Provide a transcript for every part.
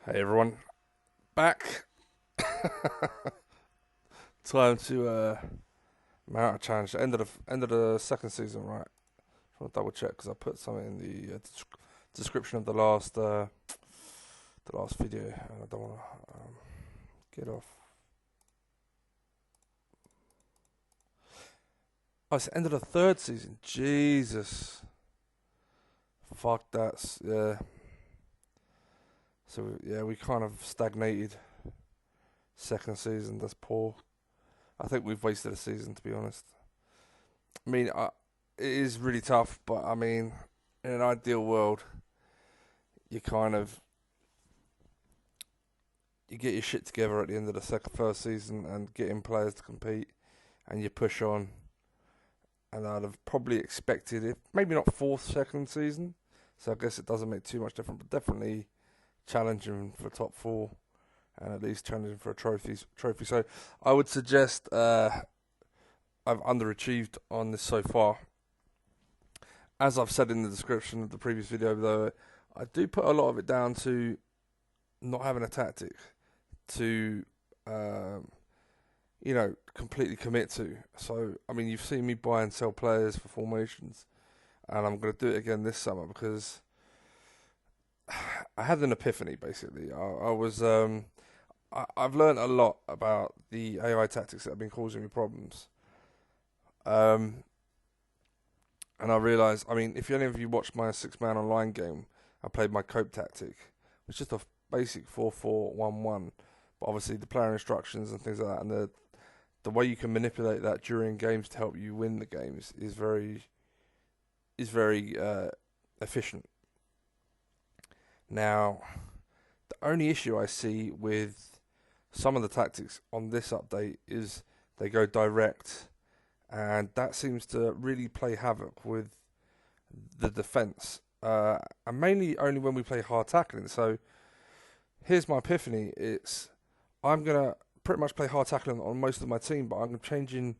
Hey everyone, back. Time to mount a challenge. End of the second season, right? I want to double check because I put something in the description of the last video, and I don't want to get off. Oh, it's the end of the third season. Jesus, fuck that. Yeah. So yeah, we kind of stagnated. Second season, that's poor. I think we've wasted a season, to be honest. I mean, it is really tough, but I mean, in an ideal world, you kind of you get your shit together at the end of the first season and getting players to compete, and you push on. And I'd have probably expected it, maybe not fourth, second season. So I guess it doesn't make too much difference, but definitely challenging for top four and at least challenging for a trophy. So I would suggest I've underachieved on this so far. As I've said in the description of the previous video, though, I do put a lot of it down to not having a tactic to, completely commit to. So, I mean, you've seen me buy and sell players for formations, and I'm going to do it again this summer because I had an epiphany, basically. I've learned a lot about the AI tactics that have been causing me problems. And I realised, I mean, if any of you watched my six-man online game, I played my cope tactic, which is just a basic 4-4-1-1. But obviously, the player instructions and things like that, and the way you can manipulate that during games to help you win the games is very efficient. Now, the only issue I see with some of the tactics on this update is they go direct, and that seems to really play havoc with the defence, and mainly only when we play hard tackling. So here's my epiphany: I'm gonna pretty much play hard tackling on most of my team, but I'm changing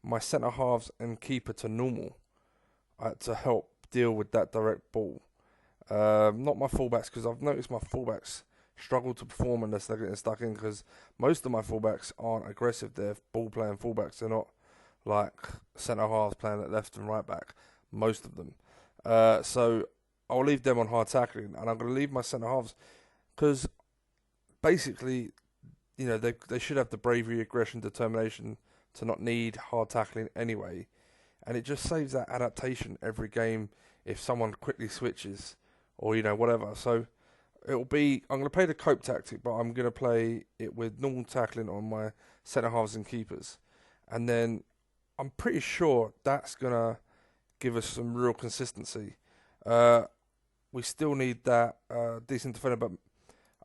my centre halves and keeper to normal to help deal with that direct ball. Not my fullbacks, because I've noticed my fullbacks struggle to perform unless they're getting stuck in, because most of my fullbacks aren't aggressive. They're ball playing fullbacks. They're not like centre halves playing at left and right back. Most of them. So I'll leave them on hard tackling, and I'm going to leave my centre halves because basically, they should have the bravery, aggression, determination to not need hard tackling anyway, and it just saves that adaptation every game if someone quickly switches or whatever. So I'm going to play the cope tactic, but I'm going to play it with normal tackling on my centre halves and keepers, and then I'm pretty sure that's going to give us some real consistency. We still need that decent defender, but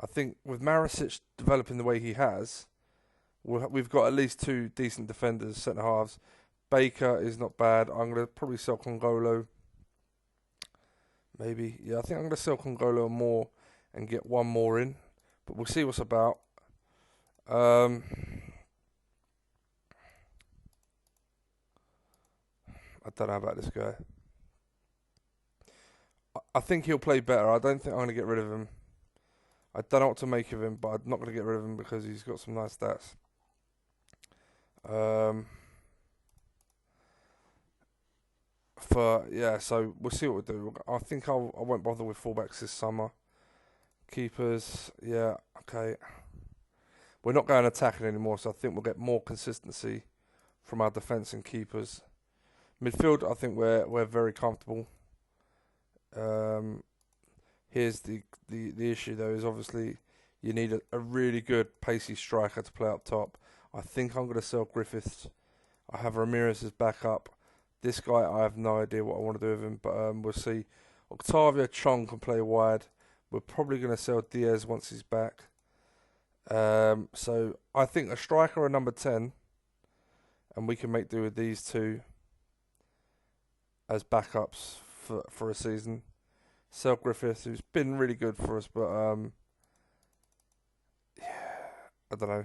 I think with Maricic developing the way he has, we've got at least two decent defenders, centre halves. Baker is not bad. I'm going to probably sell Congolo. Maybe. Yeah, I think I'm going to sell Congolo more and get one more in. But we'll see what's about. I don't know about this guy. I think he'll play better. I don't think I'm going to get rid of him. I don't know what to make of him, but I'm not going to get rid of him because he's got some nice stats. So we'll see what we'll do. I think I won't bother with fullbacks this summer. Keepers, yeah, okay. We're not going attacking anymore, so I think we'll get more consistency from our defence and keepers. Midfield, I think we're very comfortable. Here's the issue though, is obviously you need a really good pacey striker to play up top. I think I'm going to sell Griffiths. I have Ramirez as backup. This guy, I have no idea what I want to do with him, but we'll see. Octavia Chong can play wide. We're probably going to sell Diaz once he's back. So I think a striker, a number 10, and we can make do with these two as backups for a season. Sell Griffiths, who's been really good for us, but I don't know.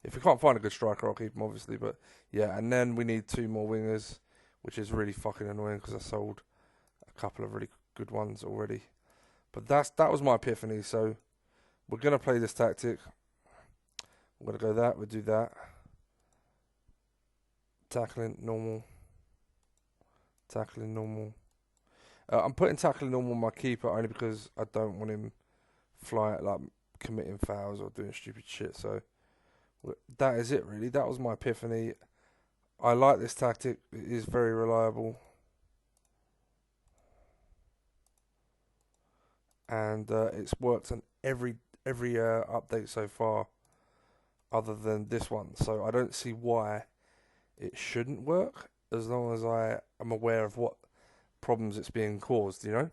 If we can't find a good striker, I'll keep him, obviously. But yeah, and then we need two more wingers, which is really fucking annoying because I sold a couple of really good ones already. But that was my epiphany. So We're going to play this tactic. We're going to go that. We'll do that. Tackling, normal. Tackling, normal. I'm putting tackling normal on my keeper only because I don't want him flying, like, committing fouls or doing stupid shit. So that is it, really. That was my epiphany. I like this tactic. It is very reliable. And it's worked on every update so far other than this one. So I don't see why it shouldn't work as long as I am aware of what problems it's being caused, you know?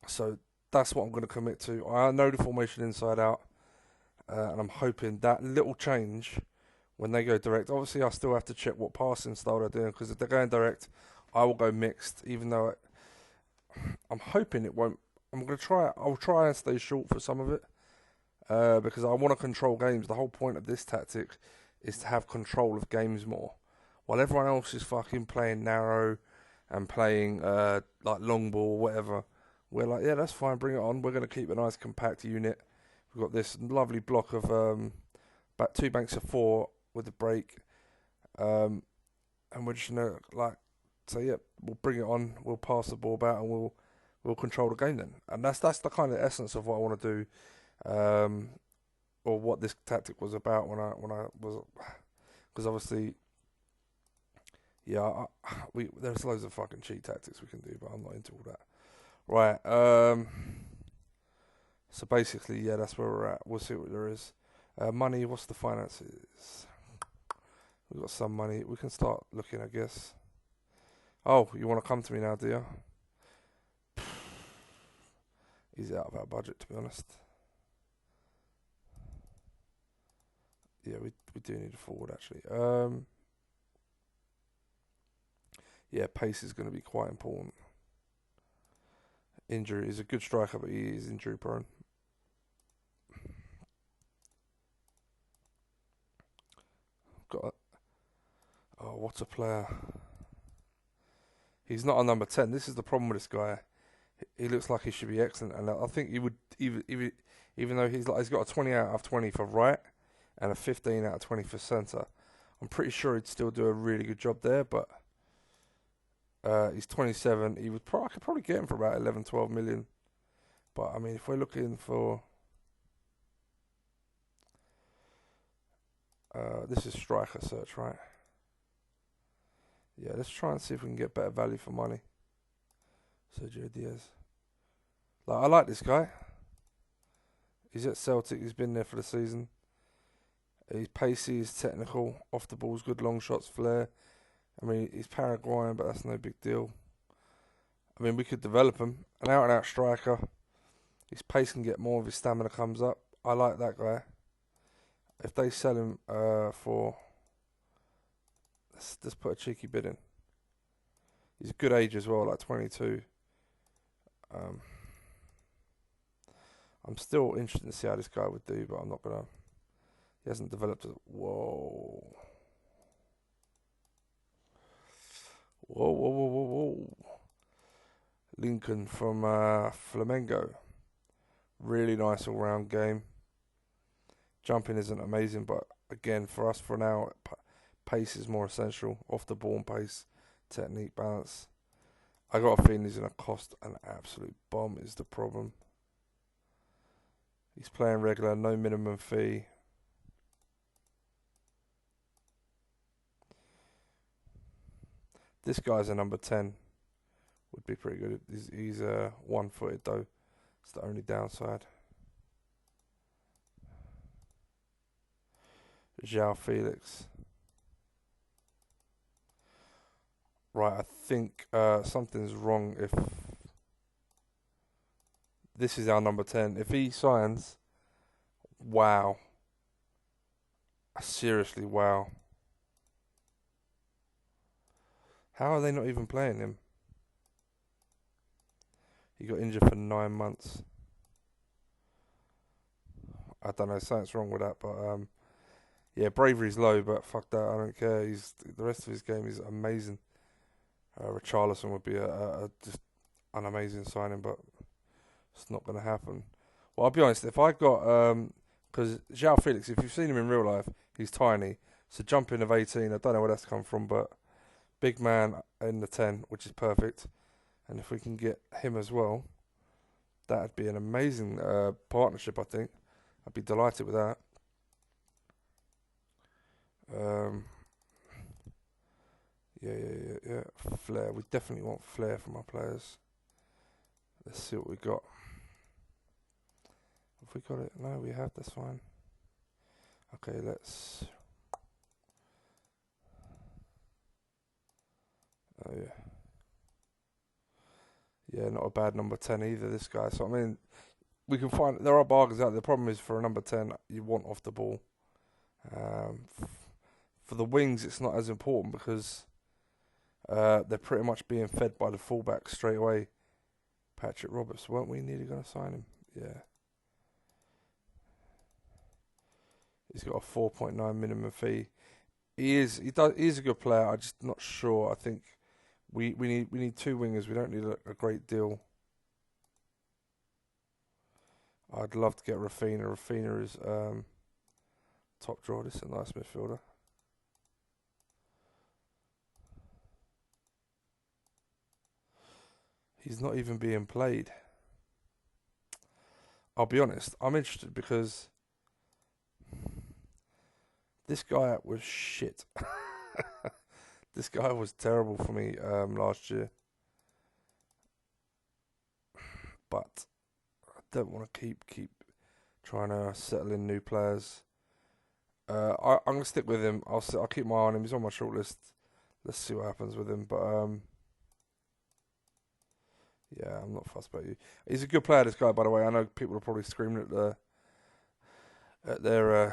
So that's what I'm going to commit to. I know the formation inside out, and I'm hoping that little change when they go direct. Obviously, I still have to check what passing style they're doing, because if they're going direct, I will go mixed, even though I'm hoping it won't. I'm going to try it. I'll try and stay short for some of it, because I want to control games. The whole point of this tactic is to have control of games more. While everyone else is fucking playing narrow and playing like long ball or whatever, we're like, yeah, that's fine, bring it on. We're going to keep a nice compact unit. We've got this lovely block of about 2 banks of 4 with a break, and we're just going to like say, yeah, we'll bring it on. We'll pass the ball about and we'll control the game then. And that's the kind of essence of what I want to do, or what this tactic was about when I was, because obviously, yeah, there's loads of fucking cheat tactics we can do, but I'm not into all that. Right. So basically, yeah, that's where we're at. We'll see what there is. Money. What's the finances? We've got some money. We can start looking, I guess. Oh, you want to come to me now, do you? He's out of our budget, to be honest. Yeah, we do need a forward, actually. Yeah, pace is going to be quite important. Injury. He's a good striker, but he is injury prone. Oh, what a player. He's not a number 10. This is the problem with this guy. He looks like he should be excellent, and I think he would, even though he's got a 20 out of 20 for right and a 15 out of 20 for centre. I'm pretty sure he'd still do a really good job there, but he's 27. I could probably get him for about 11, 12 million. But I mean, if we're looking for, this is striker search, right? Yeah, let's try and see if we can get better value for money. Sergio Diaz. I like this guy. He's at Celtic. He's been there for the season. He's pacey. He's technical. Off the ball's good. Long shots, flair. I mean, he's Paraguayan, but that's no big deal. I mean, we could develop him. An out-and-out striker. His pace can get more if his stamina comes up. I like that guy. If they sell him for... Let's put a cheeky bid in. He's a good age as well, like 22. I'm still interested to see how this guy would do, but I'm not going to... He hasn't developed... Whoa. Whoa. Lincoln from Flamengo. Really nice all-round game. Jumping isn't amazing, but again, for us for now, pace is more essential. Off the ball and pace, technique, balance. I got a feeling he's going to cost an absolute bomb is the problem. He's playing regular, no minimum fee. This guy's a number 10. Would be pretty good. He's one-footed though. It's the only downside. João Felix. Right, I think something's wrong if this is our number 10. If he signs, wow. Seriously, wow. How are they not even playing him? He got injured for 9 months. I don't know, something's wrong with that, but yeah, bravery's low, but fuck that, I don't care. The rest of his game is amazing. Richarlison would be a just an amazing signing, but it's not going to happen. Well, I'll be honest. If I got because João Felix, if you've seen him in real life, he's tiny. So jumping of 18, I don't know where that's come from, but big man in the 10, which is perfect. And if we can get him as well, that'd be an amazing partnership. I think I'd be delighted with that. Um, yeah. Flair. We definitely want flair from our players. Let's see what we got. Have we got it? No, we have. That's fine. Okay, let's. Oh yeah. Yeah, not a bad number 10 either. This guy. So I mean, we can find there are bargains out there. The problem is for a number 10, you want off the ball. For the wings, it's not as important because they're pretty much being fed by the fullback straight away. Patrick Roberts, weren't we nearly going to sign him? Yeah. He's got a 4.9 minimum fee. He is a good player. I'm just not sure. I think we need two wingers. We don't need a great deal. I'd love to get Rafinha. Rafinha is top draw. This is a nice midfielder. He's not even being played. I'll be honest. I'm interested because this guy was shit. This guy was terrible for me last year. But I don't want to keep trying to settle in new players. I'm gonna stick with him. I'll keep my eye on him. He's on my shortlist. Let's see what happens with him. But yeah, I'm not fussed about you. He's a good player, this guy. By the way, I know people are probably screaming at their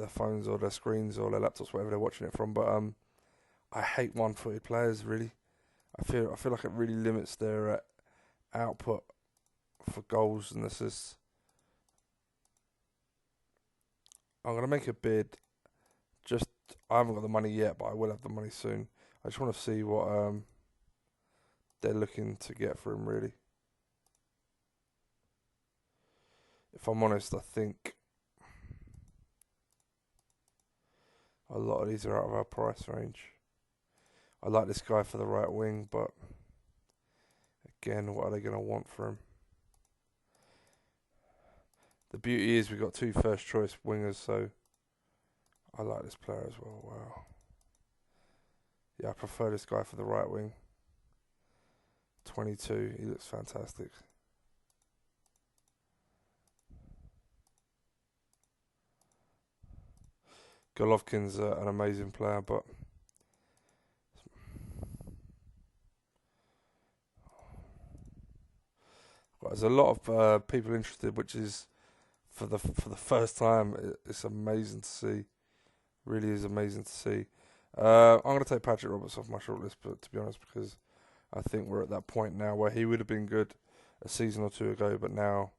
phones or their screens or their laptops, whatever they're watching it from. But I hate one-footed players. Really, I feel like it really limits their output for goals and assists. I'm gonna make a bid. Just I haven't got the money yet, but I will have the money soon. I just want to see what they're looking to get for him. Really, if I'm honest, I think a lot of these are out of our price range. I like this guy for the right wing, but again, what are they going to want for him? The beauty is we've got two first choice wingers, so I like this player as well. Wow. Yeah, I prefer this guy for the right wing. 22, he looks fantastic. Golovkin's an amazing player, but there's a lot of people interested, which is for the first time. It's amazing to see. Really is amazing to see. I'm going to take Patrick Roberts off my shortlist, but to be honest, because I think we're at that point now where he would have been good a season or two ago, but now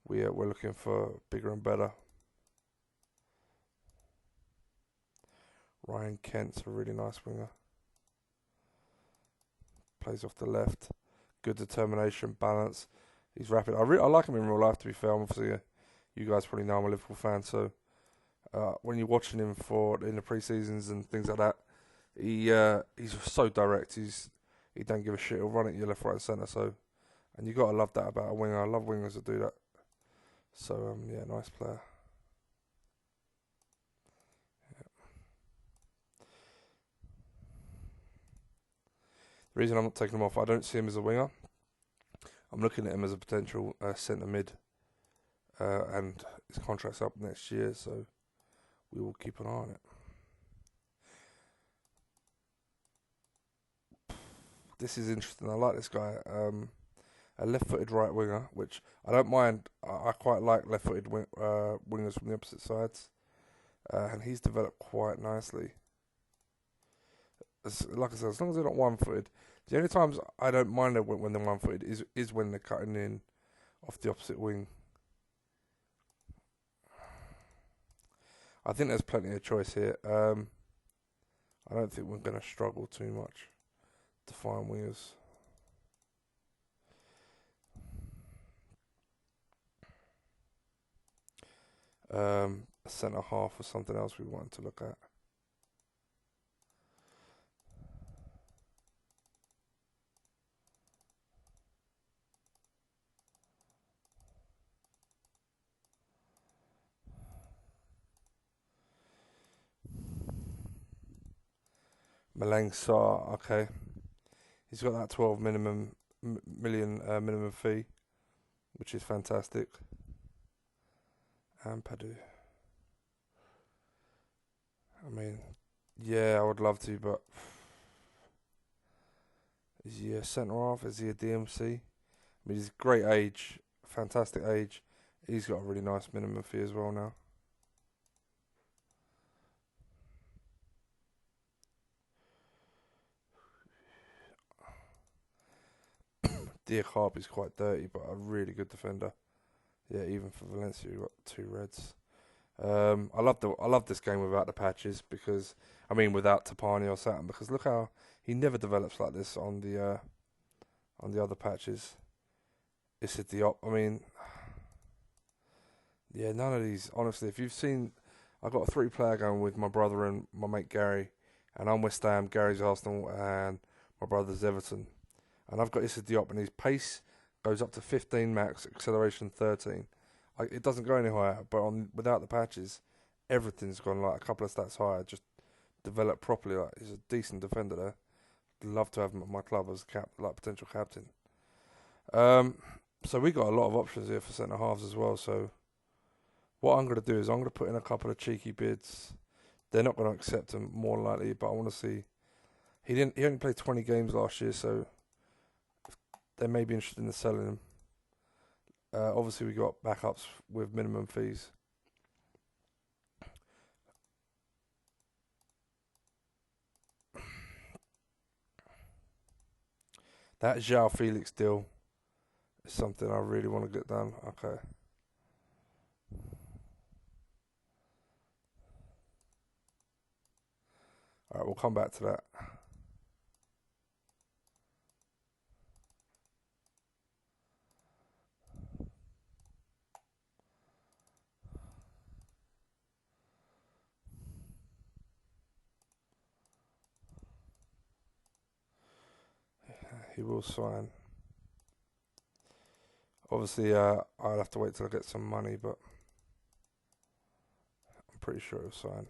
we're looking for bigger and better. Ryan Kent's a really nice winger. Plays off the left. Good determination, balance. He's rapid. I like him in real life, to be fair. Obviously, you guys probably know I'm a Liverpool fan, so when you're watching him in the pre-seasons and things like that, he's so direct. He don't give a shit. He'll run at you left, right, and centre. So, and you gotta love that about a winger. I love wingers that do that. So yeah, nice player. The reason I'm not taking him off, I don't see him as a winger. I'm looking at him as a potential centre mid, and his contract's up next year, so we will keep an eye on it. This is interesting. I like this guy. A left-footed right winger, which I don't mind. I quite like left-footed wingers from the opposite sides, and he's developed quite nicely. Like I said, as long as they're not one-footed. The only times I don't mind when they're one-footed is when they're cutting in off the opposite wing. I think there's plenty of choice here. I don't think we're going to struggle too much to find wingers. A centre half or something else we wanted to look at. Malang Sarr, okay. He's got that 12 million minimum fee, which is fantastic. And Padu. I mean, yeah, I would love to, but is he a centre half? Is he a DMC? I mean, he's great age, fantastic age. He's got a really nice minimum fee as well now. Diakharp is quite dirty, but a really good defender. Yeah, even for Valencia, we got 2 reds. I love this game without the patches because without Tapani or Saturn, because look how he never develops like this on the other patches. It's a Diop. Yeah, none of these. Honestly, if you've seen, I've got a 3-player going with my brother and my mate Gary, and I'm West Ham, Gary's Arsenal, and my brother's Everton. And I've got Issa Diop, and his pace goes up to 15 max, acceleration 13. It doesn't go any higher, but without the patches, everything's gone like a couple of stats higher. Just developed properly. Like he's a decent defender there. Love to have him at my club as potential captain. So we got a lot of options here for centre halves as well. So what I'm going to do is I'm going to put in a couple of cheeky bids. They're not going to accept him more than likely, but I want to see. He only played 20 games last year, so they may be interested in selling him. Obviously, we got backups with minimum fees. That João Felix deal is something I really want to get done. Okay. Alright, we'll come back to that. He will sign. Obviously, I'll have to wait till I get some money, but I'm pretty sure he'll sign.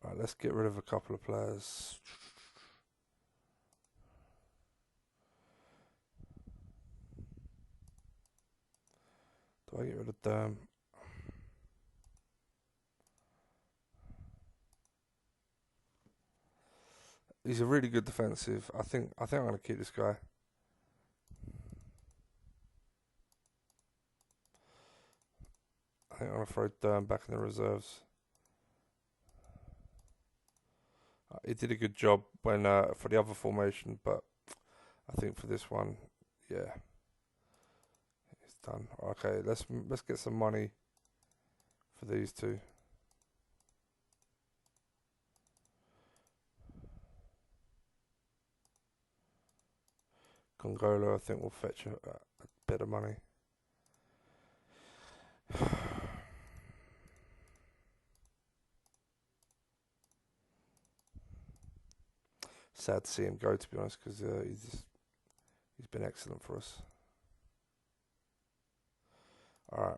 Alright, let's get rid of a couple of players. Do I get rid of them? He's a really good defensive. I think I'm going to keep this guy. I think I'm going to throw Durham back in the reserves. He did a good job when for the other formation, but I think for this one, yeah, it's done. Okay, let's get some money for these two. Congola, I think, will fetch a bit of money. Sad to see him go, to be honest, because he's been excellent for us. All right.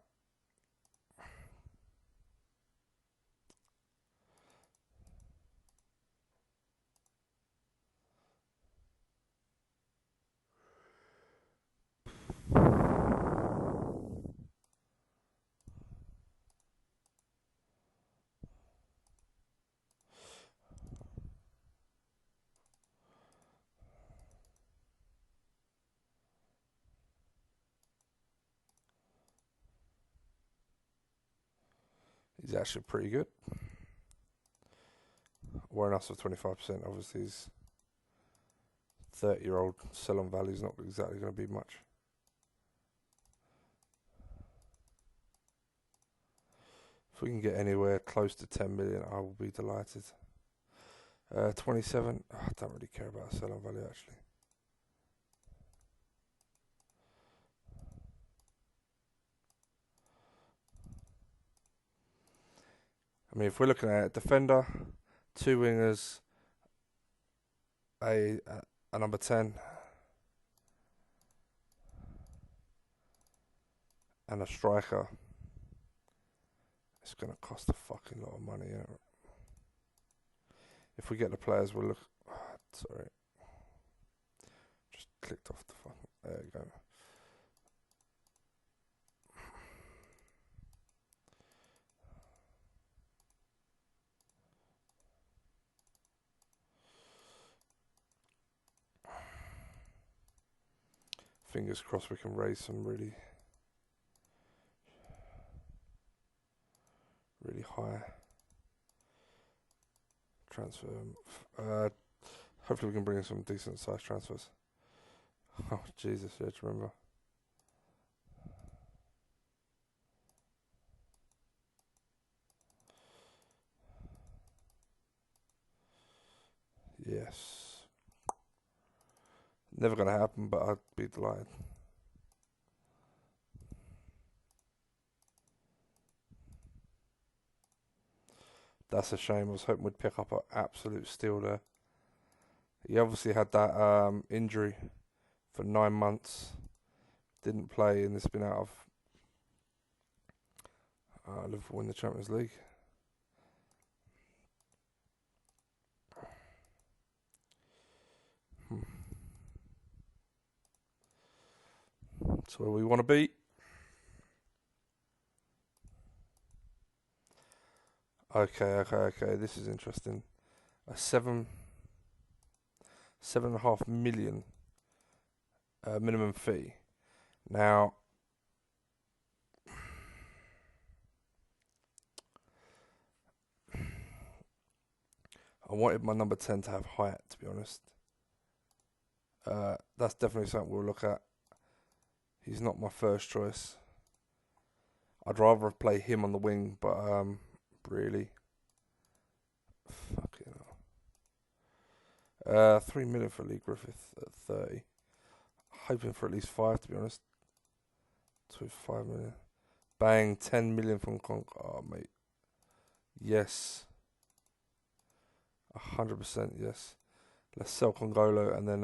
He's actually pretty good. Wearing us for 25%. Obviously, his 30-year-old sell-on value is not exactly going to be much. If we can get anywhere close to 10 million, I will be delighted. 27. Oh, I don't really care about selling value actually. I mean, if we're looking at it, defender, two wingers, a number 10, and a striker, it's going to cost a fucking lot of money. If we get the players, we'll look. Sorry, just clicked off the fucking. There you go. Fingers crossed we can raise some really high transfer. Hopefully we can bring in some decent sized transfers. Oh Jesus, yeah, do you remember? Yes. Never gonna happen, but I'd be delighted. That's a shame. I was hoping we'd pick up an absolute steal there. He obviously had that injury for 9 months. Didn't play, and it's been out of Liverpool win the Champions League. That's where we want to be. Okay. This is interesting. A 7.5 million minimum fee. Now, I wanted my number 10 to have height, to be honest. That's definitely something we'll look at. He's not my first choice. I'd rather play him on the wing, but really, fucking hell. 3 million for Lee Griffith at 30. Hoping for at least 5, to be honest. 5 million. Bang, 10 million from Conk. Oh, mate. Yes. 100% yes. Let's sell Congolo and then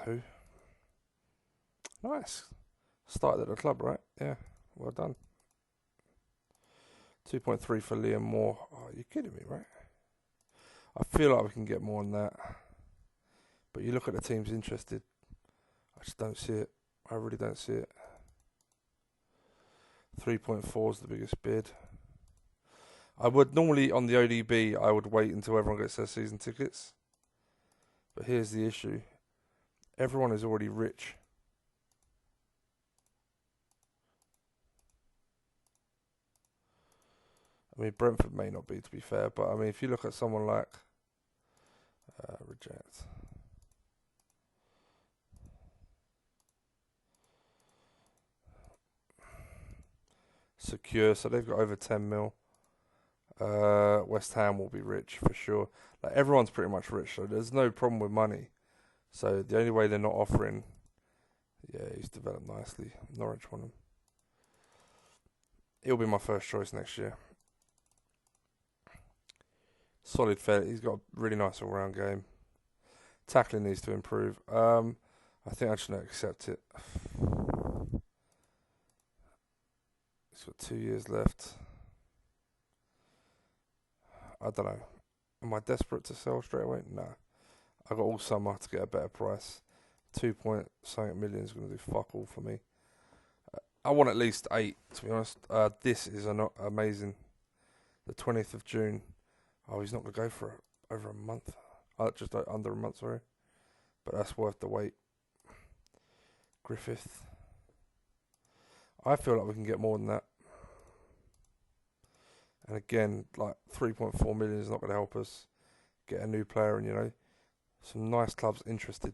who? Nice. Started at the club, right? Yeah. Well done. 2.3 for Liam Moore. Oh, you're kidding me, right? I feel like we can get more than that. But you look at the teams interested. I just don't see it. I really don't see it. 3.4 is the biggest bid. I would normally, on the ODB, I would wait until everyone gets their season tickets. But here's the issue. Everyone is already rich. I mean, Brentford may not be, to be fair, but I mean, if you look at someone like reject. Secure, so they've got over 10 mil. West Ham will be rich for sure. Like everyone's pretty much rich, so there's no problem with money. So the only way they're not offering, yeah, he's developed nicely. Norwich want him. He'll be my first choice next year. Solid fella. He's got a really nice all-round game. Tackling needs to improve. I think I just need to accept it. He's got 2 years left. I don't know. Am I desperate to sell straight away? No. I got all summer to get a better price. 2.something million is going to do fuck all for me. I want at least 8, to be honest. This is amazing. The 20th of June. Oh, he's not going to go for over a month. Just under a month, sorry. But that's worth the wait. Griffith. I feel like we can get more than that. And again, like 3.4 million is not going to help us get a new player and, some nice clubs interested.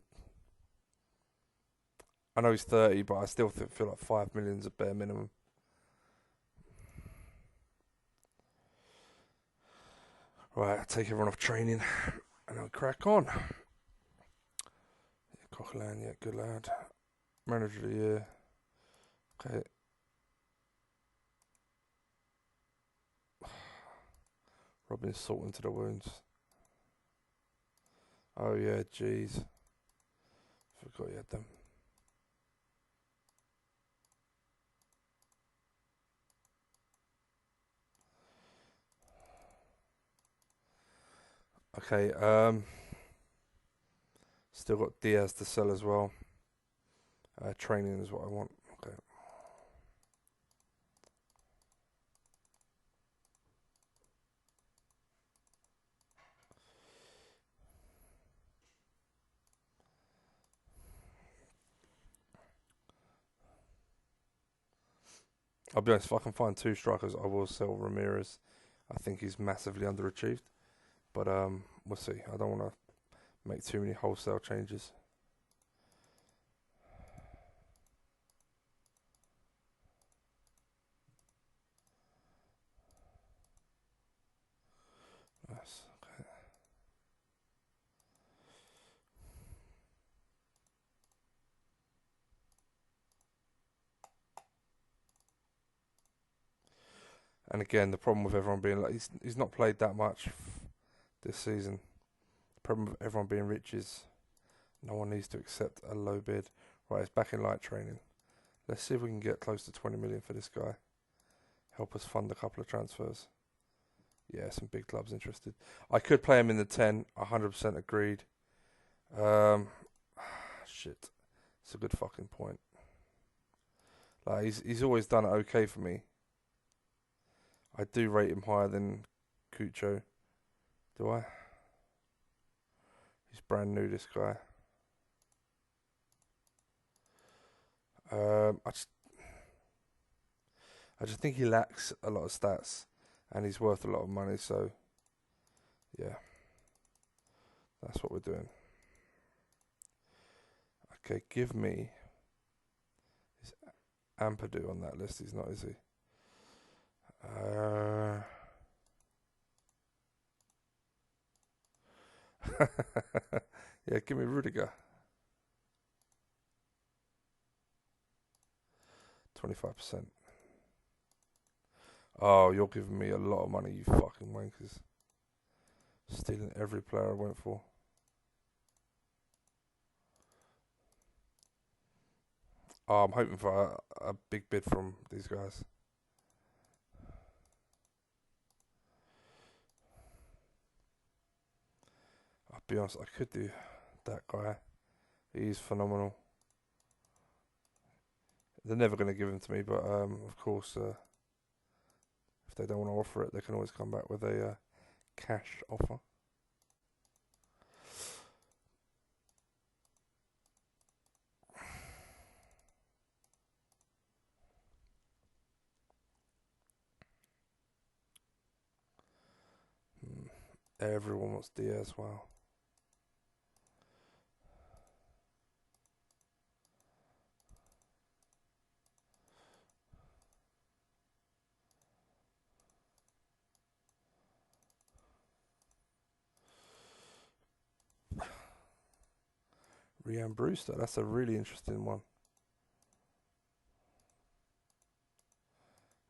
I know he's 30, but I still feel like 5 million is a bare minimum. Right, I'll take everyone off training and I'll crack on. Yeah, Coquelin, yeah, good lad. Manager of the year. Okay. Rubbing salt into the wounds. Oh yeah, jeez. Forgot you had them. Okay, still got Diaz to sell as well. Training is what I want. Okay. I'll be honest, if I can find 2 strikers, I will sell Ramirez. I think he's massively underachieved. But we'll see. I don't want to make too many wholesale changes. Nice. Okay. And again, the problem with everyone being like he's not played that much this season. The problem with everyone being rich is no one needs to accept a low bid. Right, it's back in light training. Let's see if we can get close to 20 million for this guy. Help us fund a couple of transfers. Yeah, some big clubs interested. I could play him in the 10. 100% agreed. Shit. It's a good fucking point. Like he's always done okay for me. I do rate him higher than Cucho. Do I? He's brand new, this guy. I just think he lacks a lot of stats, and he's worth a lot of money. So, yeah, that's what we're doing. Okay, give me. Is Ampadu on that list? He's not, is he? Yeah, give me Rudiger. 25%. Oh, you're giving me a lot of money, you fucking wankers. Stealing every player I went for. Oh, I'm hoping for a big bid from these guys. I'll be honest, I could do that guy. He's phenomenal. They're never going to give him to me, but of course, if they don't want to offer it, they can always come back with a cash offer. Everyone wants Diaz. Wow. Rian Brewster. That's a really interesting one.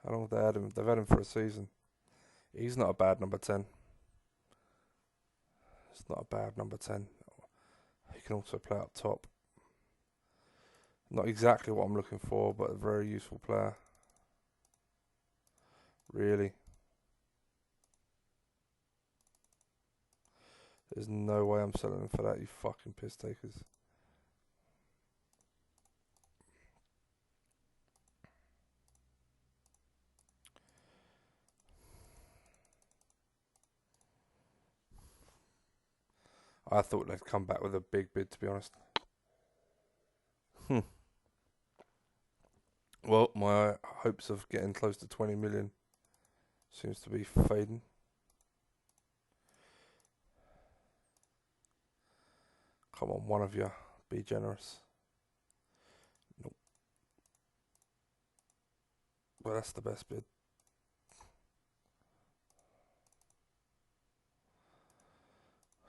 How long have they had him? They've had him for a season. He's not a bad number 10. It's not a bad number 10. He can also play up top. Not exactly what I'm looking for, but a very useful player. Really. There's no way I'm selling him for that, you fucking piss takers. I thought they'd come back with a big bid, to be honest. Well, my hopes of getting close to 20 million seems to be fading. Come on, one of you, be generous. Nope. Well, that's the best bid.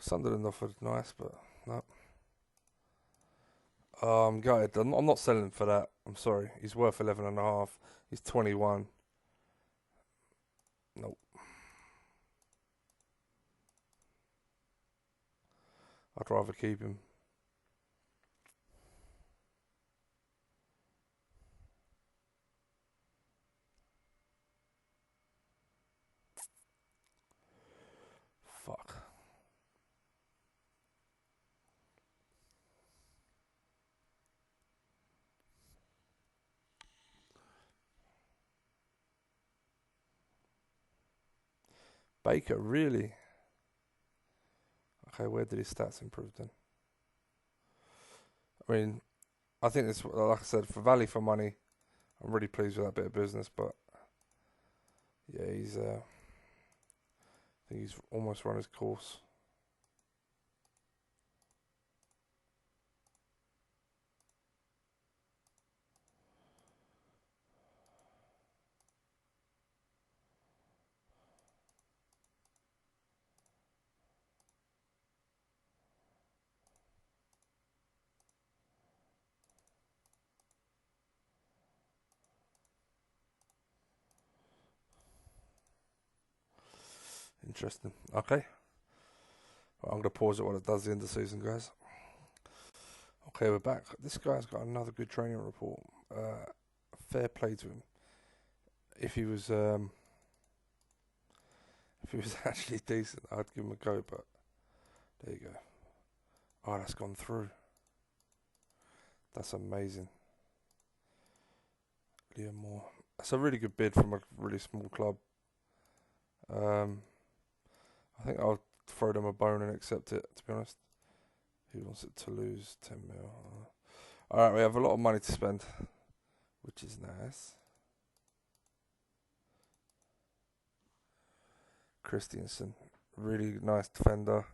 Sunderland offered nice, but no. I'm gutted. I'm not selling for that. I'm sorry. He's worth 11.5. He's 21. Nope. I'd rather keep him. Fuck. Baker, really? Okay, where did his stats improve then? I mean, I think it's like I said, for value for money. I'm really pleased with that bit of business, but yeah, he's. I think he's almost run his course. Interesting. Okay. Well, I'm going to pause it while it does the end of the season, guys. Okay, we're back. This guy's got another good training report. Fair play to him. If he was actually decent, I'd give him a go. But there you go. Oh, that's gone through. That's amazing. Liam Moore. That's a really good bid from a really small club. I think I'll throw them a bone and accept it, to be honest. Who wants it to lose 10 mil? Alright, we have a lot of money to spend, which is nice. Christiansen, really nice defender.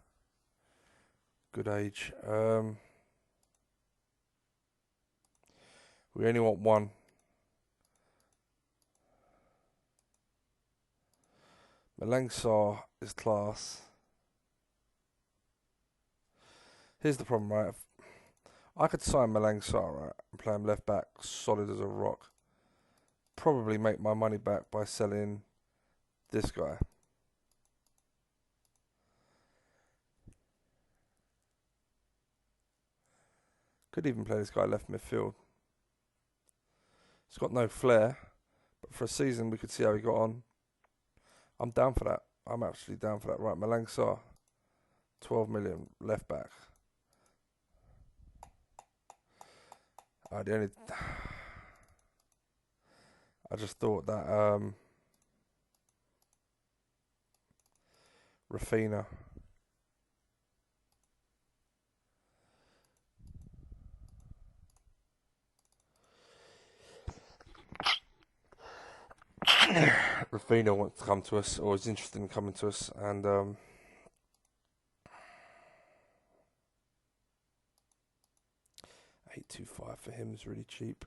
Good age. We only want one. Malangsar is class. Here's the problem, right? I could sign Malangsar, right, and play him left back, solid as a rock. Probably make my money back by selling this guy. Could even play this guy left midfield. He's got no flair, but for a season we could see how he got on. I'm down for that. I'm actually down for that. Right, Malangsar, 12 million left back. I just thought that Rafina. Rafina wants to come to us, or is interested in coming to us, and 825 for him is really cheap.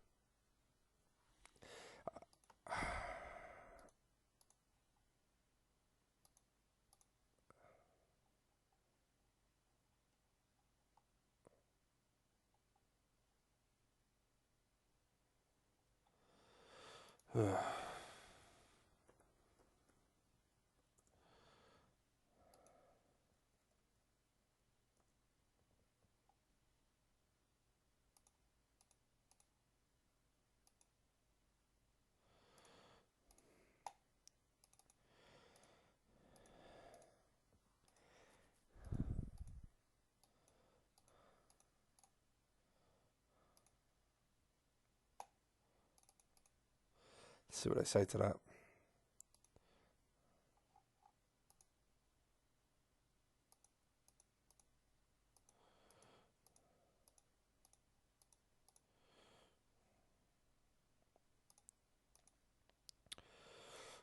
See what they say to that.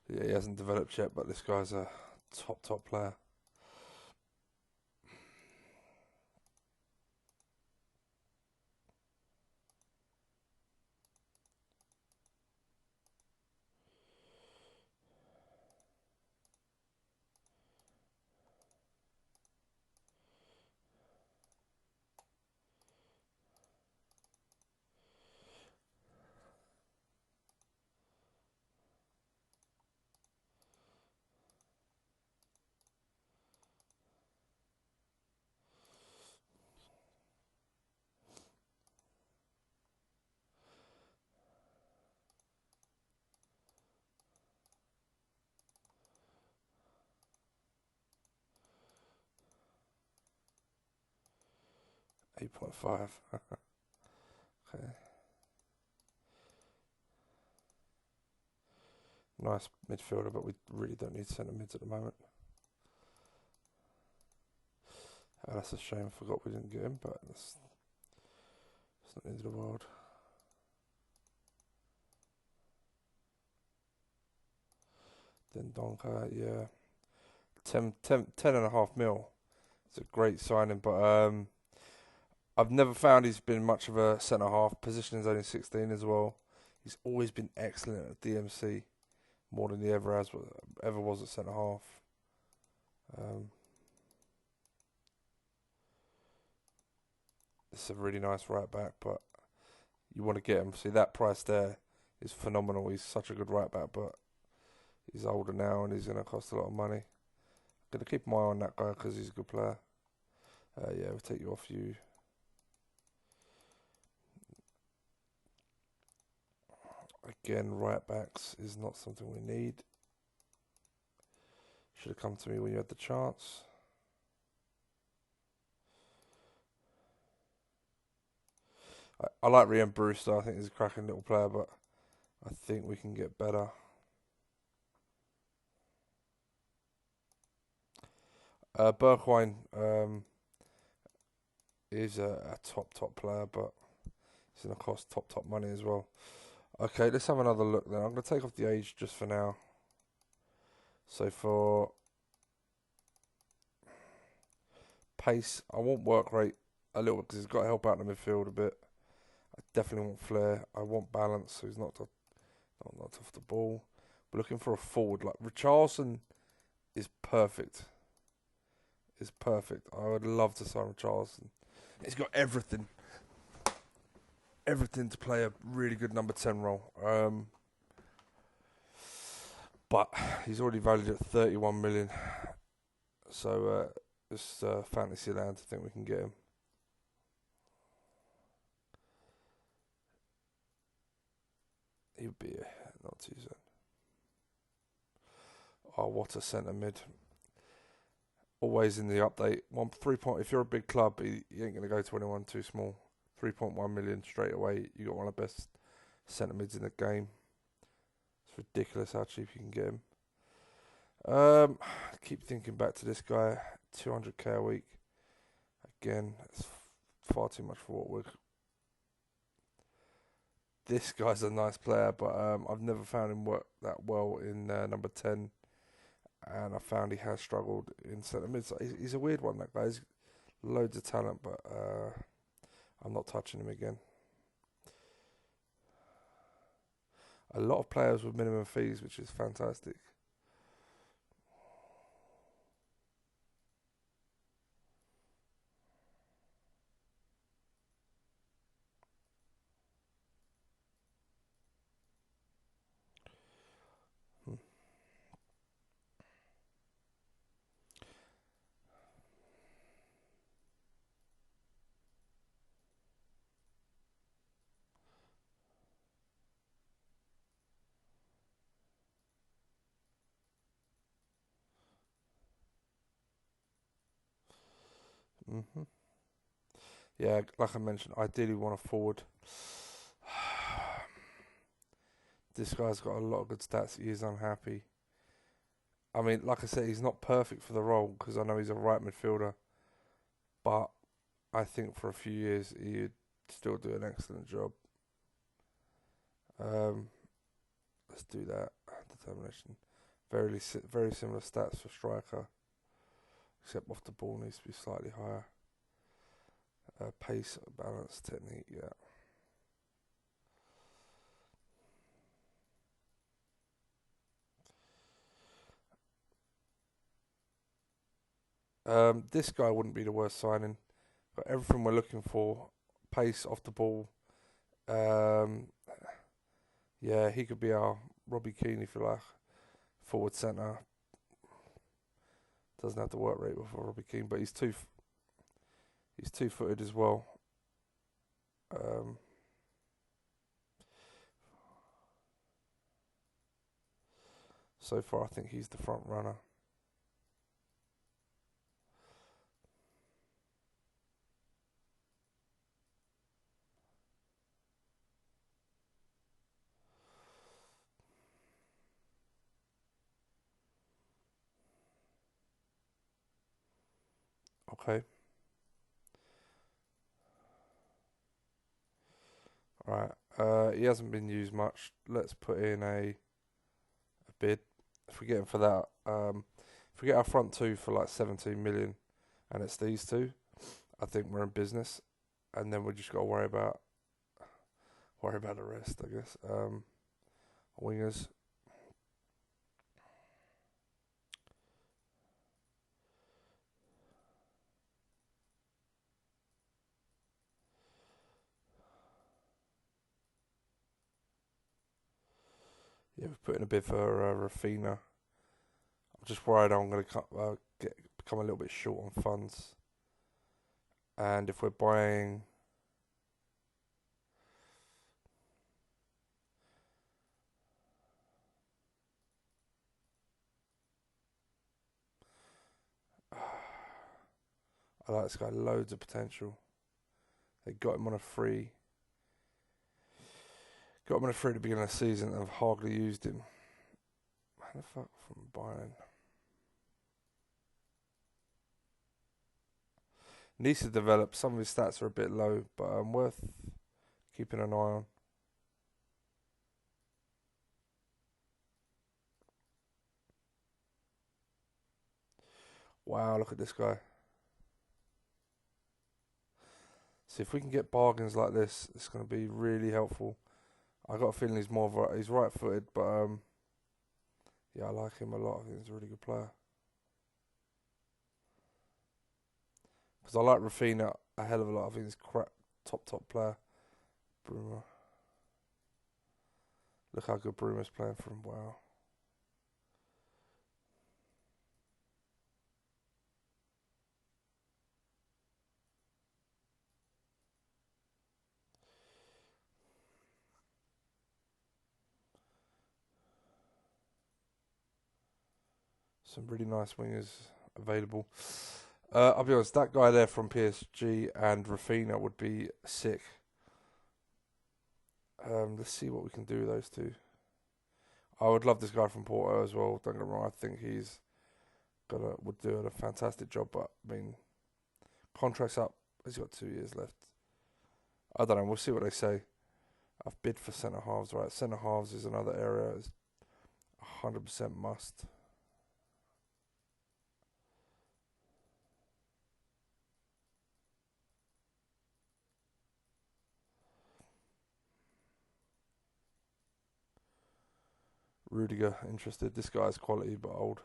Yeah, he hasn't developed yet, but this guy's a top player. 8.5. Okay. Nice midfielder, but we really don't need centre mids at the moment. That's a shame. I forgot we didn't get him, but it's not the end of the world. Then Donka, yeah. 10.5 mil. It's a great signing, but I've never found he's been much of a centre half. Position is only 16 as well. He's always been excellent at DMC, more than he ever was at centre half. It's a really nice right back, but you want to get him. See, that price there is phenomenal. He's such a good right back, but he's older now and he's going to cost a lot of money. I'm going to keep my eye on that guy because he's a good player. Yeah, we'll take you off you. Again, right backs is not something we need. Should have come to me when you had the chance. I like Rian Brewster. I think he's a cracking little player, but I think we can get better. Bergwijn is a top player, but he's going to cost top money as well. Okay, let's have another look then. I'm going to take off the age just for now. So for pace, I want work rate a little bit because he's got to help out in the midfield a bit. I definitely want flair. I want balance, so he's not off the ball. We're looking for a forward. Like Richarlison is perfect. Is perfect. I would love to sign Richarlison. He's got everything. Everything to play a really good number 10 role. But he's already valued at 31 million. So it's fantasy land to think we can get him. He would be not too soon. Oh, what a centre mid. Always in the update. 3 point. If you're a big club, you ain't going to go to anyone too small. 3.1 million straight away. You got one of the best centre mids in the game. It's ridiculous how cheap you can get him. Keep thinking back to this guy. 200k a week. Again, it's far too much for what we're. This guy's a nice player, but I've never found him work that well in number 10. And I found he has struggled in centre mid. So he's a weird one, that guy. He's loads of talent, but I'm not touching him again. A lot of players with minimum fees, which is fantastic. Yeah, like I mentioned, ideally want a forward. This guy's got a lot of good stats. He is unhappy. I mean, like I said, he's not perfect for the role because I know he's a right midfielder. But I think for a few years he'd still do an excellent job. Let's do that. Determination. Very similar stats for striker. Except off the ball needs to be slightly higher. Pace, balance, technique, yeah. This guy wouldn't be the worst signing. Got everything we're looking for. Pace, off the ball. Yeah, he could be our Robbie Keane if you like. Forward centre. Doesn't have the work rate with Robbie Keane, but he's two-footed as well. So far, I think he's the front runner. Okay. Alright. He hasn't been used much. Let's put in a bid. If we get him for that, if we get our front two for like 17 million, and it's these two, I think we're in business. And then we just got to worry about the rest, I guess. Wingers. Yeah, we've put in a bid for Rafina. I'm just worried I'm going to become a little bit short on funds. And if we're buying, I like this guy, loads of potential. They got him on a free. Got him on a free at the beginning of the season and have hardly used him. How the fuck from Bayern? Needs to develop. Some of his stats are a bit low, but worth keeping an eye on. Wow, look at this guy. See, if we can get bargains like this, it's going to be really helpful. I got a feeling he's he's right-footed, but yeah, I like him a lot. I think he's a really good player. Because I like Rafina a hell of a lot. I think he's top player. Brumer. Look how good Brumer's playing for him. Wow. Some really nice wingers available. I'll be honest, that guy there from PSG and Rafina would be sick. Let's see what we can do with those two. I would love this guy from Porto as well. Don't get me wrong. I think he's would do a fantastic job. But I mean, contract's up. He's got 2 years left. I don't know. We'll see what they say. I've bid for centre halves. Right, centre halves is another area. It's 100% must. Rudiger interested. This guy's quality but old.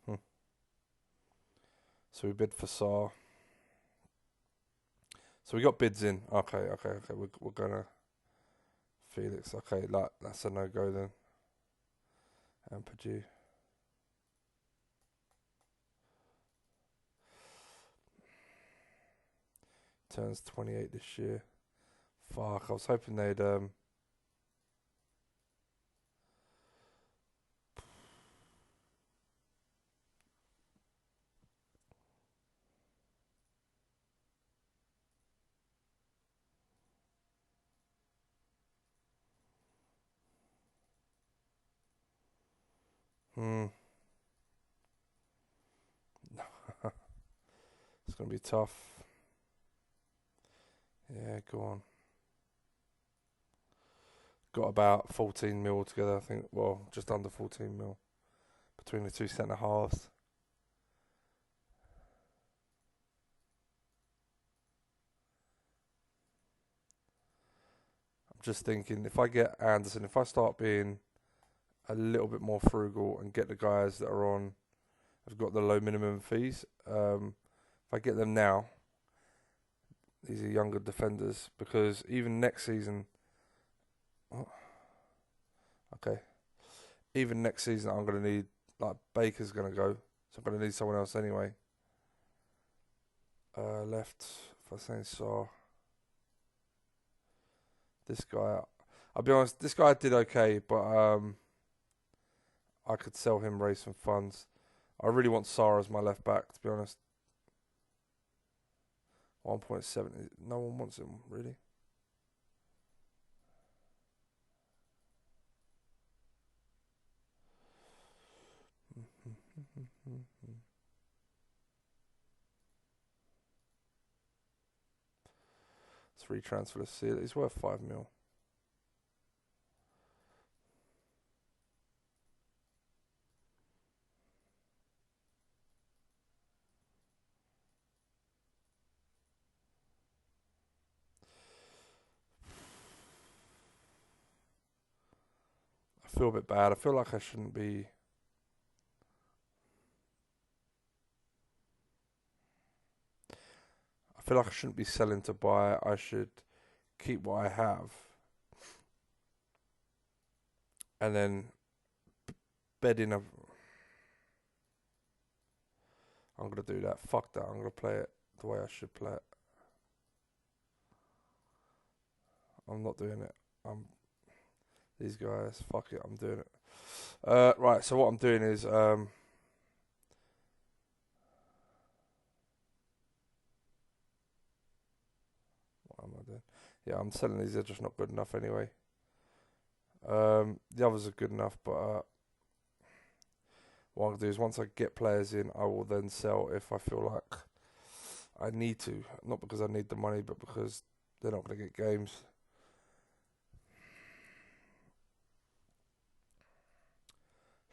Hmm. So we bid for Saar. So we got bids in. Okay. We're gonna Felix. Okay, that's a no go then. And Purdue. Turns 28 this year. Fuck, I was hoping they'd hmm. It's gonna be tough. Yeah, go on. Got about 14 mil together, I think. Well, just under 14 mil between the two centre halves. I'm just thinking if I get Anderson, if I start being a little bit more frugal and get the guys that are on, have got the low minimum fees. If I get them now, these are younger defenders because even next season, oh, okay, even next season I'm gonna need like Baker's gonna go, so I'm gonna need someone else anyway. Left, if I say so. This guy, I'll be honest, this guy did okay, but I could sell him, raise some funds. I really want Sarr as my left back, to be honest. 1.7. No one wants him, really. Three transfer. Let's see it. He's worth 5 mil. I feel a bit bad. I feel like I shouldn't be. I feel like I shouldn't be selling to buy. I should keep what I have and then bed in a. I'm gonna do that. Fuck that. I'm gonna play it the way I should play it. I'm not doing it. I'm these guys. Fuck it. I'm doing it. Right. So what I'm doing is what am I doing? Yeah, I'm selling these. They're just not good enough anyway. The others are good enough, but what I'm gonna do is once I get players in, I will then sell if I feel like I need to. Not because I need the money, but because they're not gonna get games.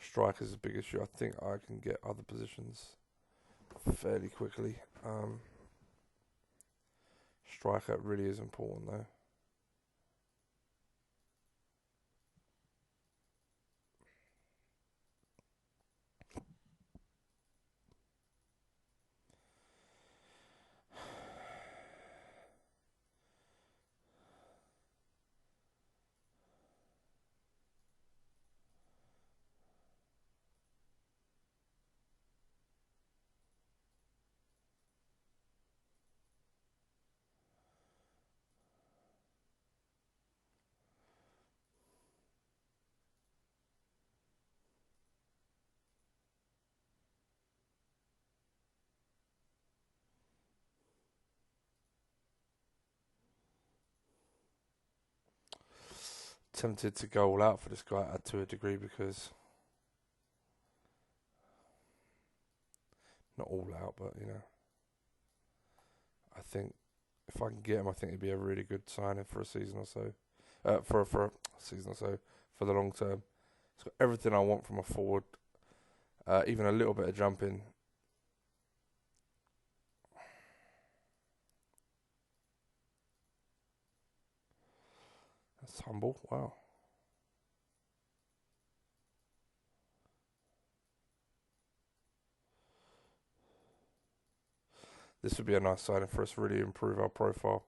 Strikers is a big issue. I think I can get other positions fairly quickly. Striker really is important though. Tempted to go all out for this guy to a degree because not all out, but I think if I can get him, I think he'd be a really good signing for a season or so. For a season or so for the long term. It's got everything I want from a forward. Even a little bit of jumping. That's humble. Wow. This would be a nice signing for us to really improve our profile.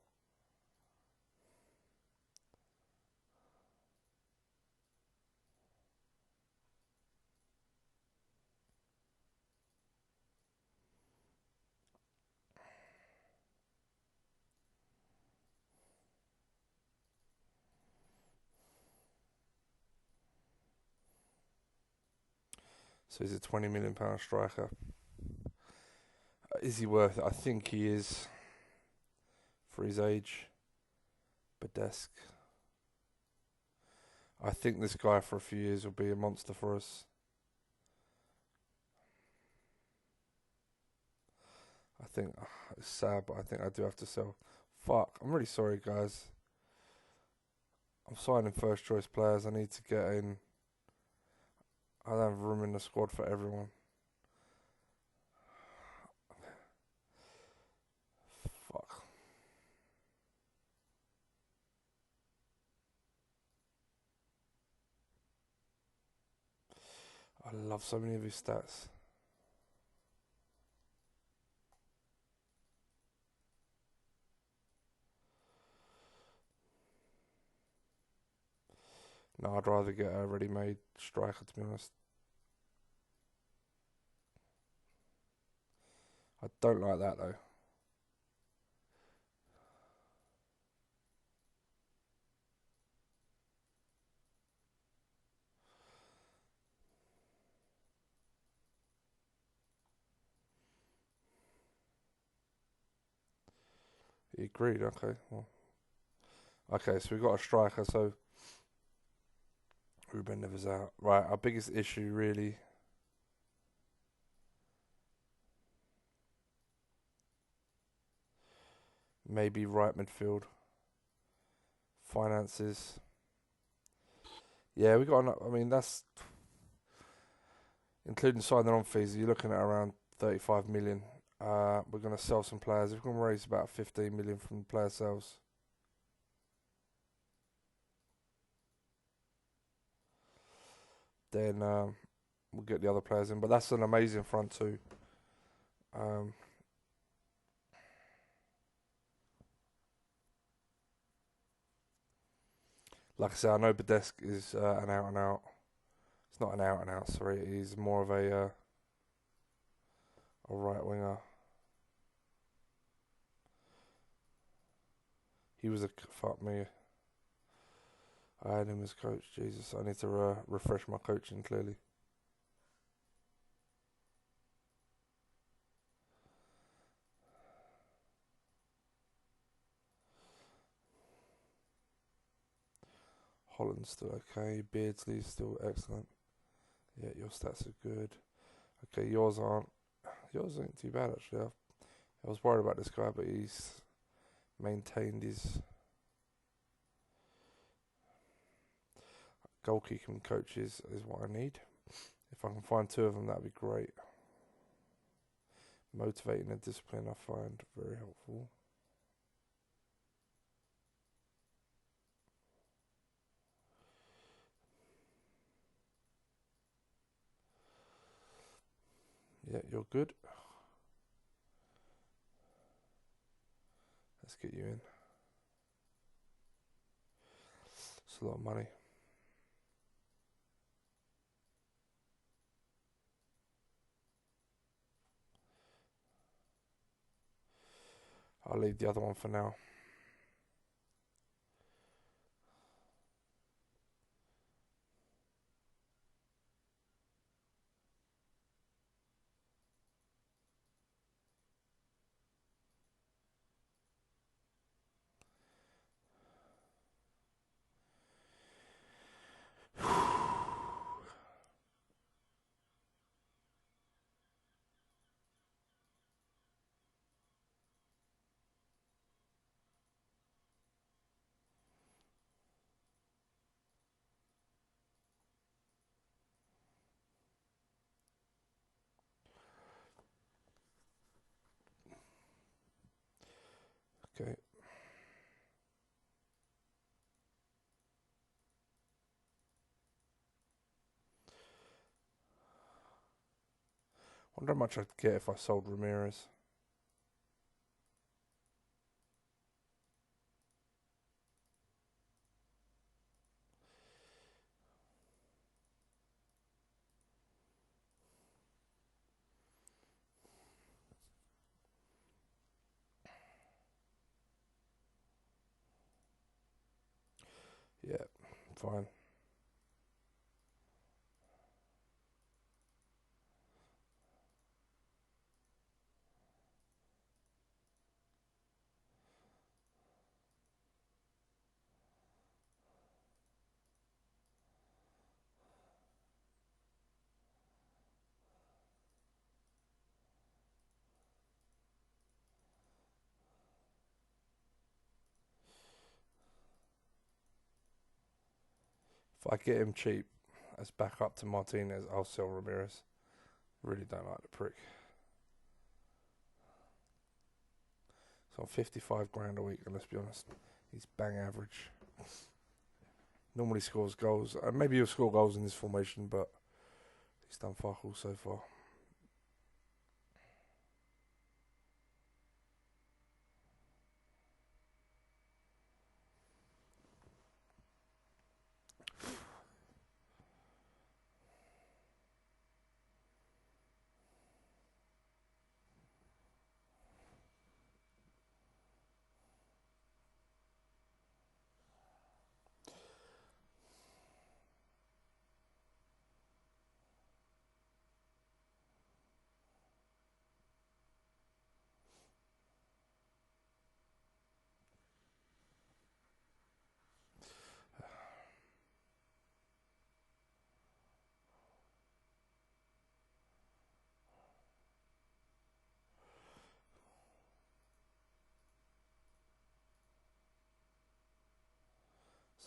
So he's a £20 million striker. Is he worth it? I think he is for his age. Badesk. I think this guy for a few years will be a monster for us. I think it's sad, but I think I do have to sell. Fuck, I'm really sorry, guys. I'm signing first choice players. I need to get in. I don't have room in the squad for everyone. Fuck. I love so many of his stats. No, I'd rather get a ready-made striker, to be honest. I don't like that, though. He agreed. Okay. Well, okay. So we've got a striker. So Ruben Neves out. Right. Our biggest issue really. Maybe right midfield. Finances. Yeah, we got. I mean, that's including signing on fees. You're looking at around 35 million. We're going to sell some players. We're going to raise about 15 million from player sales. Then we'll get the other players in. But that's an amazing front two. Um, like I said, I know Badesk is an out and out. It's not an out and out. Sorry, he's more of a right winger. He was a fuck me. I had him as coach. Jesus, I need to refresh my coaching clearly. Holland's still okay. Beardsley's still excellent. Yeah, your stats are good. Okay, yours aren't. Yours ain't too bad actually. I was worried about this guy, but he's maintained his goalkeeping coaches is what I need. If I can find two of them, that'd be great. Motivating and discipline, I find very helpful. Yeah, you're good. Let's get you in. It's a lot of money. I'll leave the other one for now. Okay. Wonder how much I'd get if I sold Ramirez. Yeah, fine. If I get him cheap as backup to Martinez, I'll sell Ramirez. Really don't like the prick. So on 55 grand a week, and let's be honest, he's bang average. Normally scores goals. Maybe he'll score goals in this formation, but he's done fuck all so far.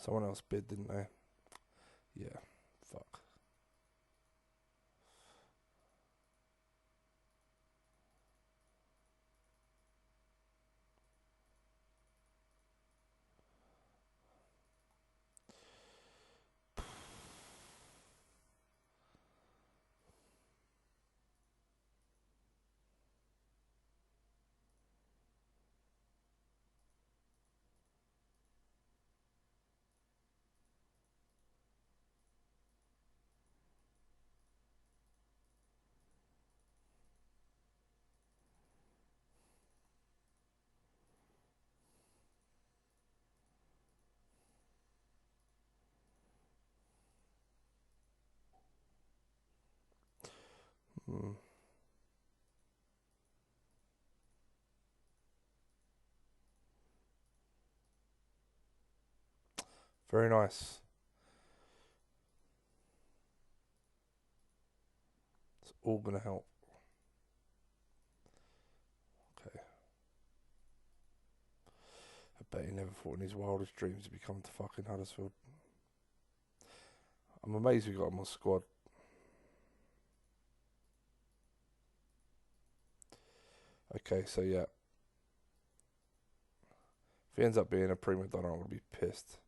Someone else bid, didn't they? Yeah. Fuck. Mm. Very nice. It's all gonna help. Okay. I bet he never thought in his wildest dreams to become the fucking Huddersfield. I'm amazed we got him on squad. Okay, so yeah. If he ends up being a prima donna, I'm gonna be pissed.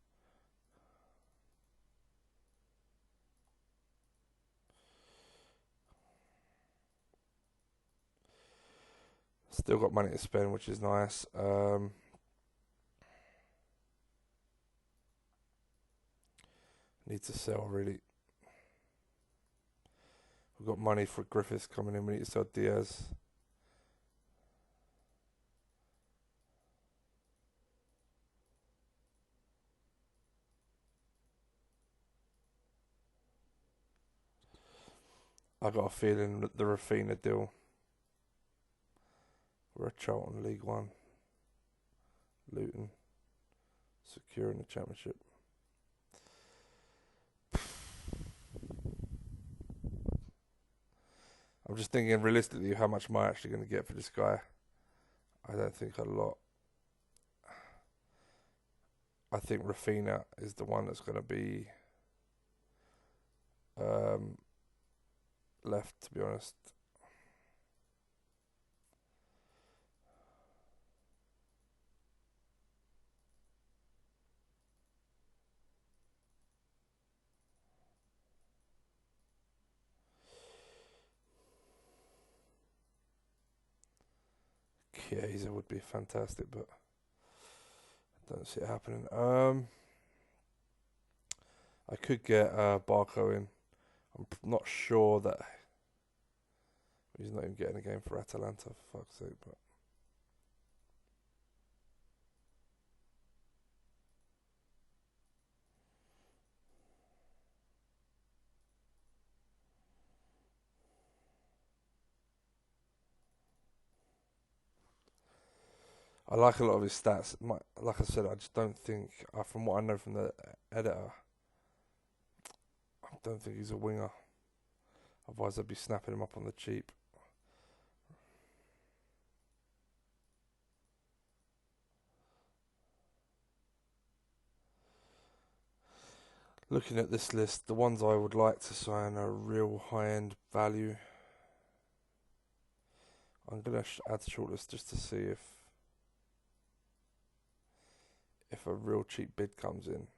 Still got money to spend, which is nice. Need to sell really. We've got money for Griffiths coming in. We need to sell Diaz. I got a feeling that the Rafinha deal. We're at Charlton League One. Luton securing the championship. I'm just thinking realistically, how much am I actually going to get for this guy? I don't think a lot. I think Rafinha is the one that's going to be left, to be honest. Chiesa would be fantastic, but I don't see it happening. I could get Barco in. I'm not sure that he's not even getting a game for Atalanta, for fuck's sake. But I like a lot of his stats. Like I said, I just don't think, from what I know from the editor, I don't think he's a winger. Otherwise, I'd be snapping him up on the cheap. Looking at this list, the ones I would like to sign are real high-end value. I'm gonna add to shortlist just to see if a real cheap bid comes in.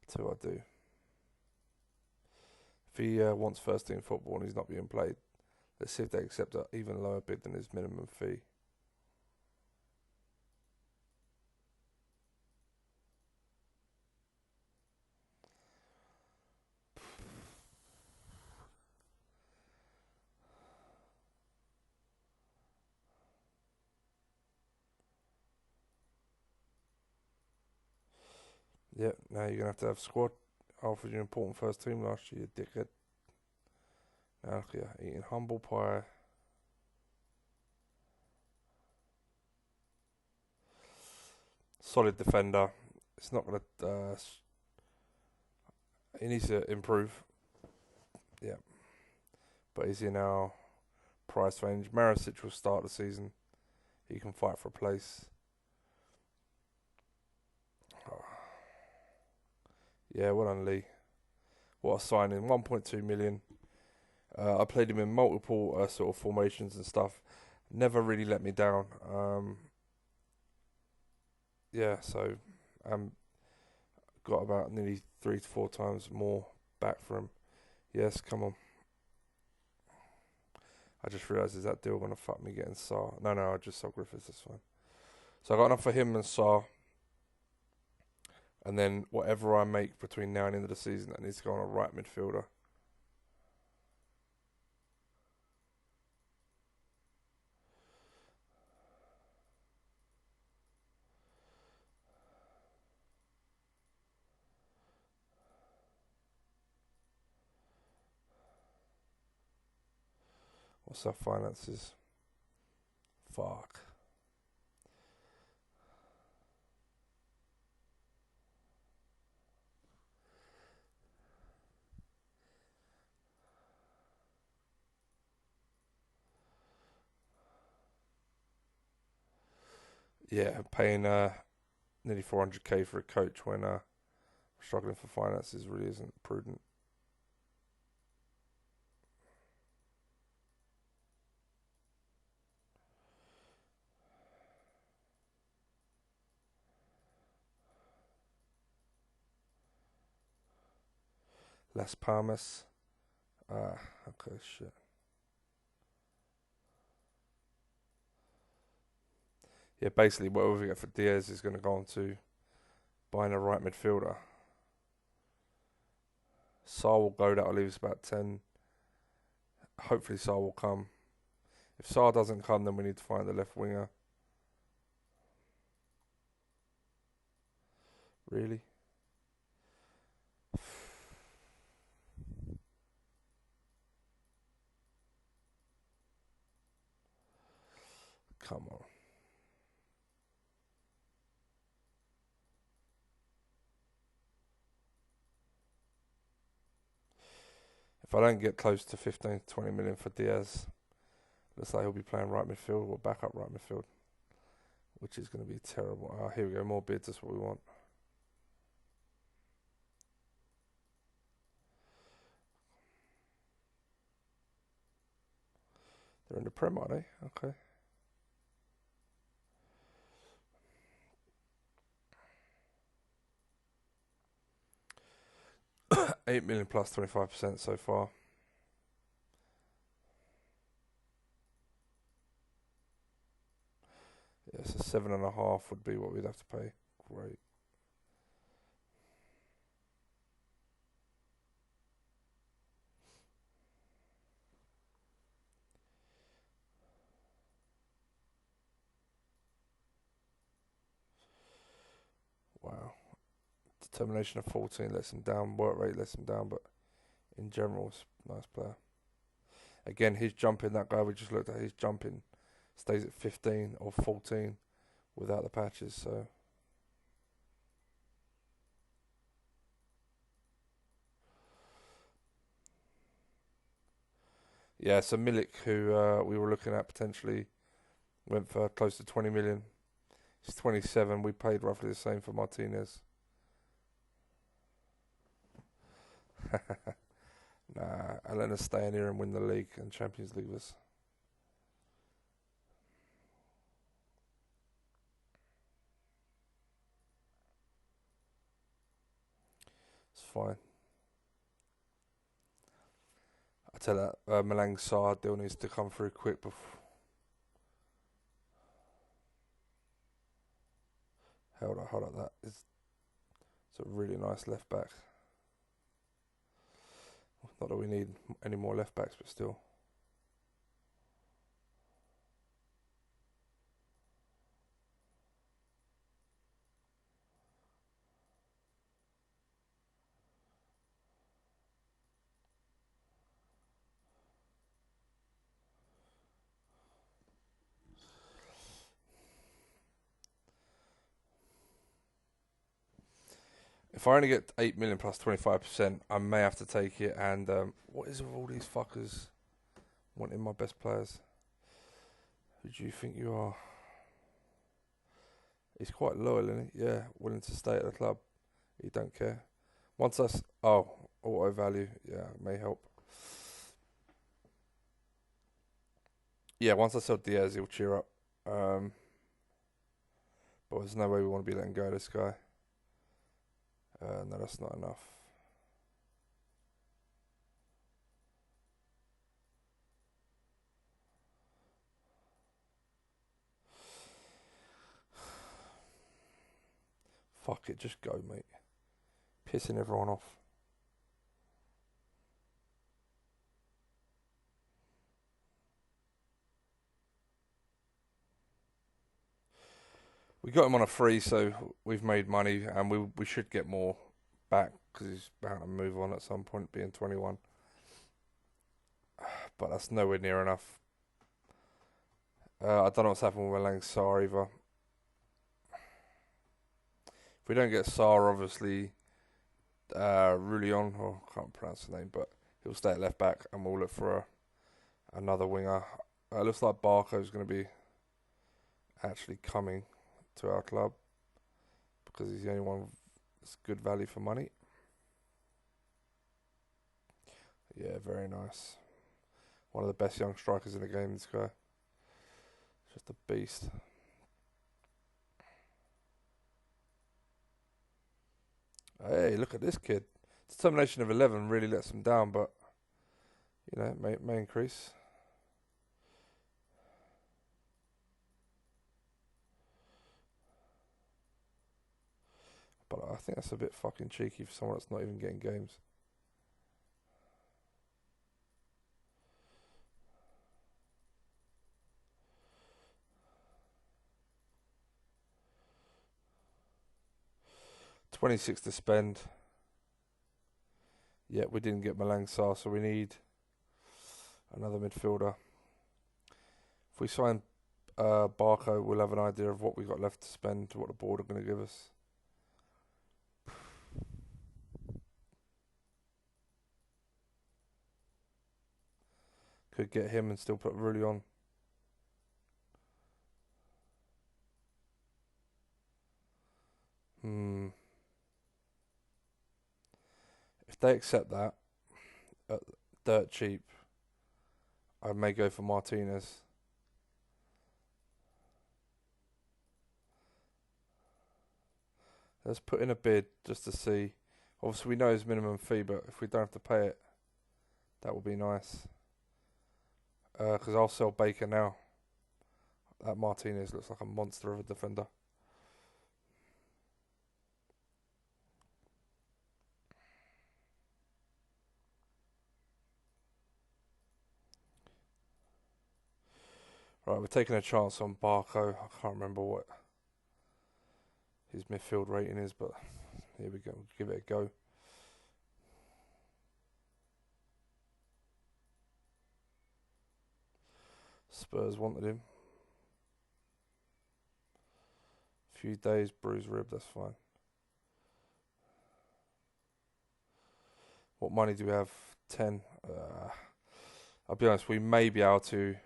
That's what I do. If he wants first team football and he's not being played, let's see if they accept an even lower bid than his minimum fee. Yeah, now you're gonna have to have squad. I offered you an important first team last year, you dickhead. Now look here, eating humble pie. Solid defender. It's not gonna. He needs to improve. Yeah, but he's in our price range. Maricic will start the season. He can fight for a place. Oh. Yeah, well done, Lee. What a signing. 1.2 million. I played him in multiple sort of formations and stuff. Never really let me down. Yeah, so got about nearly 3 to 4 times more back for him. Yes, come on. I just realised, is that deal going to fuck me getting Sarr? No, I just saw Griffiths, that's fine. So I got enough for him and Sarr. And then whatever I make between now and the end of the season, that needs to go on a right midfielder. What's our finances? Fuck. Yeah, paying nearly 400k for a coach when struggling for finances really isn't prudent. Las Palmas. Okay, shit. Yeah, basically whatever we get for Diaz is going to go on to buying a right midfielder. Sarr will go, that'll leave us about 10. Hopefully Sarr will come. If Sarr doesn't come, then we need to find a left winger. Really? Come on. If I don't get close to 15 to 20 million for Diaz, looks like he'll be playing right midfield or backup right midfield, which is going to be terrible. Ah, here we go, more bids, that's what we want. They're in the Prem, are they? Okay. $8 million plus 25% so far. Yeah, so 7.5 would be what we'd have to pay. Great. Wow. Determination of 14 lets him down. Work rate lets him down, but in general, it's a nice player. Again, his jumping, that guy we just looked at, his jumping stays at 15 or 14 without the patches, so. Yeah, so Milik, who we were looking at potentially, went for close to 20 million. He's 27. We paid roughly the same for Martinez. Nah, I'll let us stay in here and win the league and Champions League with us. It's fine. I tell that Malang Sarr deal needs to come through quick before. Hold up, that is it's a really nice left back. Not that we need any more left backs, but still. If I only get 8 million plus 25%, I may have to take it. And what is with all these fuckers? Wanting my best players. Who do you think you are? He's quite loyal, isn't he? Yeah, willing to stay at the club. He don't care. Once that's auto value, yeah, may help. Yeah, once I sell Diaz, he'll cheer up. But there's no way we want to be letting go of this guy. No, that's not enough. Fuck it, just go, mate. Pissing everyone off. We got him on a free, so we've made money, and we should get more back because he's bound to move on at some point, being 21. But that's nowhere near enough. I don't know what's happened with Malang Sarr either. If we don't get Sarr, obviously, Roulion, I can't pronounce the name, but he'll stay at left back, and we'll look for another winger. It looks like Barco's going to be actually coming to our club because he's the only one that's good value for money. Yeah, very nice. One of the best young strikers in the game, this guy. Just a beast. Hey, look at this kid. Determination of 11 really lets him down, but, you know, may increase. But I think that's a bit fucking cheeky for someone that's not even getting games. £26 to spend. Yeah, we didn't get Malang Sarr, so we need another midfielder. If we sign Barco, we'll have an idea of what we got left to spend, what the board are going to give us. Could get him and still put Rulli on. If they accept that at dirt cheap, I may go for Martinez. Let's put in a bid just to see. Obviously, we know his minimum fee, but if we don't have to pay it, that would be nice. Because I'll sell Baker now. That Martinez looks like a monster of a defender. Right, we're taking a chance on Barco. I can't remember what his midfield rating is, but here we go. We'll give it a go. Spurs wanted him. Few days, bruised rib, that's fine. What money do we have? 10. I'll be honest, we may be able to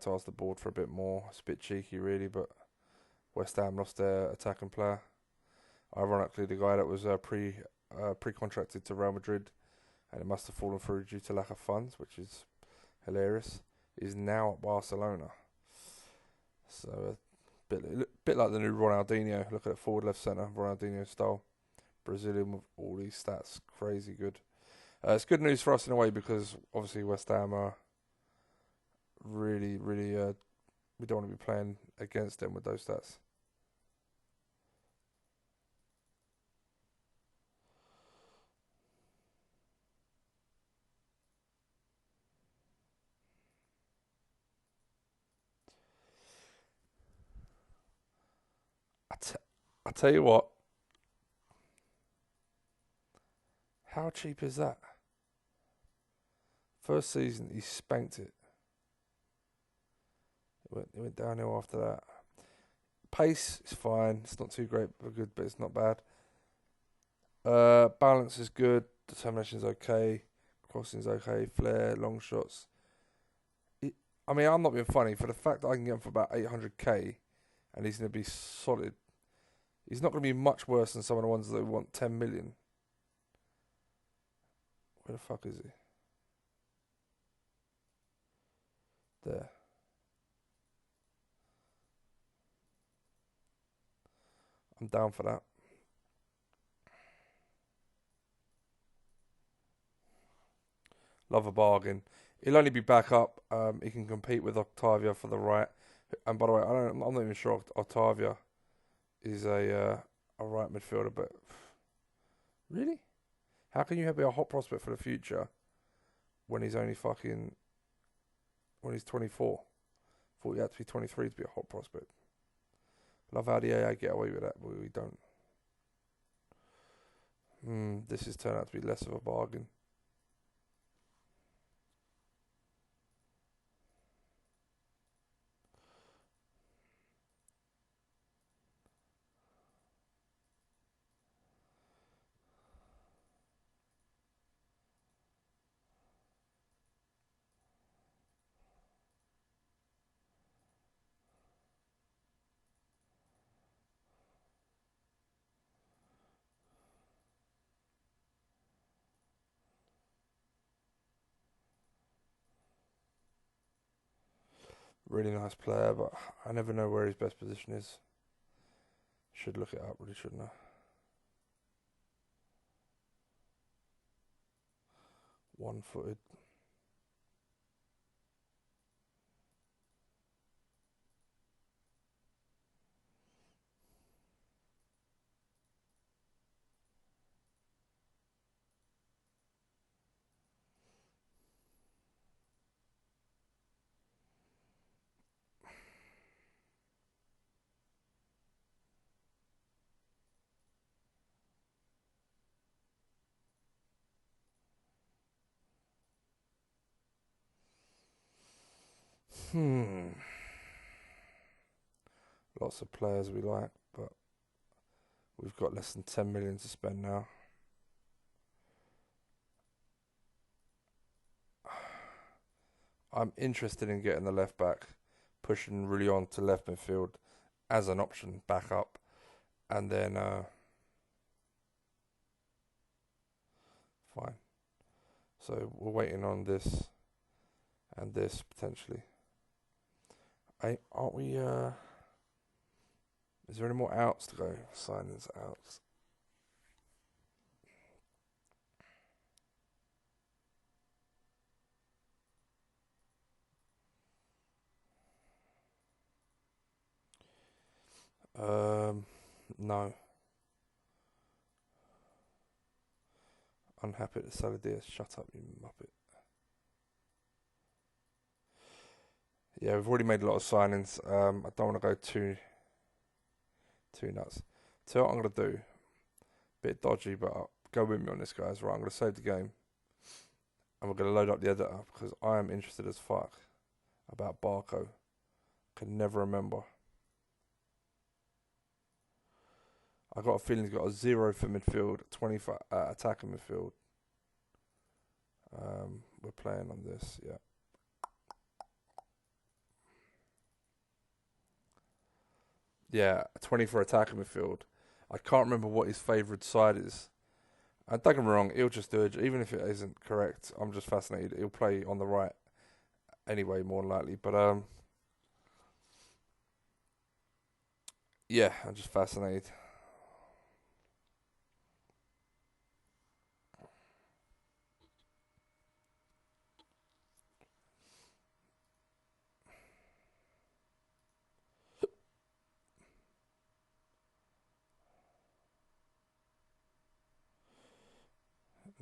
ask the board for a bit more. It's a bit cheeky, really, but West Ham lost their attacking player. Ironically, the guy that was pre-contracted to Real Madrid, and it must have fallen through due to lack of funds, which is hilarious, is now at Barcelona. So a bit like the new Ronaldinho. Look at it, forward, left centre, Ronaldinho style. Brazilian with all these stats, crazy good. It's good news for us in a way because obviously West Ham are really, we don't want to be playing against them with those stats. I tell you what, how cheap is that? First season, he spanked it. It went downhill after that. Pace is fine. It's not too great, but good, but it's not bad. Balance is good. Determination is okay. Crossing's okay. Flair, long shots. I mean, I'm not being funny. For the fact that I can get him for about 800k and he's going to be solid, he's not going to be much worse than some of the ones that want 10 million. Where the fuck is he? There. I'm down for that. Love a bargain. He'll only be back up. He can compete with Octavia for the right. And by the way, I'm not even sure Octavia is a right midfielder. But really, how can you be a hot prospect for the future when he's only when he's 24? Thought he had to be 23 to be a hot prospect. Love how the AI get away with that, but we don't. This has turned out to be less of a bargain. Really nice player, but I never know where his best position is. Should look it up, really, shouldn't I? One-footed. Lots of players we like, but we've got less than 10 million to spend now. I'm interested in getting the left back, pushing really on to left midfield as an option, back up, and then fine. So we're waiting on this and this potentially. Aren't we? Is there any more outs to go? Signings, outs. No. Unhappy to Saladias. Shut up, you muppet. Yeah, we've already made a lot of signings. I don't want to go too nuts. So what I'm gonna do, bit dodgy, but go with me on this, guys. Right, I'm gonna save the game, and we're gonna load up the editor because I am interested as fuck about Barco. Can never remember. I got a feeling he's got a 0 for midfield, 20 for attacking midfield. We're playing on this, yeah. Yeah, 20 for attacking midfield. I can't remember what his favourite side is. And don't get me wrong, he'll just do it, even if it isn't correct. I'm just fascinated. He'll play on the right anyway, more than likely. But yeah, I'm just fascinated.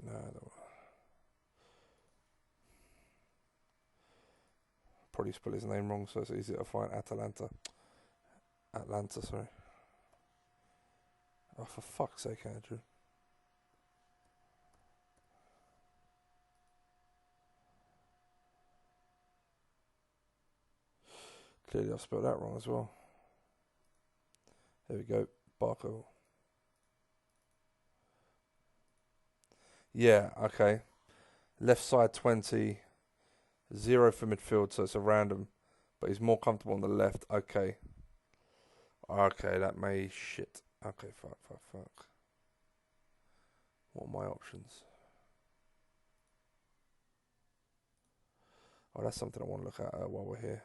No, I don't. Probably spell his name wrong, so it's easy to find. Atlanta, sorry. Oh, for fuck's sake, Andrew. Clearly, I've spelled that wrong as well. There we go. Barco. Yeah, okay. Left side 20, 0 for midfield, so it's a random. But he's more comfortable on the left. Okay. Okay, that may shit. Okay, fuck. What are my options? Oh, that's something I want to look at while we're here.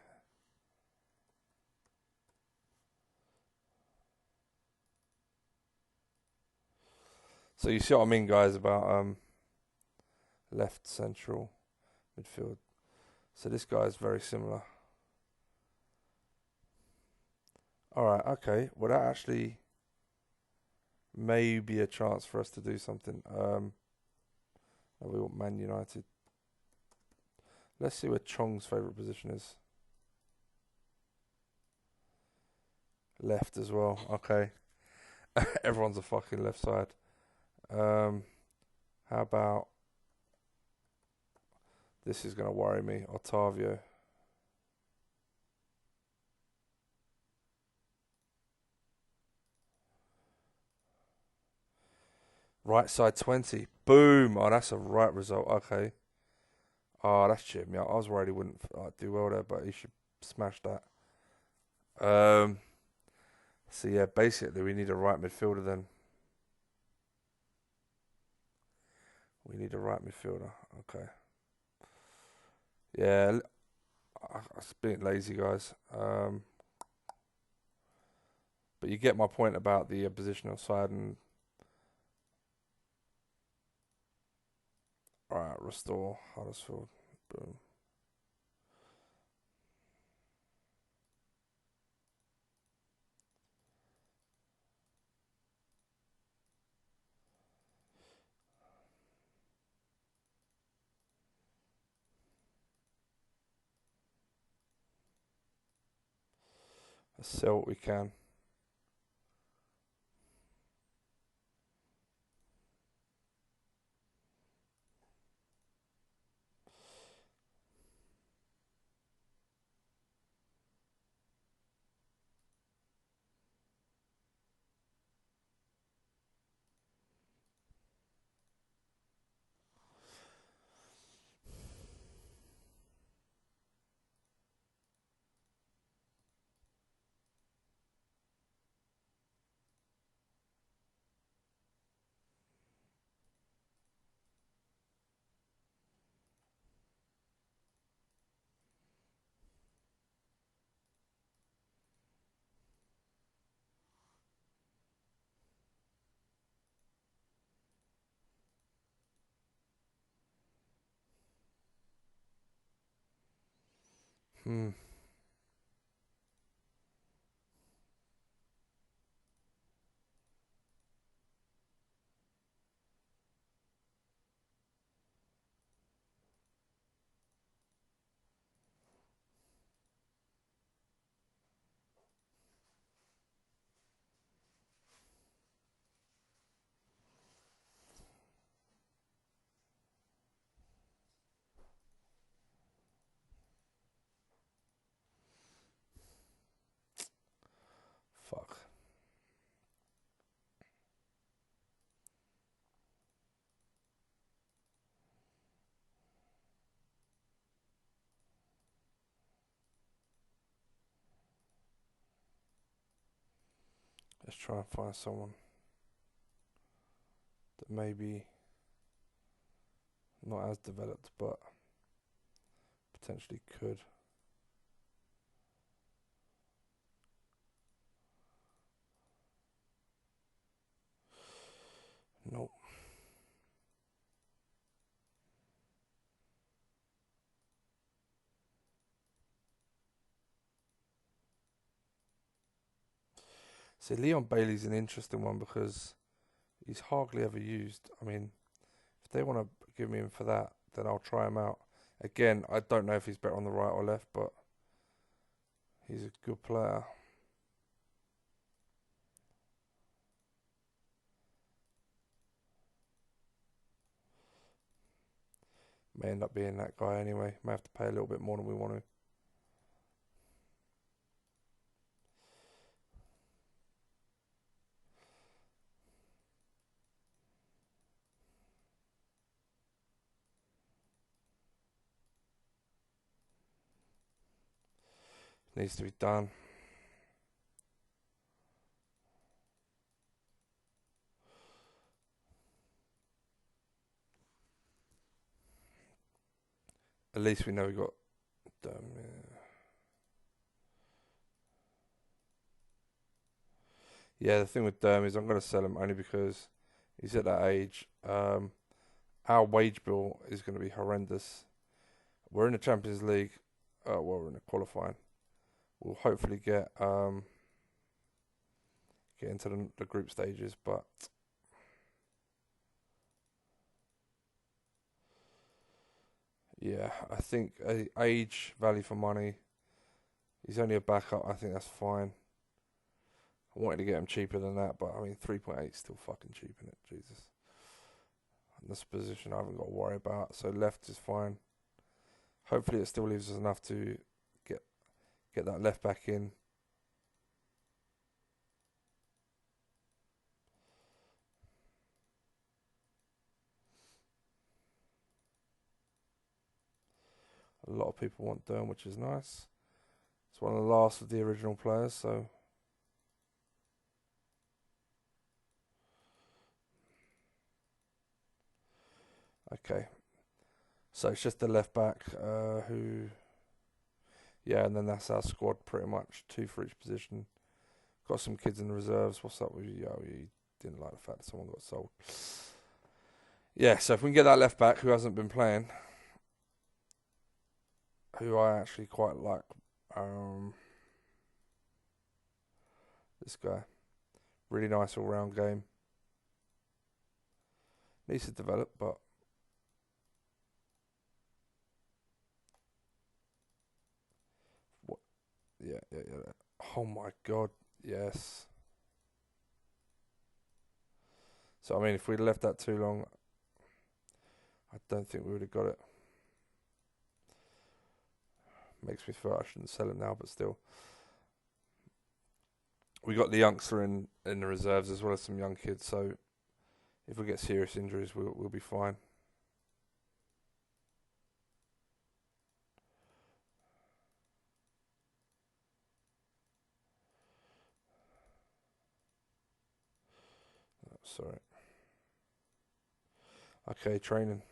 So you see what I mean, guys, about left central midfield. So this guy is very similar. Alright, okay. Well, that actually may be a chance for us to do something. We want Man United. Let's see where Chong's favourite position is. Left as well. Okay. Everyone's a fucking left side. How about... This is going to worry me. Otavio. Right side 20. Boom. Oh, that's a right result. Okay. Oh, that's cheered me up. I was worried he wouldn't do well there, but he should smash that. So, yeah, basically we need a right midfielder then. We need a right midfielder. Okay. Yeah, I was being lazy, guys. But you get my point about the positional side and... Alright, restore Huddersfield. Boom. Let's sell what we can. Hmm. Fuck. Let's try and find someone that maybe not as developed, but potentially could. Nope. See, Leon Bailey's an interesting one because he's hardly ever used. I mean, if they want to give me him for that, then I'll try him out. Again, I don't know if he's better on the right or left, but he's a good player. May end up being that guy anyway. May have to pay a little bit more than we want to. Needs to be done. At least we know we got yeah, the thing with Derm is I'm going to sell him only because he's at that age. Our wage bill is going to be horrendous. We're in the Champions League. Well, we're in the qualifying. We'll hopefully get into the group stages, but yeah, I think age value for money. He's only a backup. I think that's fine. I wanted to get him cheaper than that, but I mean 3.8 is still fucking cheap, isn't it? Jesus. And this position I haven't got to worry about. So left is fine. Hopefully it still leaves us enough to get that left back in. A lot of people want Dern, which is nice. It's one of the last of the original players, so okay. So it's just the left back who, yeah, and then that's our squad pretty much, 2 for each position. Got some kids in the reserves. What's up with you? Oh, you didn't like the fact that someone got sold. Yeah, so if we can get that left back who hasn't been playing, who I actually quite like, this guy, really nice all-round game. Needs to develop, but what? Yeah. Oh my God, yes. So I mean, if we'd left that too long, I don't think we would have got it. Makes me feel I shouldn't sell him now, but still. We got the youngster in the reserves as well as some young kids, so if we get serious injuries, we'll be fine. Oh, sorry. Okay, training.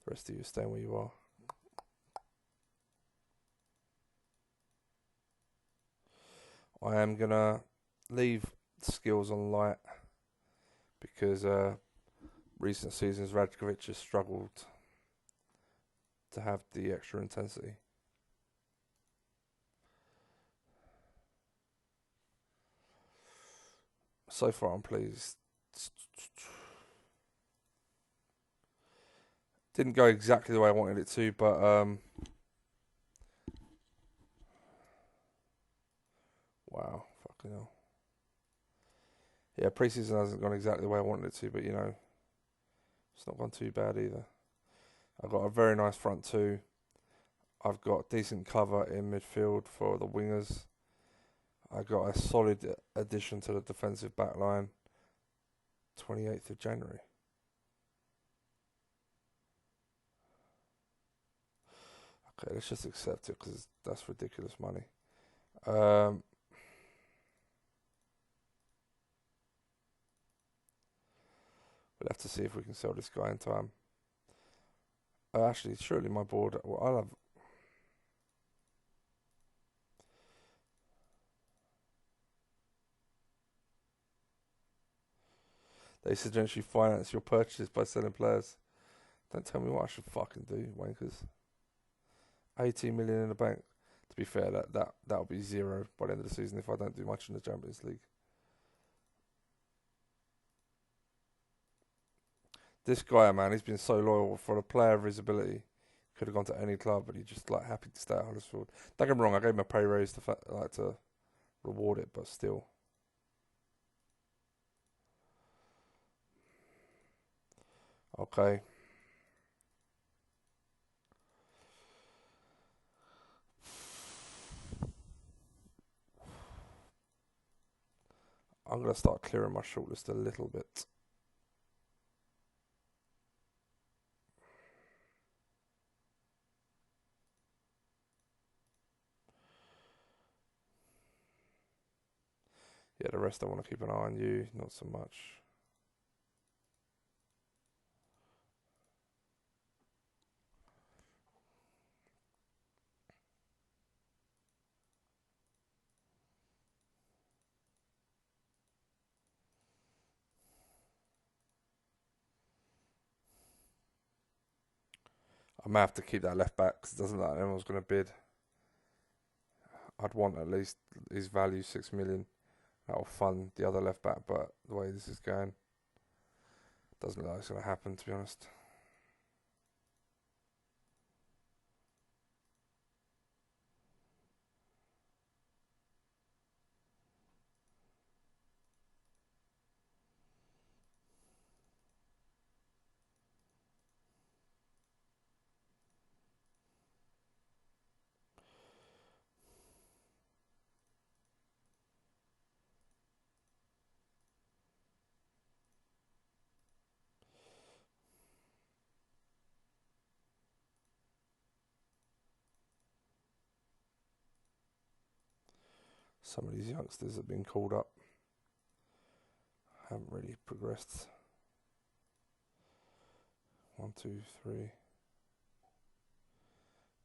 The rest of you staying where you are. I am gonna leave skills on light because recent seasons Radkovic has struggled to have the extra intensity. So far, I'm pleased. Didn't go exactly the way I wanted it to, but wow, fucking hell. Yeah, preseason hasn't gone exactly the way I wanted it to, but you know, it's not gone too bad either. I've got a very nice front two. I've got decent cover in midfield for the wingers. I got a solid addition to the defensive back line. 28th of January. Okay, let's just accept it because that's ridiculous money. We'll have to see if we can sell this guy in time. Actually, surely my board. Well, I'll have. They suggest you finance your purchases by selling players. Don't tell me what I should fucking do, wankers. 18 million in the bank. To be fair, that'll be zero by the end of the season if I don't do much in the Champions League. This guy, man, he's been so loyal for a player of his ability. Could have gone to any club, but he just like happy to stay at Huddersfield. Don't get me wrong, I gave him a pay raise to reward it, but still. Okay. I'm gonna start clearing my shortlist a little bit. Yeah, the rest I want to keep an eye on you, not so much. I may have to keep that left back because it doesn't look like anyone's going to bid. I'd want at least his value 6 million. That'll fund the other left back, but the way this is going, doesn't look like it's going to happen, to be honest. Some of these youngsters have been called up, haven't really progressed. 1, 2, 3.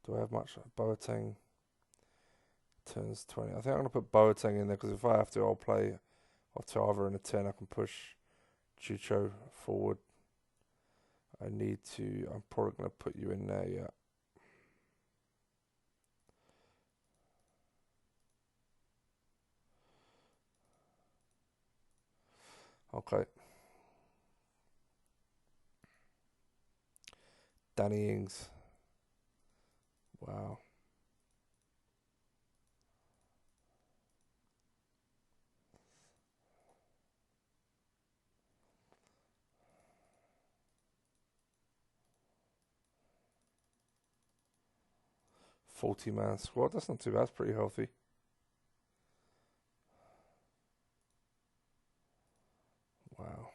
Do I have much? Boateng turns 20. I think I'm going to put Boateng in there because if I have to, I'll play Otava in a 10. I can push Chucho forward. I'm probably going to put you in there, yeah. Okay. Danny Ings. Wow. $40-man squad. That's not too bad. That's pretty healthy. Wow.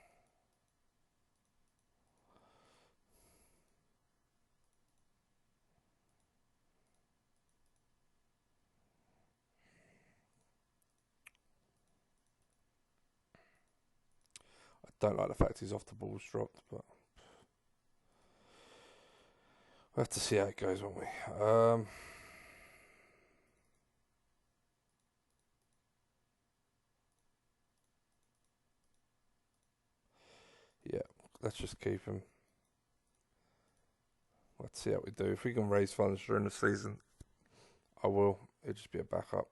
I don't like the fact he's off the balls dropped, but we'll have to see how it goes, won't we? Yeah, let's just keep him. Let's see how we do. If we can raise funds during the season, I will. It'll just be a backup.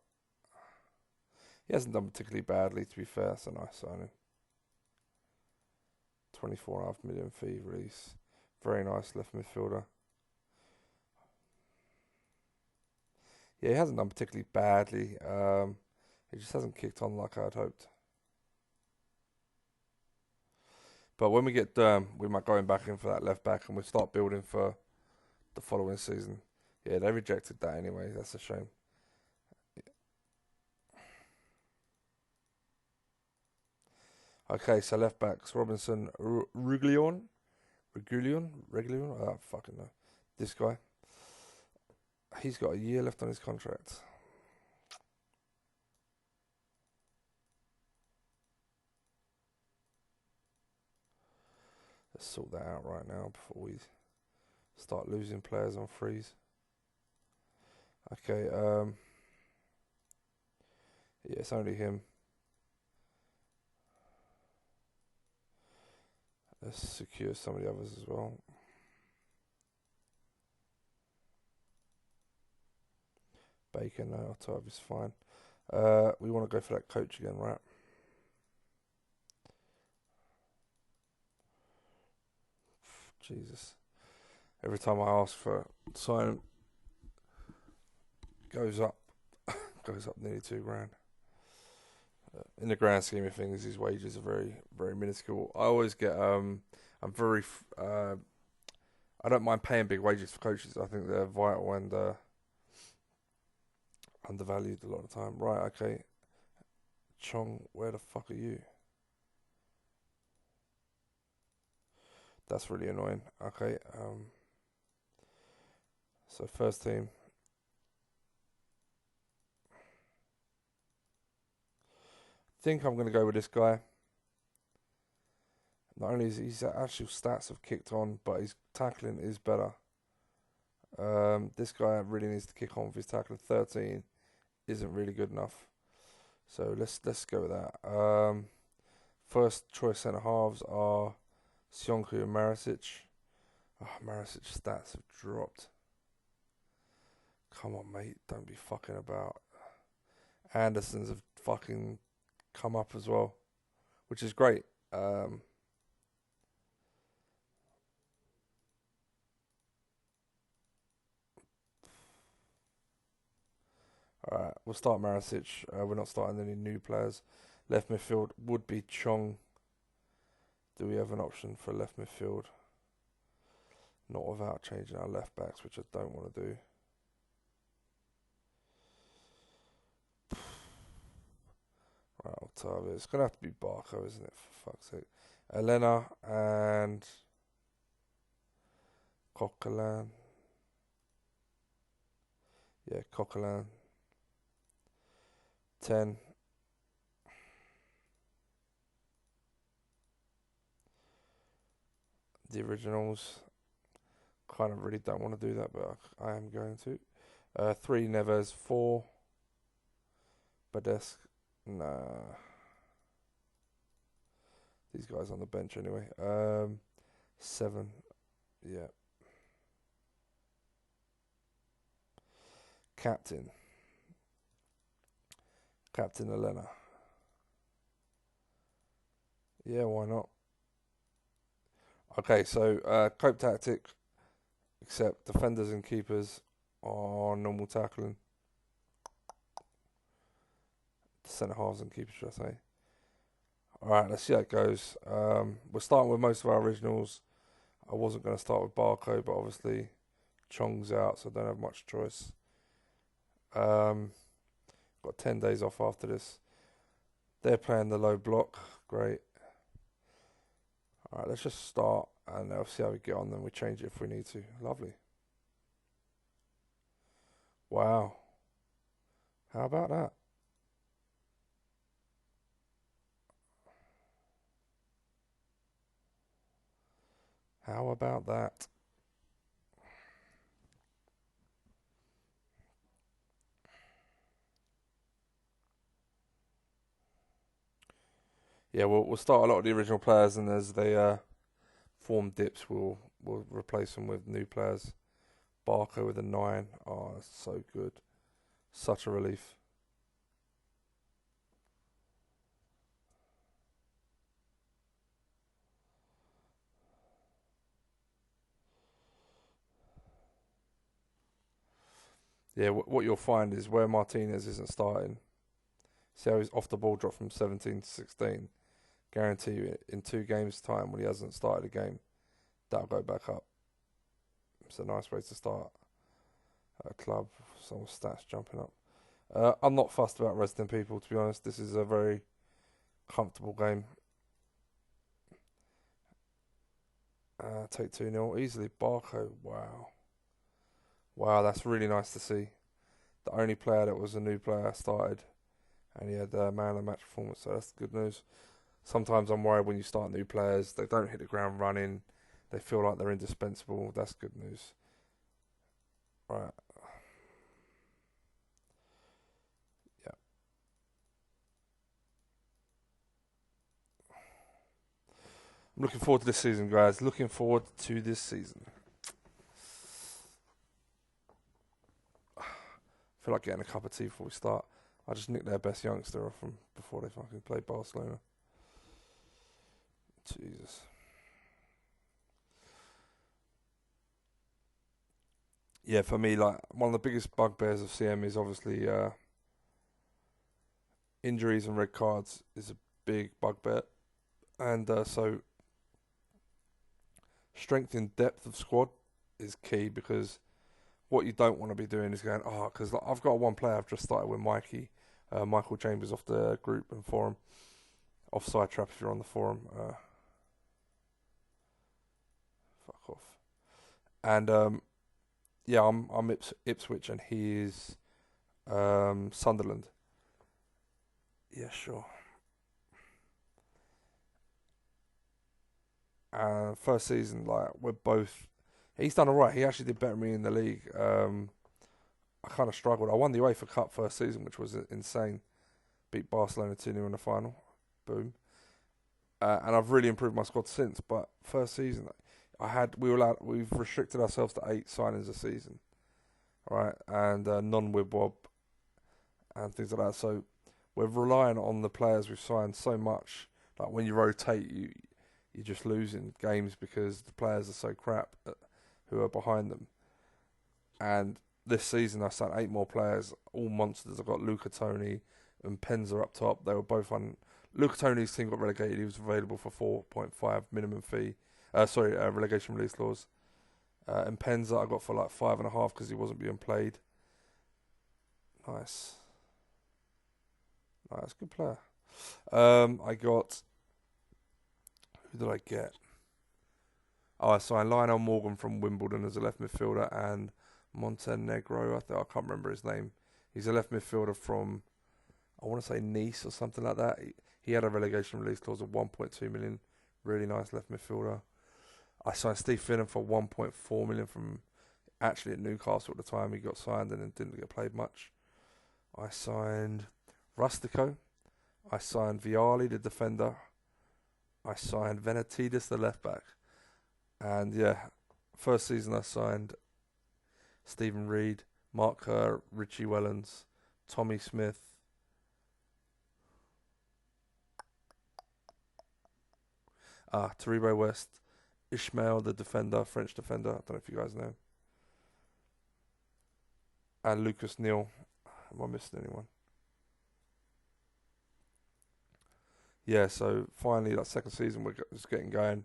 He hasn't done particularly badly, to be fair. It's a nice signing. 24.5 million fee release. Very nice left midfielder. Yeah, he hasn't done particularly badly. He just hasn't kicked on like I'd hoped. But when we get we might go back in for that left back and we start building for the following season. Yeah, they rejected that anyway. That's a shame. Okay, so left backs Robinson, Reguilon. I don't fucking know. This guy. He's got a year left on his contract. Let's sort that out right now before we start losing players on freeze. Okay, yeah, it's only him. Let's secure some of the others as well. Bacon, no, type is fine. We want to go for that coach again, right? Jesus. Every time I ask for sign, goes up, goes up nearly $2,000. In the grand scheme of things, his wages are very, very minuscule. I always get, I don't mind paying big wages for coaches. I think they're vital and undervalued a lot of the time. Right, okay. Chong, where the fuck are you? That's really annoying. Okay, so first team. think I'm going to go with this guy. Not only is his actual stats have kicked on, but his tackling is better. This guy really needs to kick on with his tackling. 13 isn't really good enough. So let's go with that. First choice centre halves are Sionku and Maricic. Oh, Maricic's stats have dropped. Come on, mate, don't be fucking about. Anderson's have fucking come up as well, which is great. Alright, we'll start Maricic. We're not starting any new players. Left midfield would be Chong. Do we have an option for left midfield? Not without changing our left backs, which I don't want to do. Right, Octavia. It's going to have to be Barco, isn't it? For fuck's sake. Elena and Coquelin. Yeah, Coquelin. 10. The originals. Kind of really don't want to do that, but I am going to. 3 Neves. 4 Badesk. Nah. These guys on the bench anyway. 7. Yeah. Captain Elena. Yeah, why not? Okay, so cope tactic, except defenders and keepers are normal tackling. Centre halves and keepers, should I say. Alright, let's see how it goes. We're starting with most of our originals. I wasn't going to start with Barco, but obviously Chong's out, so I don't have much choice. Got 10 days off after this. They're playing the low block. Great. Alright, let's just start and I'll see how we get on, then we change it if we need to. Lovely. Wow. How about that? How about that? Yeah, we'll start a lot of the original players, and as they form dips, we'll replace them with new players. Barco with a 9. Oh, that's so good. Such a relief. Yeah, what you'll find is where Martinez isn't starting. See how he's off the ball drop from 17 to 16. Guarantee you, in 2 games' time, when he hasn't started a game, that'll go back up. It's a nice way to start a club. Some stats jumping up. I'm not fussed about resting people, to be honest. This is a very comfortable game. Take 2-0 easily. Barco, wow. Wow, that's really nice to see. The only player that was a new player started, and he had a man of the match performance, so that's good news. Sometimes I'm worried when you start new players, they don't hit the ground running, they feel like they're indispensable. That's good news. Right. Yeah. I'm looking forward to this season, guys. Looking forward to this season. I feel like getting a cup of tea before we start. I just nicked their best youngster off them before they fucking played Barcelona. Jesus. Yeah, for me, like one of the biggest bugbears of CM is obviously injuries and red cards is a big bugbear, and so strength and depth of squad is key, because what you don't want to be doing is going, oh, because like, I've got one player I've just started with Mikey, Michael Chambers off the group and forum, offside trap if you're on the forum, fuck off, and yeah, I'm Ipswich and he is Sunderland. Yeah, sure. And first season, like we're both. He's done alright. He actually did better than me in the league. I kind of struggled. I won the UEFA Cup first season, which was insane. Beat Barcelona 2-0 in the final. Boom. And I've really improved my squad since. But first season, we've restricted ourselves to 8 signings a season, right? And non-wib wob and things like that. So we're relying on the players we've signed so much. Like when you rotate, you're just losing games because the players are so crap who are behind them. And this season I signed 8 more players, all monsters. I've got Luca Toni and Penza up top. They were both on. Luca Toni's team got relegated. He was available for 4.5 minimum fee. Relegation release clause. And Penza I got for like 5.5 because he wasn't being played. Nice, good player. I got. Who did I get? Oh, I signed Lionel Morgan from Wimbledon as a left midfielder and Montenegro. I can't remember his name. He's a left midfielder from, I want to say Nice or something like that. He had a relegation release clause of 1.2 million. Really nice left midfielder. I signed Steve Finnan for 1.4 million from actually at Newcastle at the time. He got signed and then didn't get played much. I signed Rustico. I signed Viali, the defender. I signed Venetidis, the left back. And yeah, first season I signed Stephen Reed, Mark Kerr, Richie Wellens, Tommy Smith. Taribo West, Ishmael, the defender, French defender. I don't know if you guys know. And Lucas Neal. Am I missing anyone? Yeah, so finally that second season we're just getting going.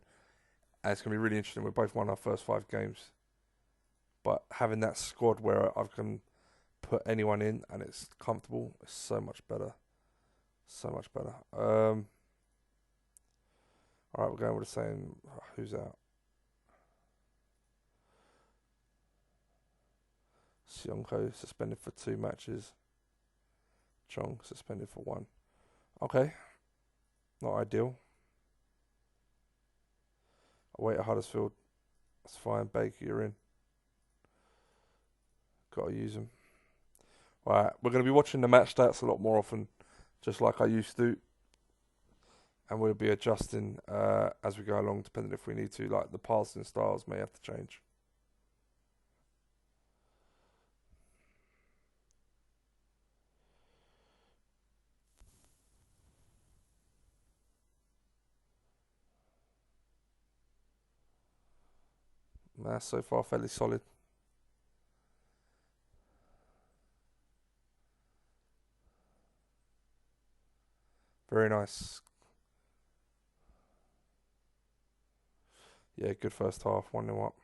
And it's going to be really interesting. We both won our first 5 games. But having that squad where I can put anyone in and it's comfortable is so much better. So much better. Alright, we're going with the same. Who's out? Sionko suspended for 2 matches. Chong suspended for 1. Okay. Not ideal. Away at Huddersfield. That's fine. Baker, you're in. Got to use them. Right, we're going to be watching the match stats a lot more often, just like I used to. And we'll be adjusting as we go along, depending if we need to. Like the passing styles may have to change. So far fairly solid. Very nice. Yeah, good first half. 1-0 up.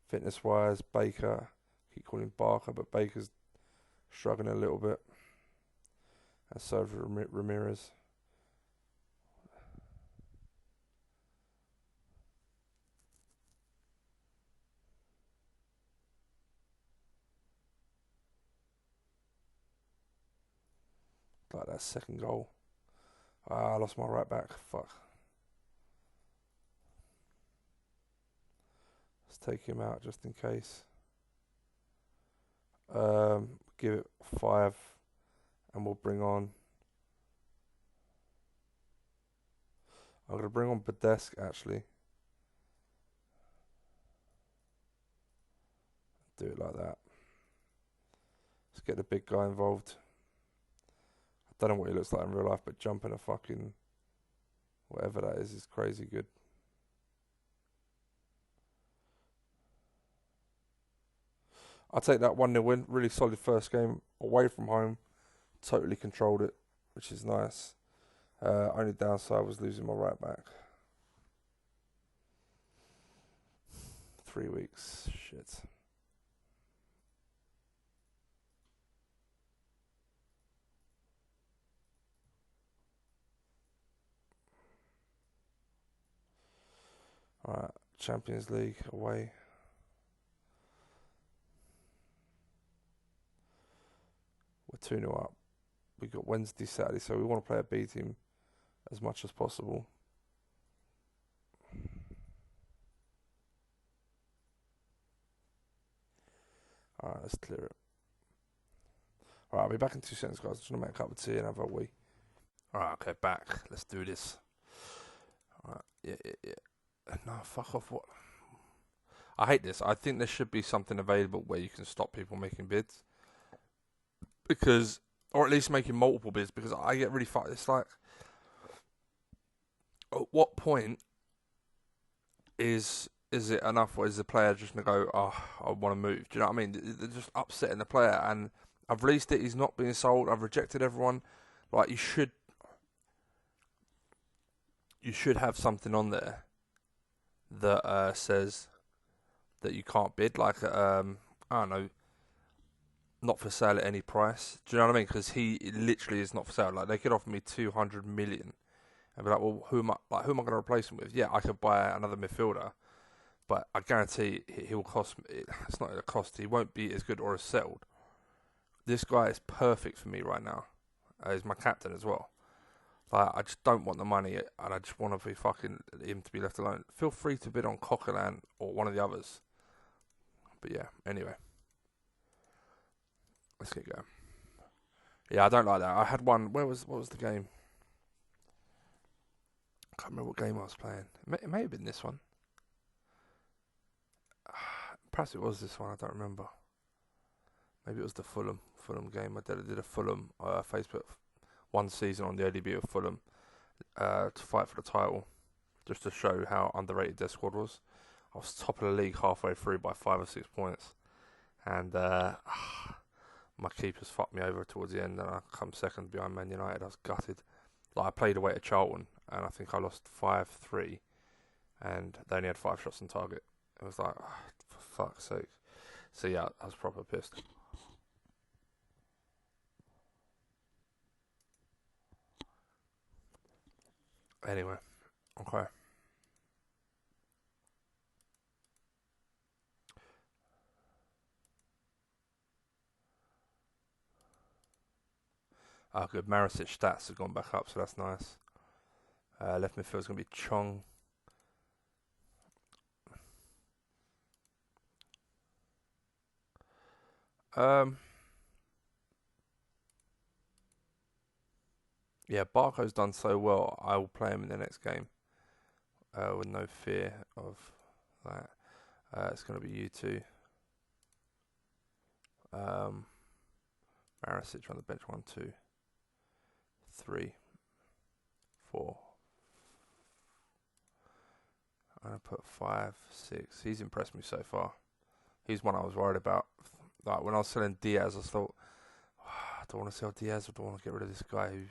Fitness wise, Baker. Keep calling Barker, but Baker's struggling a little bit. And so Ramirez. Like that second goal. I lost my right back. Fuck. Let's take him out just in case. Give it 5, and we'll bring on. I'm gonna bring on Badesk actually. Do it like that. Let's get the big guy involved. I don't know what he looks like in real life, but jumping a fucking whatever that is crazy good. I'll take that 1-0 win. Really solid first game away from home. Totally controlled it, which is nice. Only downside was losing my right back. 3 weeks. Shit. Alright, Champions League away. We're 2-0 up. We got Wednesday, Saturday, so we want to play a B team as much as possible. Alright, let's clear it. Alright, I'll be back in 2 seconds, guys. I'm just going to make a cup of tea and have a wee. Alright, okay, back. Let's do this. Alright, yeah. No, fuck off. What? I hate this. I think there should be something available where you can stop people making bids. Because, or at least making multiple bids, because I get really fucked. It's like, at what point is it enough, or is the player just going to go, oh, I want to move? Do you know what I mean? They're just upsetting the player, and I've released it, he's not being sold, I've rejected everyone. Like, you should have something on there that says that you can't bid, like, I don't know, not for sale at any price. Do you know what I mean? Because he literally is not for sale. Like, they could offer me 200 million and be like, well, who am I going to replace him with? Yeah, I could buy another midfielder, but I guarantee he will cost me. It's not a cost. He won't be as good or as settled. This guy is perfect for me right now. He's my captain as well. Like, I just don't want the money, and I just want to be fucking him to be left alone. Feel free to bid on Coquelin or one of the others. But yeah, anyway. Let's get going. Yeah, I don't like that. I had one. What was the game? I can't remember what game I was playing. It may have been this one. Perhaps it was this one. I don't remember. Maybe it was the Fulham game. I did a Fulham Facebook one season on the ODB of Fulham to fight for the title, just to show how underrated their squad was. I was top of the league halfway through by 5 or 6 points, and my keepers fucked me over towards the end, and I come second behind Man United. I was gutted. Like, I played away to Charlton, and I think I lost 5-3, and they only had 5 shots on target. It was like, oh, for fuck's sake. So yeah, I was proper pissed. Anyway, okay. Oh, good. Marisic stats have gone back up, so that's nice. Left midfield's going to be Chong. Yeah, Barco's done so well. I will play him in the next game with no fear of that. It's going to be you two. Marisic on the bench. 1, 2, 3, 4. I'm going to put 5, 6. He's impressed me so far. He's one I was worried about. Like, when I was selling Diaz, I thought, oh, I don't want to sell Diaz. I don't want to get rid of this guy who,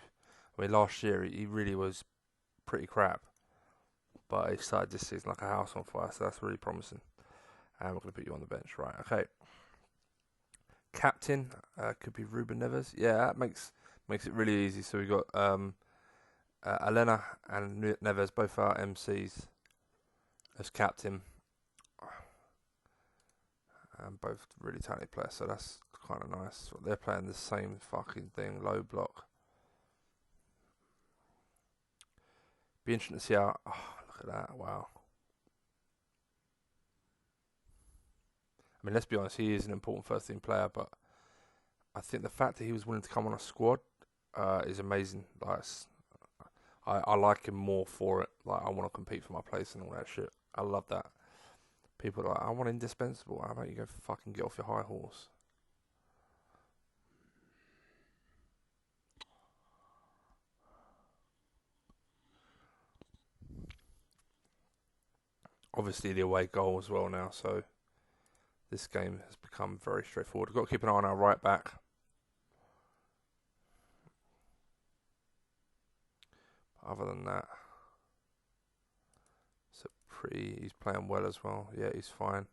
I mean, last year he really was pretty crap. But he started this season like a house on fire, so that's really promising. And we're going to put you on the bench, right? Okay. Captain could be Ruben Neves. Yeah, that makes it really easy. So we got Elena and Neves, both our MCs, as captain, and both really talented players. So that's kind of nice. They're playing the same fucking thing, low block. Be interesting to see how. Oh, look at that! Wow. I mean, let's be honest, he is an important first team player, but I think the fact that he was willing to come on a squad is amazing. Like, I like him more for it. Like, I want to compete for my place and all that shit. I love that. People are like, I want indispensable. How about you go fucking get off your high horse? Obviously, the away goal as well now, so this game has become very straightforward. We've got to keep an eye on our right back. Other than that, he's playing well as well. Yeah, he's fine.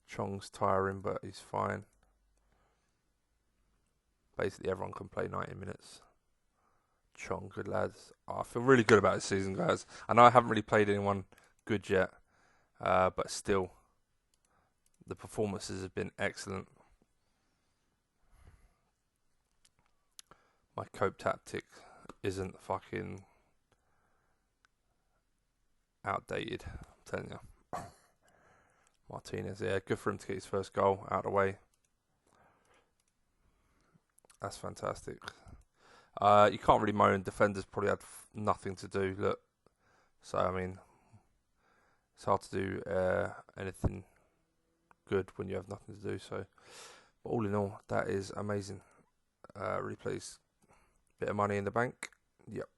Chong's tiring, but he's fine. Basically, everyone can play 90 minutes. Chong, good lads. Oh, I feel really good about this season, guys. I know I haven't really played anyone good yet, but still, the performances have been excellent. My cope tactic isn't fucking outdated, I'm telling you. Martinez, yeah, good for him to get his first goal out of the way. That's fantastic. You can't really moan. Defenders probably had nothing to do. Look, so I mean, it's hard to do anything good when you have nothing to do. So, but all in all, that is amazing. Really pleased. Bit of money in the bank. Yep.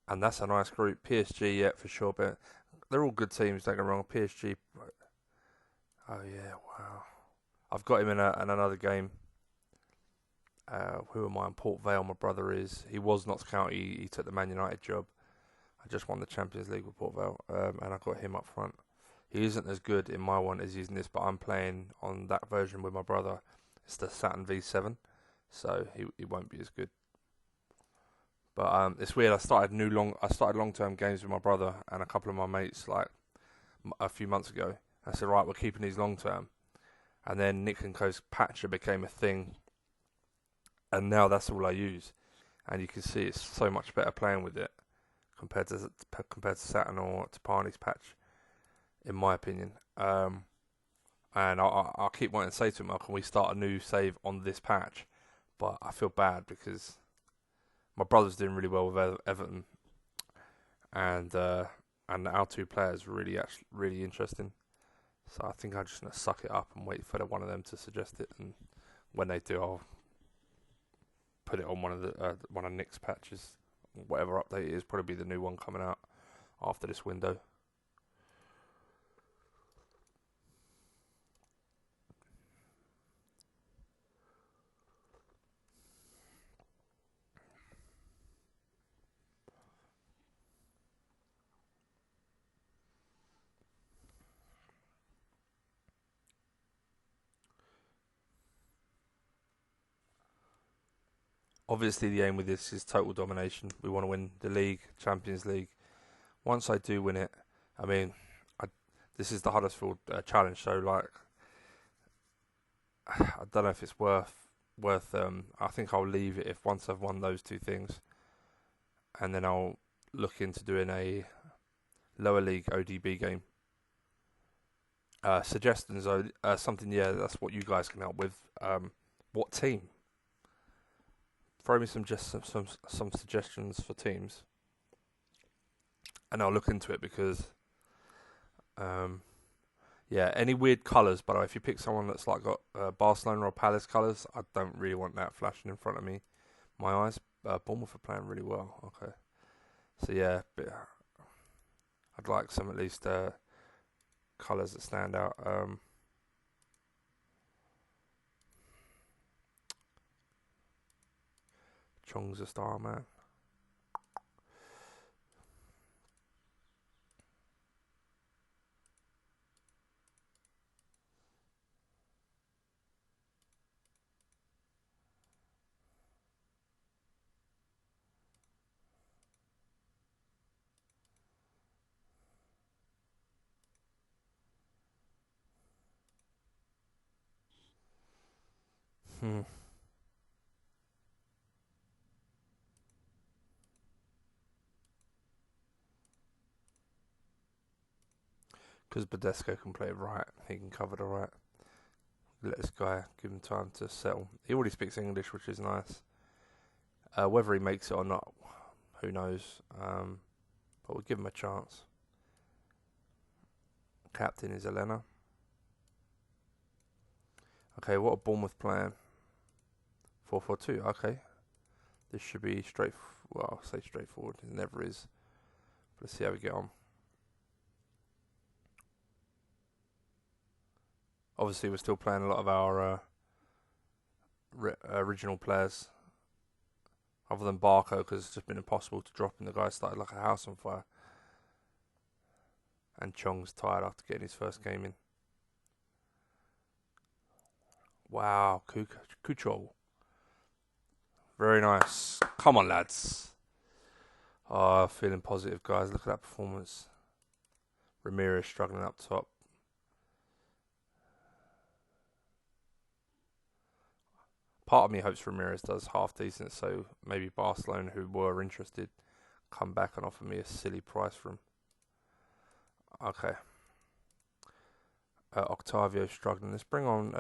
And that's a nice group. PSG, yeah, for sure. But they're all good teams. Don't get me wrong. PSG. Oh yeah, wow. I've got him in another game. Who am I? In Port Vale, my brother is. He was Notts County. He took the Man United job. I just won the Champions League with Port Vale, and I got him up front. He isn't as good in my one as he's in this, but I'm playing on that version with my brother. It's the Saturn V7, so he won't be as good. But it's weird. I started long-term games with my brother and a couple of my mates like a few months ago. I said, right, we're keeping these long-term, and then Nick and Co's Patcher became a thing, and now that's all I use. And you can see it's so much better playing with it compared to Saturn or to Parney's patch, in my opinion. And I'll keep wanting to say to him, can we start a new save on this patch? But I feel bad because my brother's doing really well with Everton, and our two players are really interesting. So I think I'm just gonna suck it up and wait for one of them to suggest it, and when they do, I'll put it on one of Nick's patches, whatever update it is. Probably be the new one coming out after this window. Obviously, the aim with this is total domination. We want to win the league, Champions League. Once I do win it, I mean, this is the Huddersfield challenge. So, like, I don't know if it's worth. I think I'll leave it if once I've won those two things, and then I'll look into doing a lower league ODB game. Suggestions are something. Yeah, that's what you guys can help with. What team? Throw me some suggestions for teams, and I'll look into it because, yeah, any weird colours. By the way, if you pick someone that's like got Barcelona or Palace colours, I don't really want that flashing in front of me. My eyes. Bournemouth are playing really well. Okay, so yeah, I'd like some at least colours that stand out. Chong's a star, man. Hmm. Because Badesco can play right, he can cover the right. Let this guy give him time to settle. He already speaks English, which is nice. Whether he makes it or not, who knows? But we'll give him a chance. Captain is Elena. Okay, what a Bournemouth playing? 4-4-2. Okay, this should be straight. Well, I'll say straightforward. It never is. But let's see how we get on. Obviously, we're still playing a lot of our original players, other than Barco, because it's just been impossible to drop him. The guy started like a house on fire. And Chong's tired after getting his first game in. Wow, Cucho. Very nice. Come on, lads. Oh, feeling positive, guys. Look at that performance. Ramirez struggling up top. Part of me hopes Ramirez does half decent, so maybe Barcelona, who were interested, come back and offer me a silly price for him. Okay. Octavio struggling. Let's bring on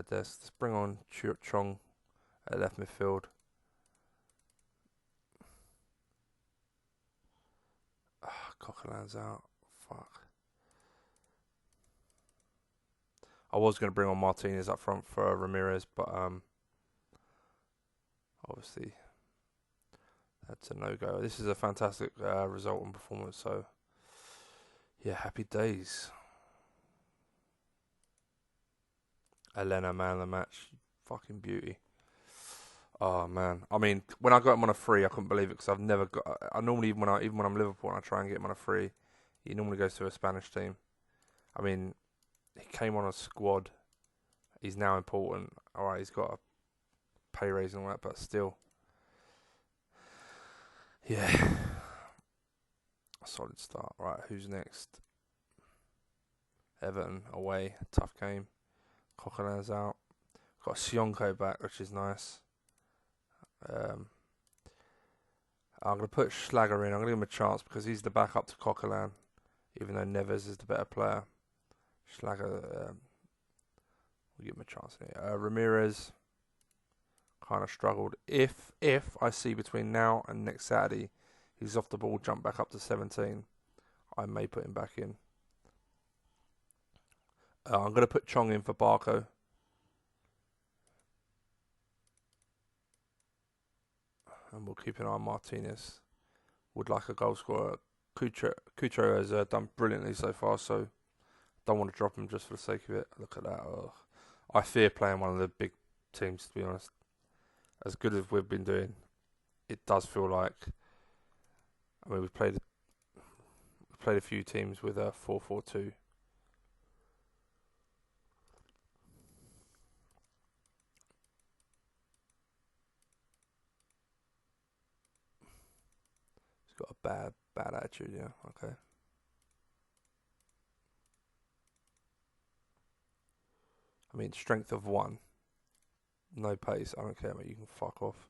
Let's bring on Chong at left midfield. Coquelin's out. Fuck. I was going to bring on Martinez up front for Ramirez, but obviously that's a no-go. This is a fantastic result and performance, so yeah, happy days. Elena, man of the match. Fucking beauty. Oh man, I mean, when I got him on a free, I couldn't believe it because I've never got. I normally even when I'm Liverpool and I try and get him on a free, he normally goes to a Spanish team. I mean, he came on a squad. He's now important. All right, he's got a pay raise and all that, but still, yeah, a solid start. Right, who's next? Everton away, tough game. Coquelin's out. Got Sionko back, which is nice. I'm going to put Schlager in. I'm going to give him a chance because he's the backup to Coquelin, even though Neves is the better player. Schlager, we'll give him a chance here. Ramirez kind of struggled. If I see between now and next Saturday he's off the ball, jump back up to 17, I may put him back in. I'm going to put Chong in for Barco. And we'll keep an eye on Martinez. Would like a goal scorer. Cucho has done brilliantly so far, so don't want to drop him just for the sake of it. Look at that. Oh. I fear playing one of the big teams, to be honest. As good as we've been doing, it does feel like. I mean, we've played a few teams with a 4-4-2. Got a bad attitude, yeah, okay. I mean, strength of 1. No pace, I don't care, mate, you can fuck off.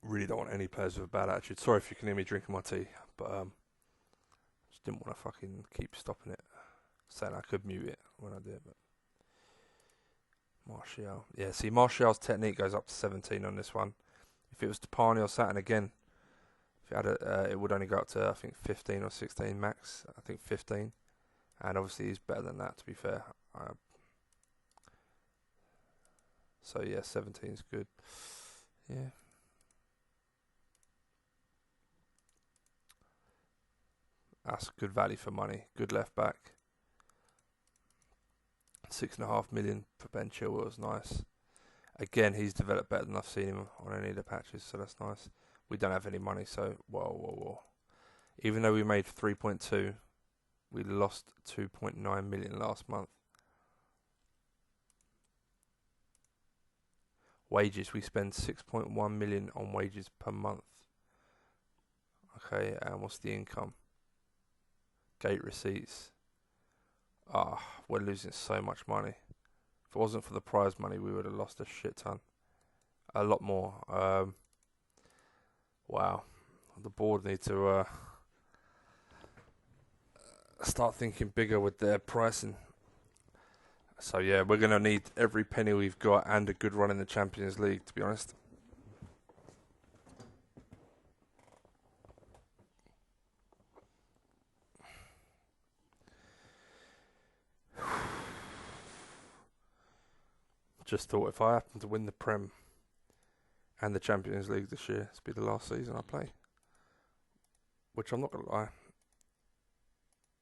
Really don't want any players with a bad attitude. Sorry if you can hear me drinking my tea, but just didn't want to fucking keep stopping it. Saying I could mute it when I did, but Martial. Yeah, see, Martial's technique goes up to 17 on this one. If it was to Parney or Saturn again, if it had it would only go up to I think 15 or 16 max. I think 15, and obviously he's better than that. To be fair, so yeah, 17 is good. Yeah, that's good value for money. Good left back. 6.5 million for Ben Chilwell was nice. Again, he's developed better than I've seen him on any of the patches, so that's nice. We don't have any money, so whoa. Even though we made 3.2, we lost 2.9 million last month. Wages, we spend 6.1 million on wages per month. Okay, and what's the income? Gate receipts. We're losing so much money. If it wasn't for the prize money, we would have lost a shit ton. A lot more. Wow. The board need to start thinking bigger with their pricing. So yeah, we're going to need every penny we've got and a good run in the Champions League, to be honest. Just thought if I happen to win the Prem and the Champions League this year, it's be the last season I play. Which I'm not going to lie,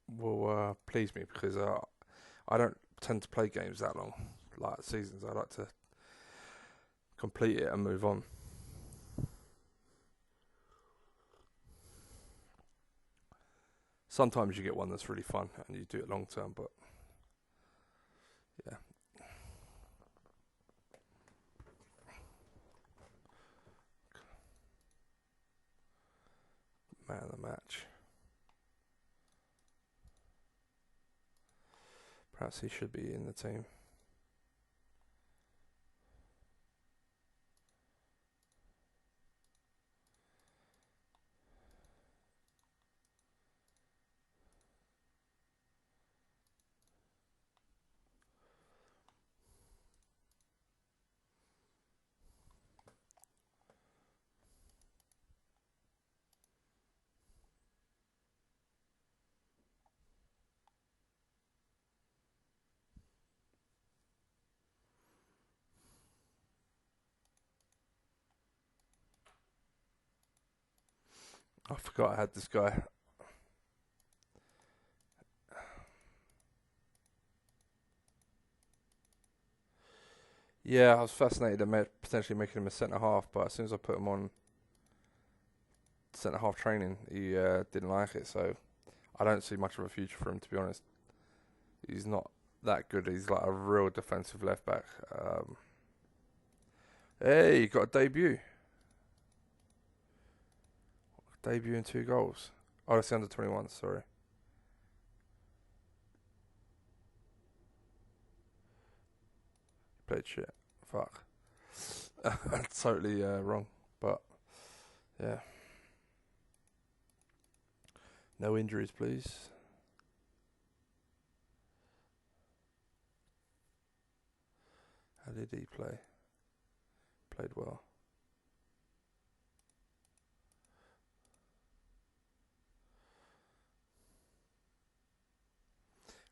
will please me because I don't tend to play games that long, like seasons. I like to complete it and move on. Sometimes you get one that's really fun and you do it long term, but yeah. Man of the match. Perhaps he should be in the team. I forgot I had this guy. Yeah, I was fascinated at potentially making him a centre half, but as soon as I put him on centre half training, he didn't like it. So I don't see much of a future for him, to be honest. He's not that good. He's like a real defensive left back. Hey, he got a debut. Debut and 2 goals. Oh, that's the under 21. Sorry. Played shit. Fuck. Totally wrong. But yeah. No injuries, please. How did he play? Played well.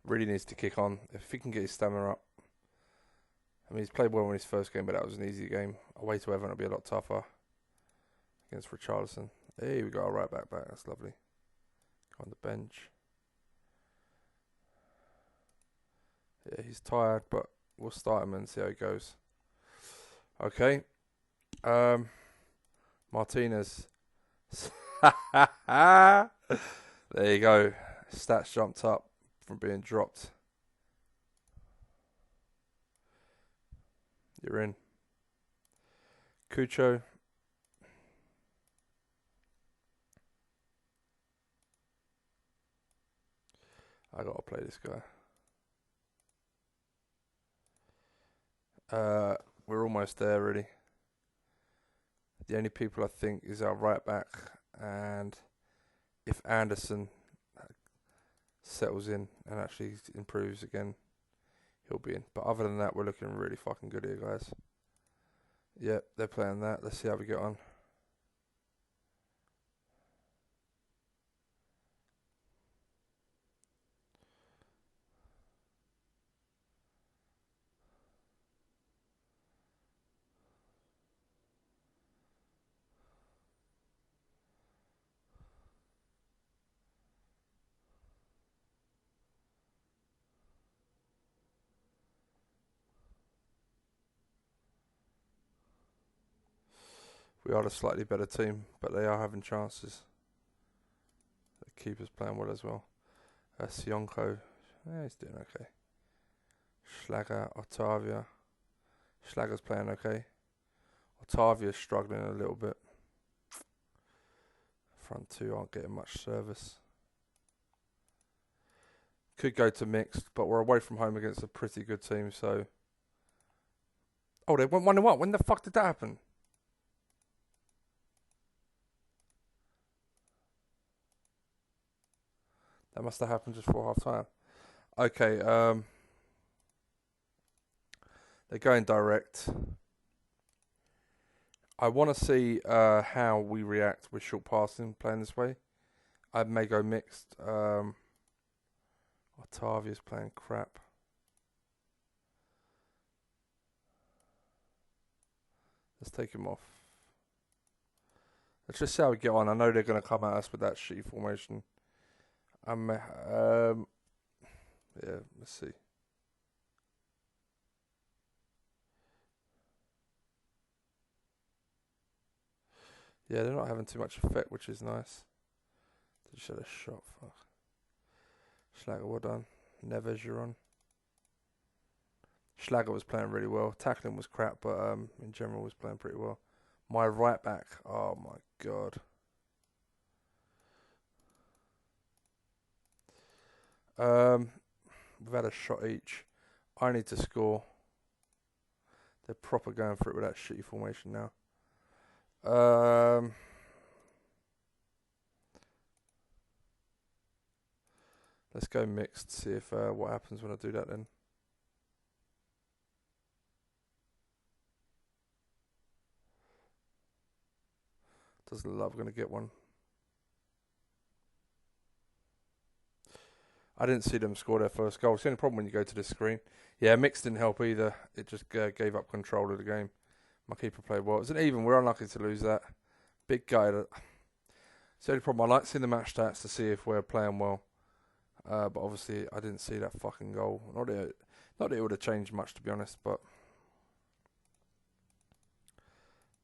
Really needs to kick on. If he can get his stamina up. I mean, he's played well in his first game, but that was an easy game. Away to Everton will be a lot tougher against Richarlison. Hey, we got our right back. That's lovely. On the bench. Yeah, he's tired, but we'll start him and see how he goes. Okay. Martinez. There you go. Stats jumped up from being dropped. You're in. Cucho. I gotta play this guy. We're almost there, really. The only people I think is our right back, and if Anderson settles in and actually improves again, he'll be in. But other than that, we're looking really fucking good here, guys. Yep, they're playing that. Let's see how we get on. We are the slightly better team, but they are having chances. The keeper's playing well as well. Sionko, yeah, he's doing okay. Schlager, Otavia. Schlager's playing okay. Otavia's struggling a little bit. Front two aren't getting much service. Could go to mixed, but we're away from home against a pretty good team, so... Oh, they went 1-1. When the fuck did that happen? That must have happened just before half time. Okay, they're going direct. I want to see how we react with short passing playing this way. I may go mixed. Otavia's playing crap. Let's take him off. Let's just see how we get on. I know they're going to come at us with that shitty formation. Yeah, let's see. Yeah, they're not having too much effect, which is nice. Did you should have shot? Fuck. Schlager, well done. Neves, you're on. Schlager was playing really well. Tackling was crap, but in general was playing pretty well. My right back, oh my god. We've had a shot each. I need to score. They're proper going for it with that shitty formation now. Let's go mixed. See if what happens when I do that then. Doesn't love going to get one. I didn't see them score their first goal. It's the only problem when you go to this screen. Yeah, mixed didn't help either. It just gave up control of the game. My keeper played well. It was an even. We're unlucky to lose that. Big guy. It's the only problem. I like seeing the match stats to see if we're playing well. But obviously, I didn't see that fucking goal. Not that it would have changed much, to be honest. But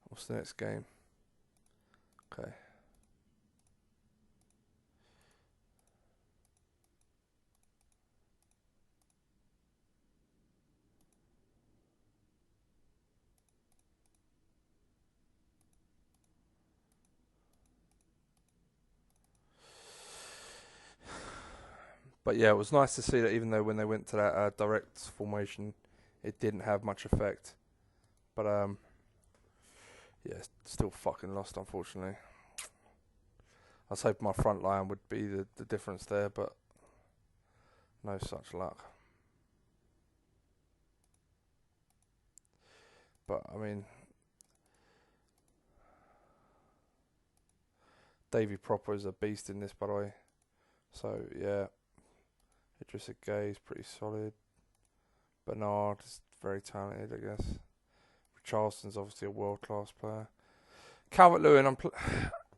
what's the next game? Okay. But yeah, it was nice to see that even though when they went to that direct formation, it didn't have much effect. But yeah, still fucking lost, unfortunately. I was hoping my front line would be the difference there, but no such luck. But I mean, Davy Proper is a beast in this, by the way. So yeah, Idrissa Gueye is pretty solid. Bernard is very talented, I guess. Charleston's obviously a world class player. Calvert-Lewin,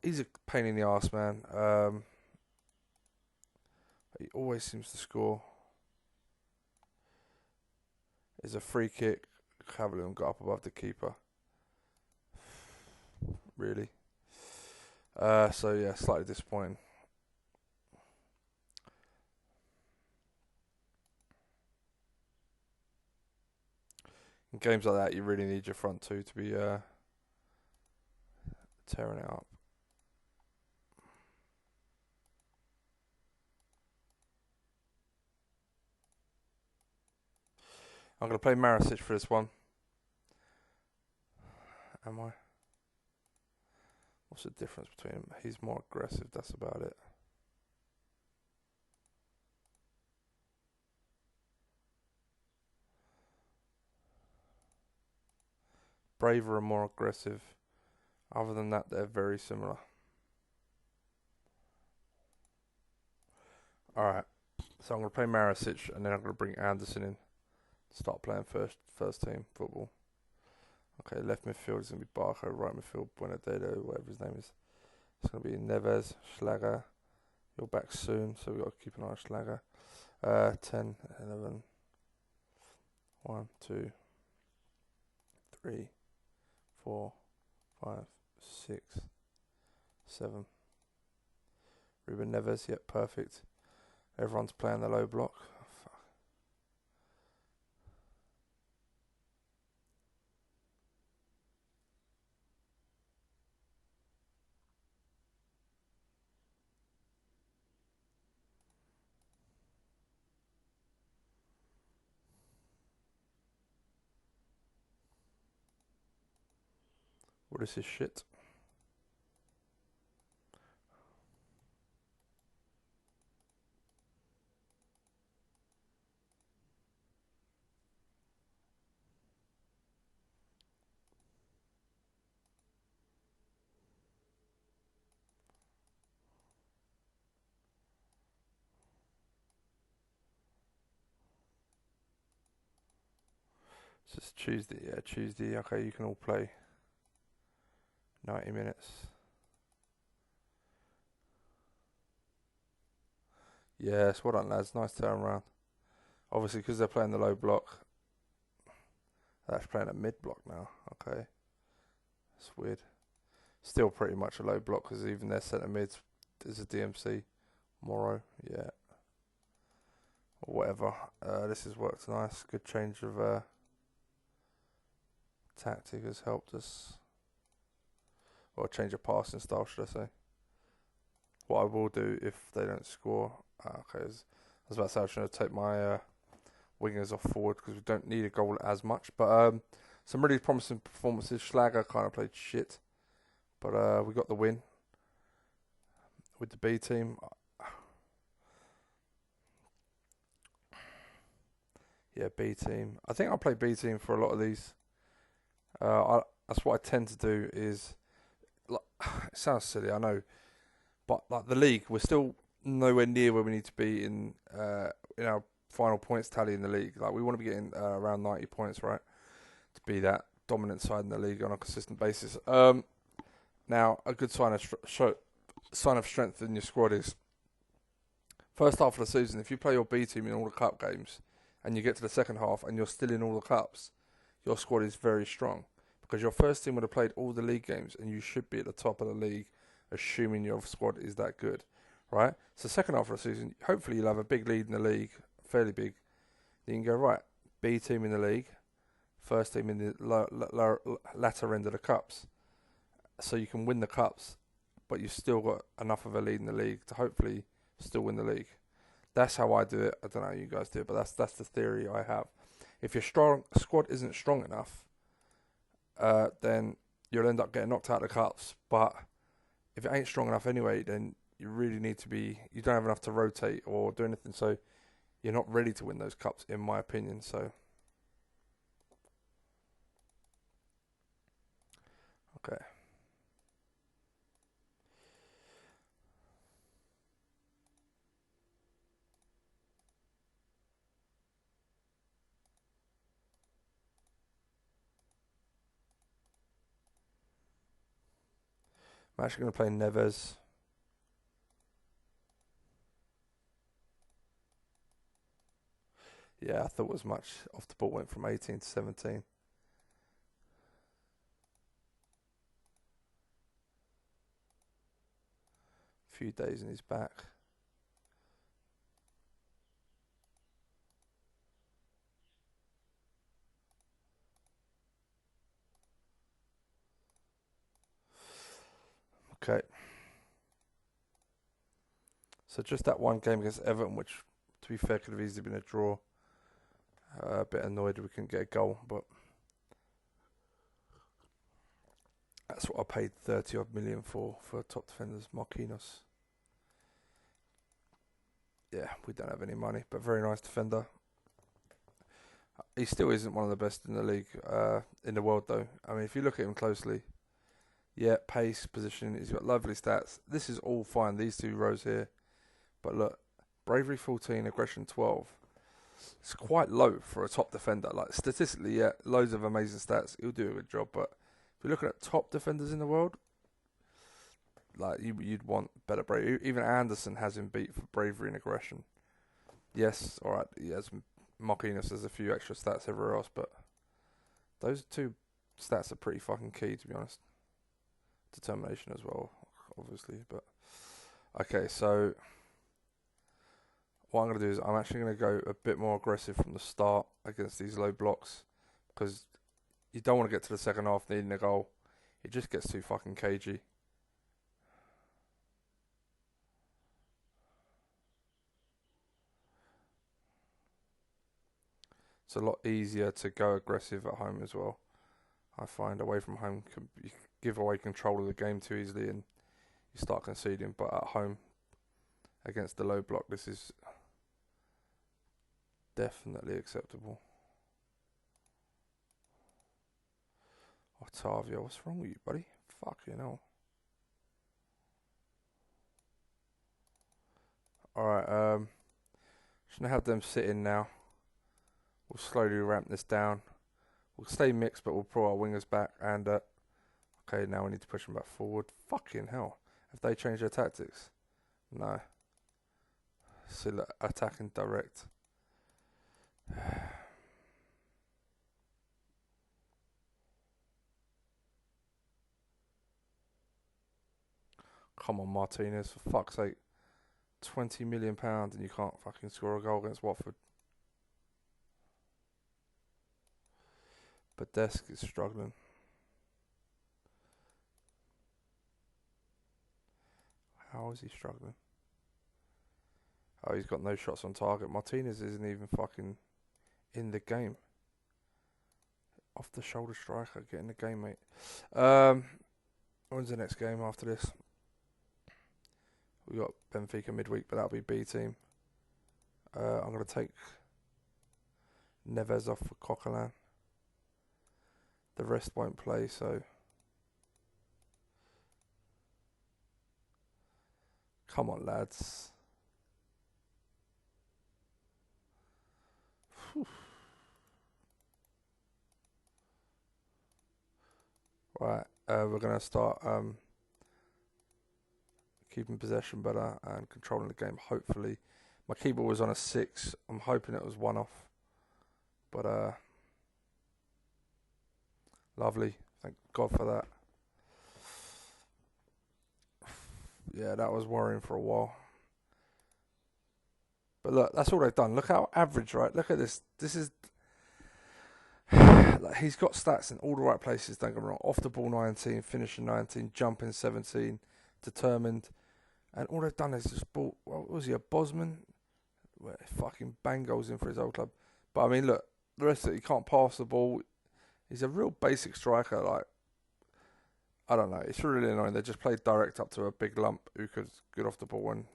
he's a pain in the arse, man. He always seems to score. It's a free kick. Calvert-Lewin got up above the keeper. Really. So yeah, slightly disappointing. In games like that, you really need your front two to be tearing it up. I'm going to play Maricic for this one. Am I? What's the difference between them? He's more aggressive, that's about it. Braver and more aggressive. Other than that, they're very similar. Alright, so I'm going to play Maricic and then I'm going to bring Anderson in. Start playing first team football. Okay, left midfield is going to be Barco, right midfield, Buenadedo, whatever his name is. It's going to be Neves, Schlager. You're back soon, so we've got to keep an eye on Schlager. 10, 11, 1, 2, 3, 4, 5, 6, 7. Ruben Neves, yep, perfect. Everyone's playing the low block. What is this shit? It's just Tuesday, yeah, Tuesday. Okay, you can all play 90 minutes. Yes, well done, lads. Nice turnaround. Obviously, because they're playing the low block, they're actually playing a mid block now. Okay, that's weird. Still pretty much a low block because even their centre mids is a DMC. Morrow, yeah. Or whatever. This has worked nice. Good change of tactic has helped us. Or change of passing style, should I say. What I will do if they don't score. Okay, I was about to say I was going to take my wingers off forward because we don't need a goal as much. But some really promising performances. Schlager kind of played shit. But we got the win with the B team. Yeah, B team. I think I'll play B team for a lot of these. That's what I tend to do is... Like, it sounds silly, I know. But like the league, we're still nowhere near where we need to be in our final points tally in the league. Like we want to be getting around 90 points, right, to be that dominant side in the league on a consistent basis. Now, a good sign of sign of strength in your squad is first half of the season. If you play your B team in all the cup games, and you get to the second half and you're still in all the cups, your squad is very strong because your first team would have played all the league games, and you should be at the top of the league, assuming your squad is that good, right? So second half of the season, hopefully you'll have a big lead in the league, fairly big. Then you can go right, B team in the league, first team in the latter end of the cups, so you can win the cups, but you've still got enough of a lead in the league to hopefully still win the league. That's how I do it. I don't know how you guys do it, but that's the theory I have. If your squad isn't strong enough, then you'll end up getting knocked out of the cups. But if it ain't strong enough anyway, then you really need to be. You don't have enough to rotate or do anything, so you're not ready to win those cups, in my opinion. So, okay. I'm actually going to play Neves. Yeah, I thought as much. Off the ball went from 18 to 17. Few days in his back. Okay. So just that one game against Everton, which, to be fair, could have easily been a draw. A bit annoyed we couldn't get a goal, but that's what I paid 30 odd million for top defenders, Marquinhos. Yeah, we don't have any money, but very nice defender. He still isn't one of the best in the league, in the world though. I mean, if you look at him closely, yeah, pace, positioning, he's got lovely stats. This is all fine, these two rows here. But look, bravery 14, aggression 12. It's quite low for a top defender. Like, statistically, yeah, loads of amazing stats. He'll do a good job, but if you're looking at top defenders in the world, like, you'd want better bravery. Even Anderson has him beat for bravery and aggression. Yes, alright, he has Marquinhos has a few extra stats everywhere else, but those two stats are pretty fucking key, to be honest. Determination as well, obviously, but okay, so what I'm going to do is I'm actually going to go a bit more aggressive from the start against these low blocks, because you don't want to get to the second half needing a goal. It just gets too fucking cagey. It's a lot easier to go aggressive at home as well. I find away from home, you give away control of the game too easily and you start conceding. But at home, against the low block, this is definitely acceptable. Otavio, what's wrong with you, buddy? Fucking hell. Alright, just gonna have them sit in now. We'll slowly ramp this down. We'll stay mixed, but we'll pull our wingers back. And okay, now we need to push them back forward. Fucking hell! Have they changed their tactics? No. Still attacking direct. Come on, Martinez, for fuck's sake. £20 million and you can't fucking score a goal against Watford. But Desk is struggling. How is he struggling? Oh, he's got no shots on target. Martinez isn't even fucking in the game. Off the shoulder striker, get in the game, mate. When's the next game after this? We got Benfica midweek, but that'll be B team. I'm gonna take Neves off for Coquelin. The rest won't play, so come on, lads. Whew. Right, we're gonna start keeping possession better and controlling the game. Hopefully, my keyboard was on a 6. I'm hoping it was one off, but lovely. Thank God for that. Yeah, that was worrying for a while. But look, that's all they've done. Look how average, right? Look at this. This is like, he's got stats in all the right places. Don't get me wrong. Off the ball 19, finishing 19, jumping 17, determined, and all they've done is just bought. What was he, a Bosman? Where fucking bang goals in for his old club. But I mean, look, the rest of it, he can't pass the ball. He's a real basic striker. Like, I don't know. It's really annoying. They just played direct up to a big lump who could get off the ball and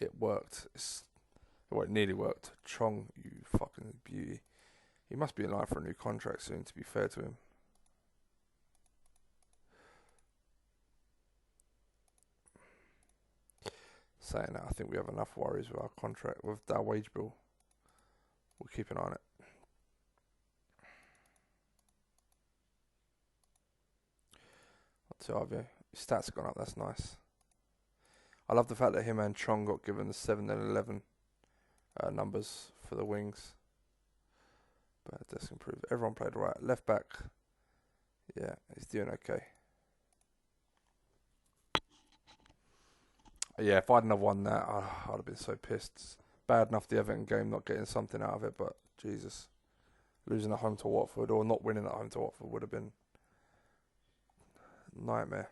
it worked. Well, it nearly worked. Chong, you fucking beauty. He must be in line for a new contract soon, to be fair to him. Saying that, I think we have enough worries with our contract, with our wage bill. We'll keep an eye on it. Octavio, his stats have gone up, that's nice. I love the fact that him and Chong got given the 7 and 11 numbers for the wings. But it does improve. Everyone played right. Left back, yeah, he's doing okay. Yeah, if I'd have won that, I'd have been so pissed. It's bad enough the Everton game, not getting something out of it, but Jesus, losing at home to Watford or not winning at home to Watford would have been a nightmare.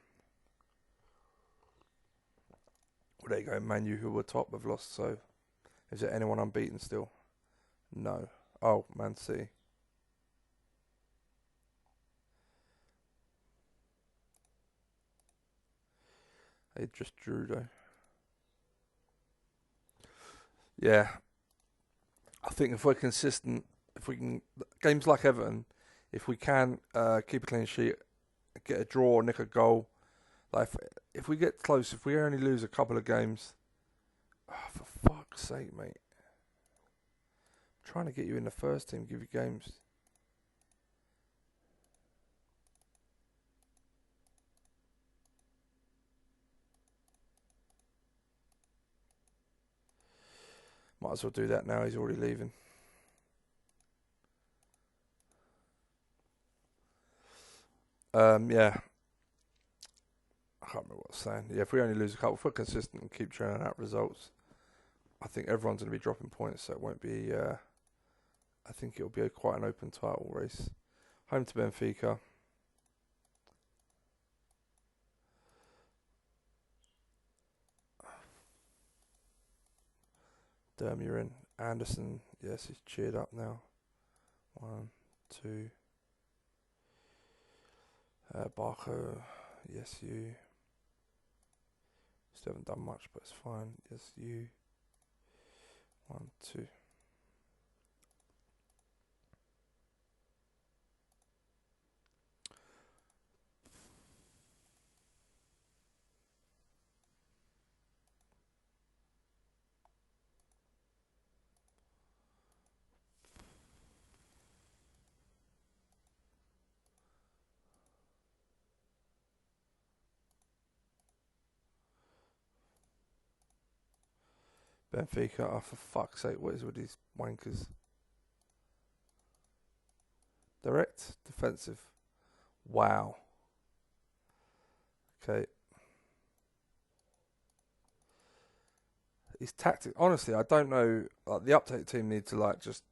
Well, there you go. Man U, who were top, have lost. So, is there anyone unbeaten still? No. Oh, Man City. They just drew though. Yeah, I think if we're consistent, if we can, games like Everton, if we can keep a clean sheet, get a draw, nick a goal, like if we get close, if we only lose a couple of games, for fuck's sake, mate. I'm trying to get you in the first team, give you games. Might as well do that now, he's already leaving. Yeah. I can't remember what I was saying. Yeah, if we only lose a couple, if we're consistent and keep churning out results, I think everyone's going to be dropping points, so it won't be. I think it'll be quite an open title race. Home to Benfica. You're in. Anderson, yes, he's cheered up now. 1, 2. Barco, yes, you. Still haven't done much, but it's fine. Yes, you. 1, 2. Benfica, oh for fuck's sake, what is with these wankers? Direct, defensive. Wow. Okay. His tactics, honestly, I don't know. Like, the update team need to like just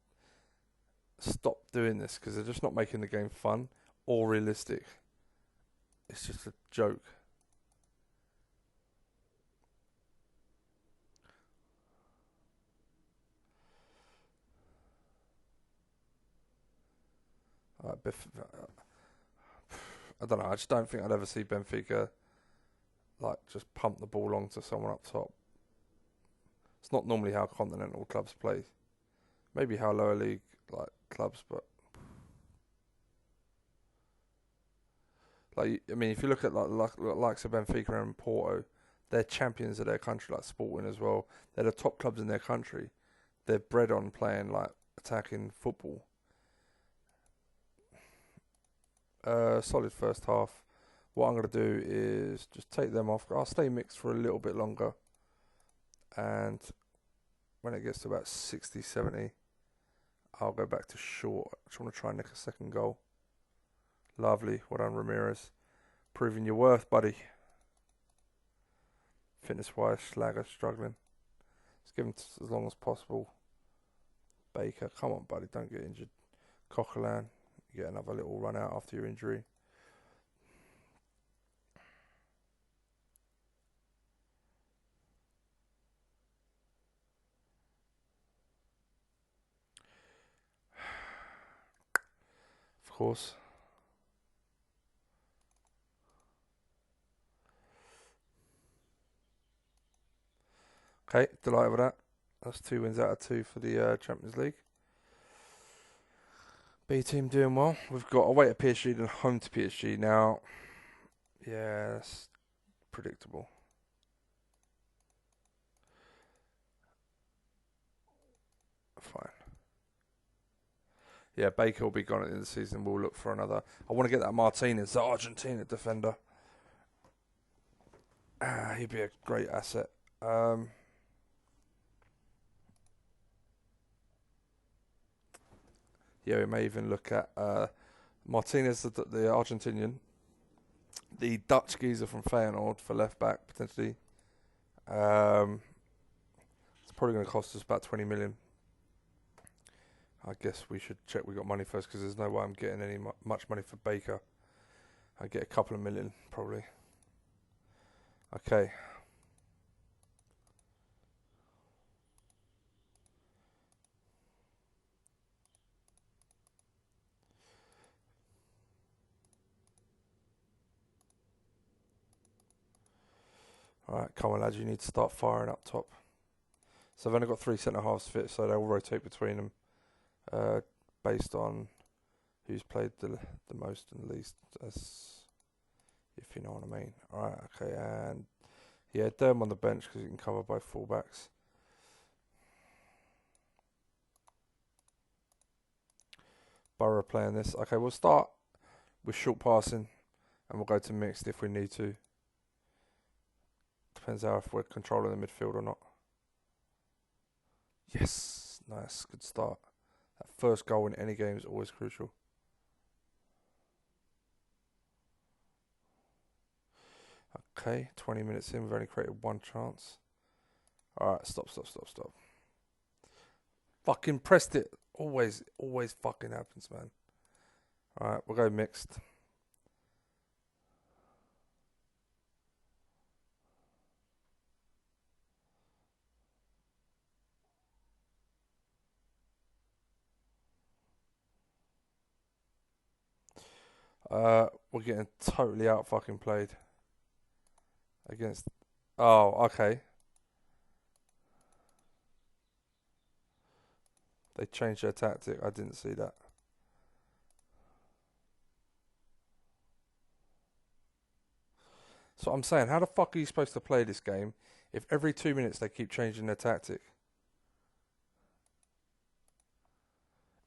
stop doing this because they're just not making the game fun or realistic. It's just a joke. I don't know. I just don't think I'd ever see Benfica like just pump the ball onto someone up top. It's not normally how continental clubs play. Maybe how lower league like clubs, but like I mean, if you look at likes of Benfica and Porto, they're champions of their country, like Sporting as well. They're the top clubs in their country. They're bred on playing like attacking football. Solid first half. What I'm going to do is just take them off. I'll stay mixed for a little bit longer. And when it gets to about 60, 70, I'll go back to short. I just want to try and nick a second goal. Lovely. Well done, Ramirez. Proving your worth, buddy. Fitness-wise, Schlager struggling. Let's give him as long as possible. Baker, come on, buddy. Don't get injured. Coquelin, you get another little run out after your injury. Of course. Okay, delighted with that. That's 2 wins out of 2 for the Champions League. B team doing well. We've got away to PSG and home to PSG now. Yeah, that's predictable. Fine. Yeah, Baker will be gone at the end of the season. We'll look for another. I want to get that Martinez, the Argentina defender. He'd be a great asset. Yeah, we may even look at Martinez, the Argentinian, the Dutch geezer from Feyenoord for left back potentially. It's probably going to cost us about 20 million. I guess we should check we got money first because there's no way I'm getting any much money for Baker. I get a couple of million probably. Okay. Alright, come on lads, you need to start firing up top. So I've only got 3 centre halves fit, so they'll rotate between them based on who's played the most and least, as if you know what I mean. Alright, okay, and yeah, Durham on the bench because he can cover both fullbacks. Borough playing this. Okay, we'll start with short passing and we'll go to mixed if we need to. Depends how if we're controlling the midfield or not. Yes, nice, good start. That first goal in any game is always crucial. Okay, 20 minutes in, we've only created 1 chance. Alright, stop. Fucking pressed it. Always fucking happens, man. Alright, we'll go mixed. We're getting totally out fucking played. Against... Oh, okay. They changed their tactic. I didn't see that. So I'm saying, how the fuck are you supposed to play this game if every 2 minutes they keep changing their tactic?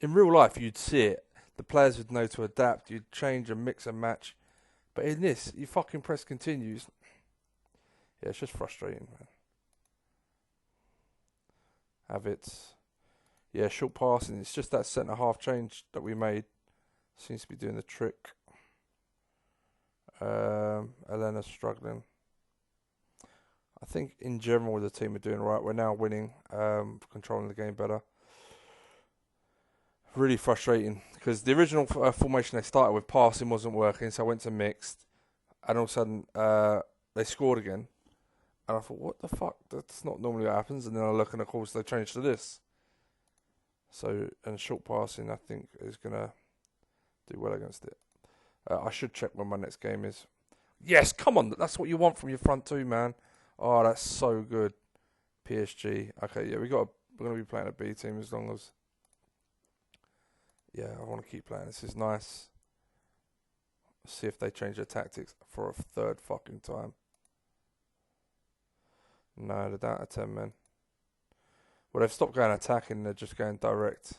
In real life, you'd see it. The players would know to adapt. You'd change and mix and match. But in this, you fucking press continues. Yeah, it's just frustrating, man. Have it. Yeah, short passing. It's just that centre half change that we made. Seems to be doing the trick. Elena's struggling. I think in general the team are doing right. We're now winning, controlling the game better. Really frustrating because the original formation they started with passing wasn't working, so I went to mixed, and all of a sudden they scored again, and I thought, what the fuck? That's not normally what happens. And then I look, and of course they changed to this. So, and short passing I think is gonna do well against it. I should check when my next game is. Yes, come on, that's what you want from your front two, man. Oh, that's so good. PSG. Okay, yeah, we're gonna be playing a B team as long as. Yeah, I want to keep playing. This is nice. See if they change their tactics for a third fucking time. No, they're down to 10 men. Well, they've stopped going attacking. They're just going direct.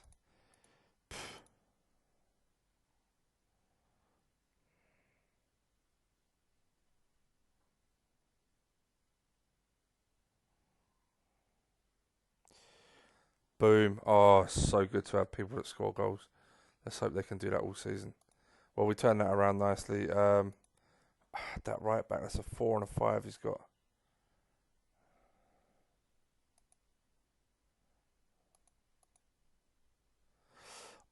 Boom. Oh, so good to have people that score goals. Let's hope they can do that all season. Well, we turned that around nicely. That right back, that's a 4 and a 5 he's got.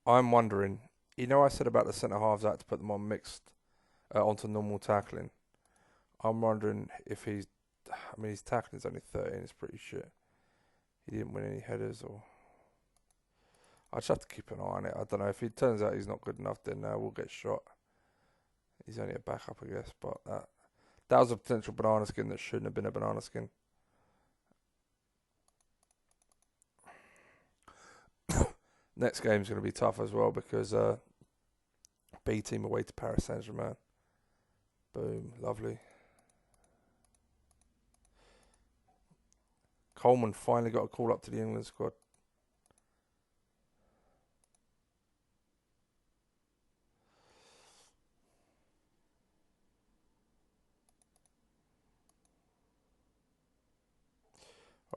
I'm wondering, I said about the centre halves, I had to put them on mixed, onto normal tackling. I'm wondering if his tackling's only 13, it's pretty shit. He didn't win any headers or. I just have to keep an eye on it. I don't know. If it turns out he's not good enough, then we'll get shot. He's only a backup, I guess. But that was a potential banana skin that shouldn't have been a banana skin. Next game's going to be tough as well because B team away to Paris Saint-Germain. Boom. Lovely. Coleman finally got a call up to the England squad.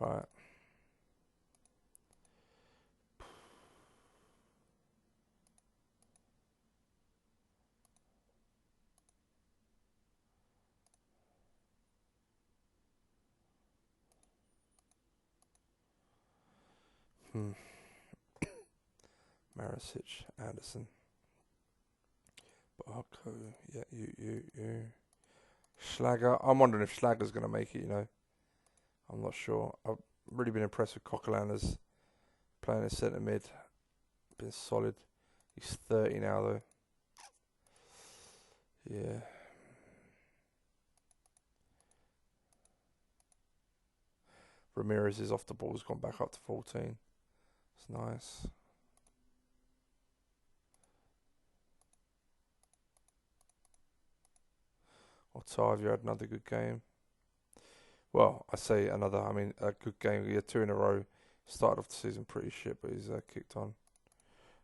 Right. Marisic, Anderson, Barco, yeah, you. Schlager. I'm wondering if Schlager's going to make it, I'm not sure. I've really been impressed with Coquelin as playing as centre mid. Been solid. He's 30 now, though. Yeah. Ramirez is off the ball. Has gone back up to 14. It's nice. Otavio had another good game. Well, I say another. I mean, a good game. He had 2 in a row. Started off the season pretty shit, but he's kicked on.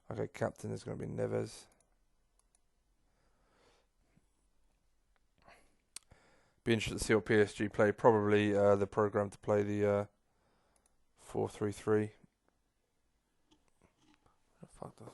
Okay, captain is going to be Neves. Be interested to see what PSG play. Probably the program to play the 4-3-3. Fuck that.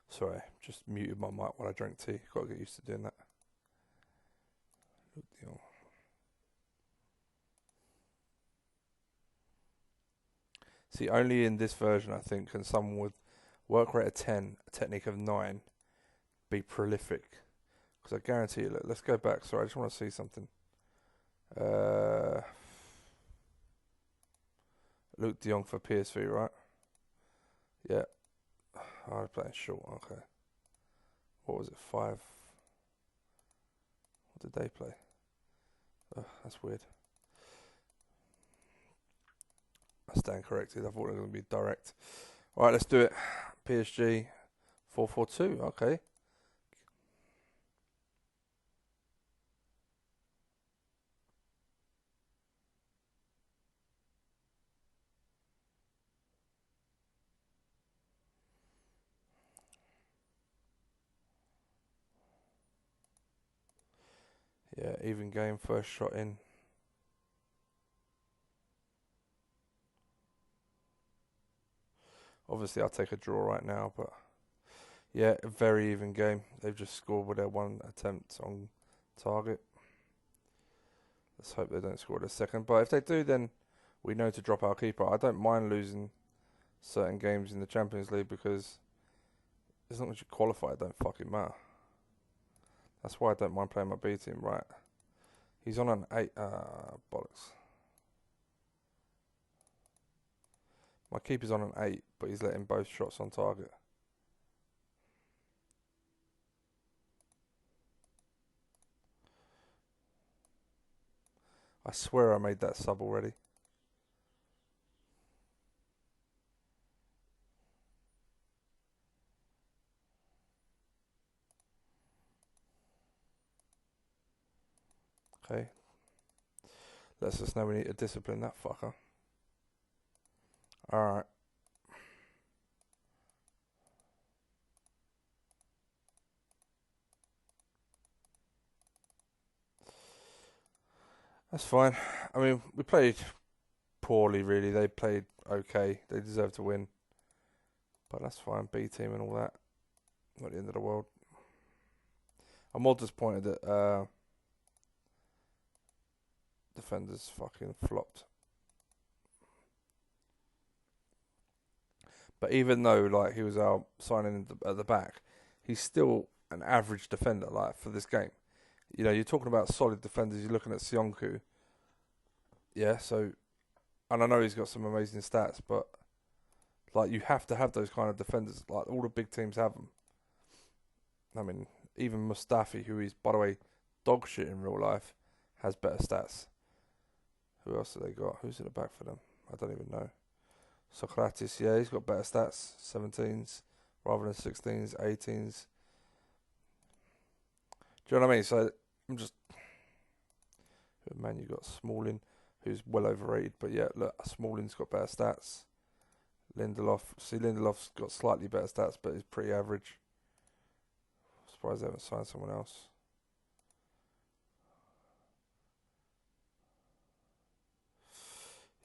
Sorry, just muted my mic while I drank tea. Got to get used to doing that. Good deal. See, only in this version, I think, can someone with work rate of 10, a technique of 9, be prolific. Because I guarantee you, let's go back. Sorry, I just want to see something. Luke de Jong for PSV, right? Yeah. I was playing short, okay. What was it, 5? What did they play? That's weird. I stand corrected. I thought it was going to be direct. Alright, let's do it. PSG 4-4-2, okay. Yeah, even game, first shot in. Obviously, I'll take a draw right now, but yeah, a very even game. They've just scored with their 1 attempt on target. Let's hope they don't score the second. But if they do, then we know to drop our keeper. I don't mind losing certain games in the Champions League because as long as you qualify, it don't fucking matter. That's why I don't mind playing my B team. Right. He's on an 8. Bollocks. My keeper's on an 8, but he's letting both shots on target. I swear I made that sub already. Okay. Lets us know we need to discipline that fucker. Alright. That's fine. I mean, we played poorly, really. They played okay. They deserve to win. But that's fine. B team and all that. Not the end of the world. I'm more disappointed that defenders fucking flopped. But even though like he was our signing at the back, he's still an average defender like for this game. You know, you're talking about solid defenders. You're looking at Sionku. Yeah, so and I know he's got some amazing stats, but like you have to have those kind of defenders. Like all the big teams have them. I mean, even Mustafi, who is by the way dog shit in real life, has better stats. Who else have they got? Who's in the back for them? I don't even know. Socrates, yeah, he's got better stats. 17s rather than 16s, 18s. Do you know what I mean? So I'm just. Man, you got Smalling, who's well overrated, but yeah, look, Smalling's got better stats. Lindelof, see, Lindelof's got slightly better stats, but he's pretty average. Surprised they haven't signed someone else.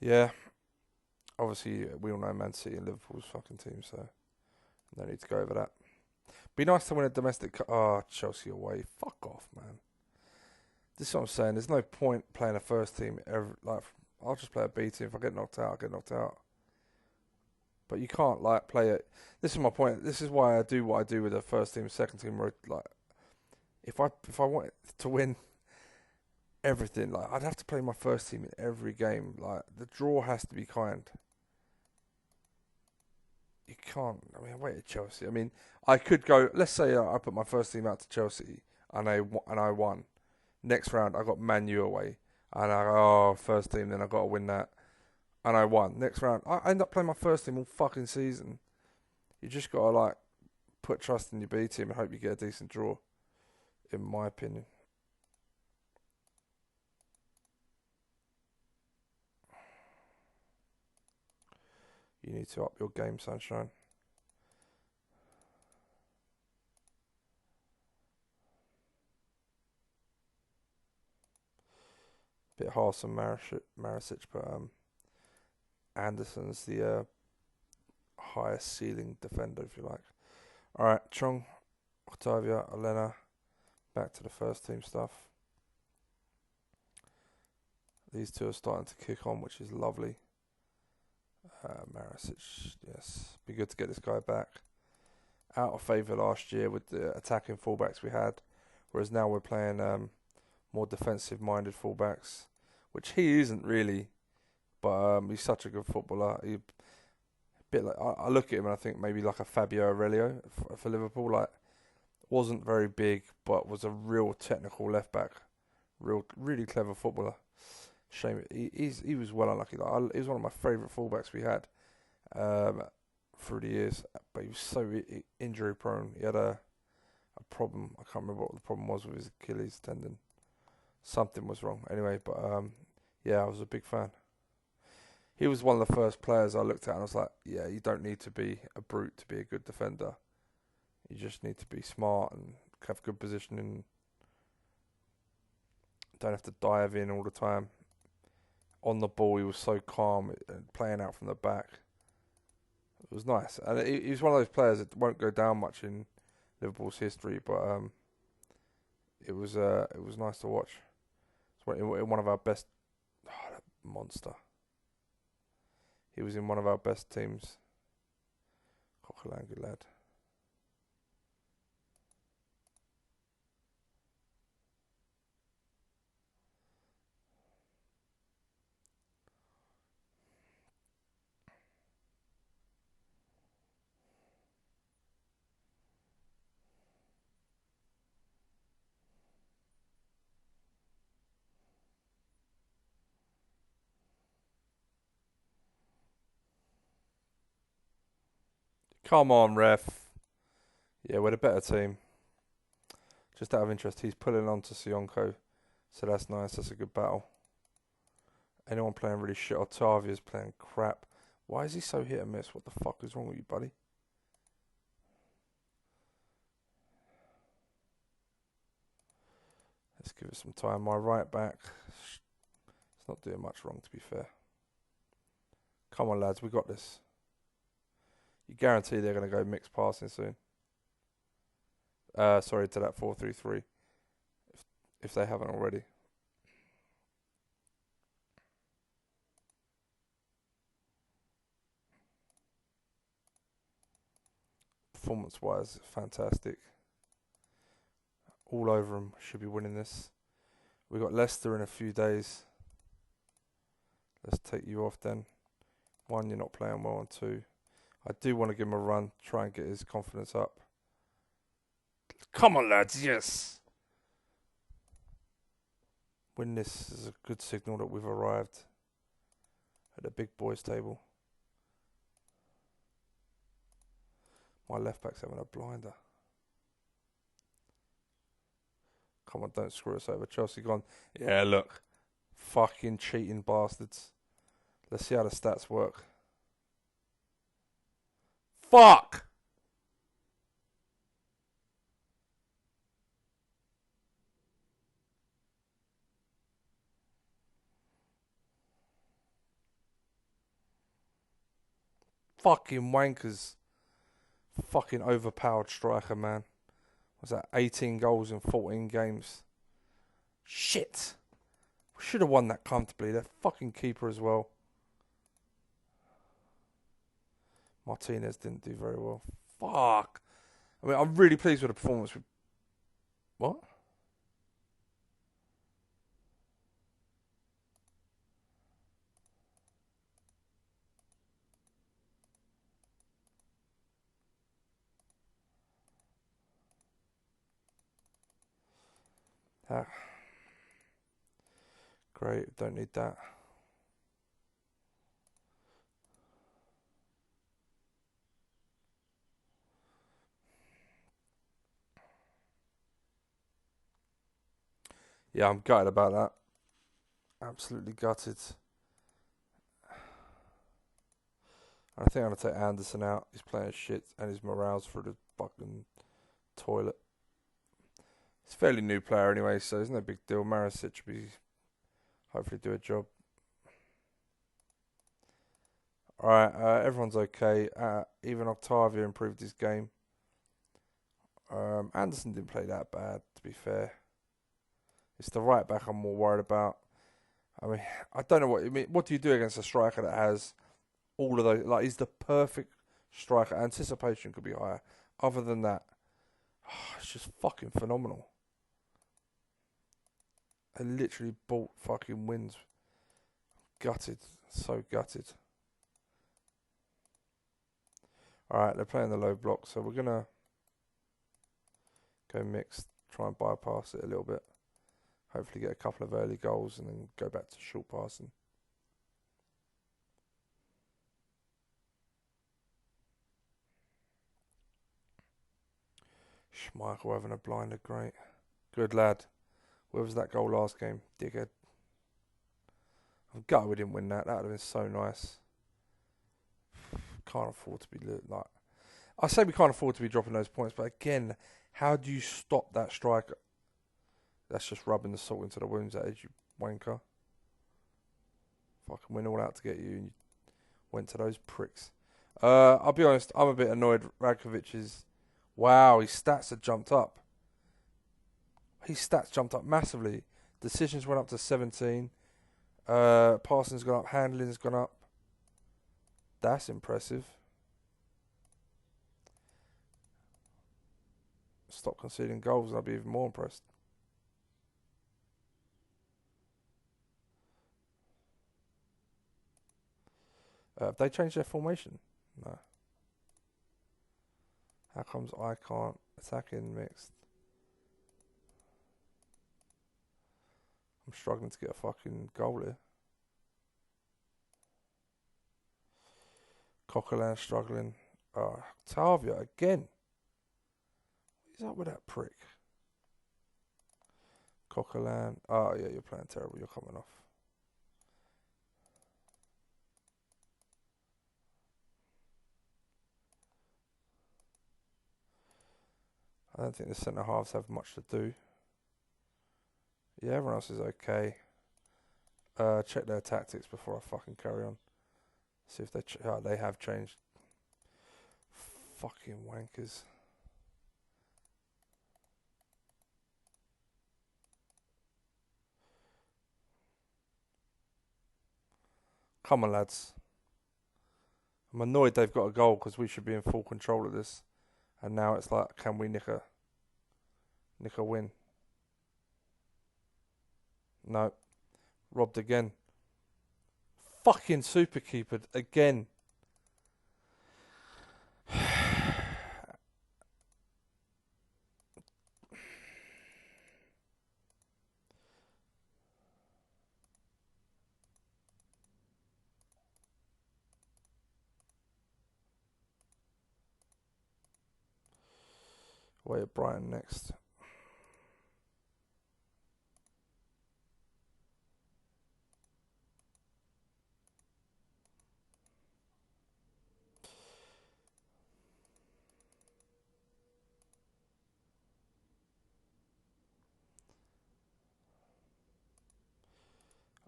Yeah, obviously we all know Man City and Liverpool's fucking team, so no need to go over that. Be nice to win a domestic. Chelsea away. Fuck off, man. This is what I'm saying. There's no point playing a first team. Like, I'll just play a B team. If I get knocked out, I get knocked out. But you can't like play it. This is my point. This is why I do what I do with a first team, second team. Like, if I want to win everything, like I'd have to play my first team in every game. Like the draw has to be kind. You can't. I mean, I wait at Chelsea. I mean, I could go. Let's say I put my first team out to Chelsea and I won. Next round, I got Man U away, and I go, oh, first team. Then I got to win that, and I won. Next round, I end up playing my first team all fucking season. You just gotta like put trust in your B team and hope you get a decent draw. In my opinion. You need to up your game, sunshine. Bit harsh on Marisic, but Anderson's the highest ceiling defender, if you like. All right, Chong, Octavia, Elena, back to the first team stuff. These two are starting to kick on, which is lovely. Marisic, yes, be good to get this guy back. Out of favour last year with the attacking fullbacks we had, whereas now we're playing more defensive-minded fullbacks, which he isn't really, but he's such a good footballer. He, a bit like I look at him and I think maybe like a Fabio Aurelio for Liverpool. Like wasn't very big, but was a real technical left back, really clever footballer. Shame he was well unlucky. Like he was one of my favourite fullbacks we had through the years, but he was so injury prone. He had a problem. I can't remember what the problem was with his Achilles tendon. Something was wrong. Anyway, but yeah, I was a big fan. He was one of the first players I looked at and I was like, yeah, you don't need to be a brute to be a good defender. You just need to be smart and have good positioning. Don't have to dive in all the time. On the ball, he was so calm and playing out from the back. It was nice. And he was one of those players that won't go down much in Liverpool's history, but it was nice to watch. It's in one of our best. Oh, that monster. He was in one of our best teams. Coquelin, good lad. Come on, ref. Yeah, we're the better team. Just out of interest, he's pulling on to Sionko, so that's nice. That's a good battle. Anyone playing really shit? Otavia's playing crap. Why is he so hit and miss? What the fuck is wrong with you, buddy? Let's give it some time. My right back, it's not doing much wrong, to be fair. Come on, lads, we got this. You guarantee they're going to go mixed passing soon. Sorry, to that 4-3-3, if they haven't already. Performance-wise, fantastic. All over them. Should be winning this. We got Leicester in a few days. Let's take you off then. 1, you're not playing well, and 2, I do want to give him a run, try and get his confidence up. Come on, lads, yes! Win this is a good signal that we've arrived at the big boys table. My left back's having a blinder. Come on, don't screw us over. Chelsea gone. Yeah, look. Fucking cheating bastards. Let's see how the stats work. Fuck! Fucking wankers. Fucking overpowered striker, man. Was that 18 goals in 14 games? Shit! We should have won that comfortably. That fucking keeper as well. Martinez didn't do very well. Fuck! I mean, I'm really pleased with the performance. What? Ah. Great, don't need that. Yeah, I'm gutted about that. Absolutely gutted. I think I'm going to take Anderson out. He's playing shit and his morale's through the fucking toilet. He's a fairly new player anyway, so there's no big deal. Marisic should be hopefully do a job. Alright, everyone's okay. Even Octavia improved his game. Anderson didn't play that bad, to be fair. It's the right back I'm more worried about. I mean, I don't know what you mean. What do you do against a striker that has all of those? Like, he's the perfect striker. Anticipation could be higher. Other than that, it's just fucking phenomenal. I literally bought fucking wins. Gutted. So gutted. Alright, they're playing the low block, so we're going to go mixed. Try and bypass it a little bit. Hopefully get a couple of early goals and then go back to short passing. Schmeichel having a blinder, great. Good lad. Where was that goal last game? Dickhead. I'm gutted we didn't win that. That would have been so nice. Can't afford to be like... I say we can't afford to be dropping those points, but again, how do you stop that striker? That's just rubbing the salt into the wounds, that is, you wanker. Fucking went all out to get you and you went to those pricks. I'll be honest, I'm a bit annoyed. Radkovic's... Wow, his stats have jumped up. His stats jumped up massively. Decisions went up to 17. Passing's gone up. Handling's gone up. That's impressive. Stop conceding goals and I'll be even more impressed. Have they changed their formation? No. How comes I can't attack in mixed? I'm struggling to get a fucking goal here. Coquelin struggling. Octavia again. What is up with that prick? Coquelin. Oh, yeah, you're playing terrible. You're coming off. I don't think the centre halves have much to do. Yeah, everyone else is okay. Check their tactics before I fucking carry on. See if they have changed. Fucking wankers. Come on, lads. I'm annoyed they've got a goal because we should be in full control of this. And now it's like, can we nick a win? No. Robbed again. Fucking super keeper again. Away at Brighton next.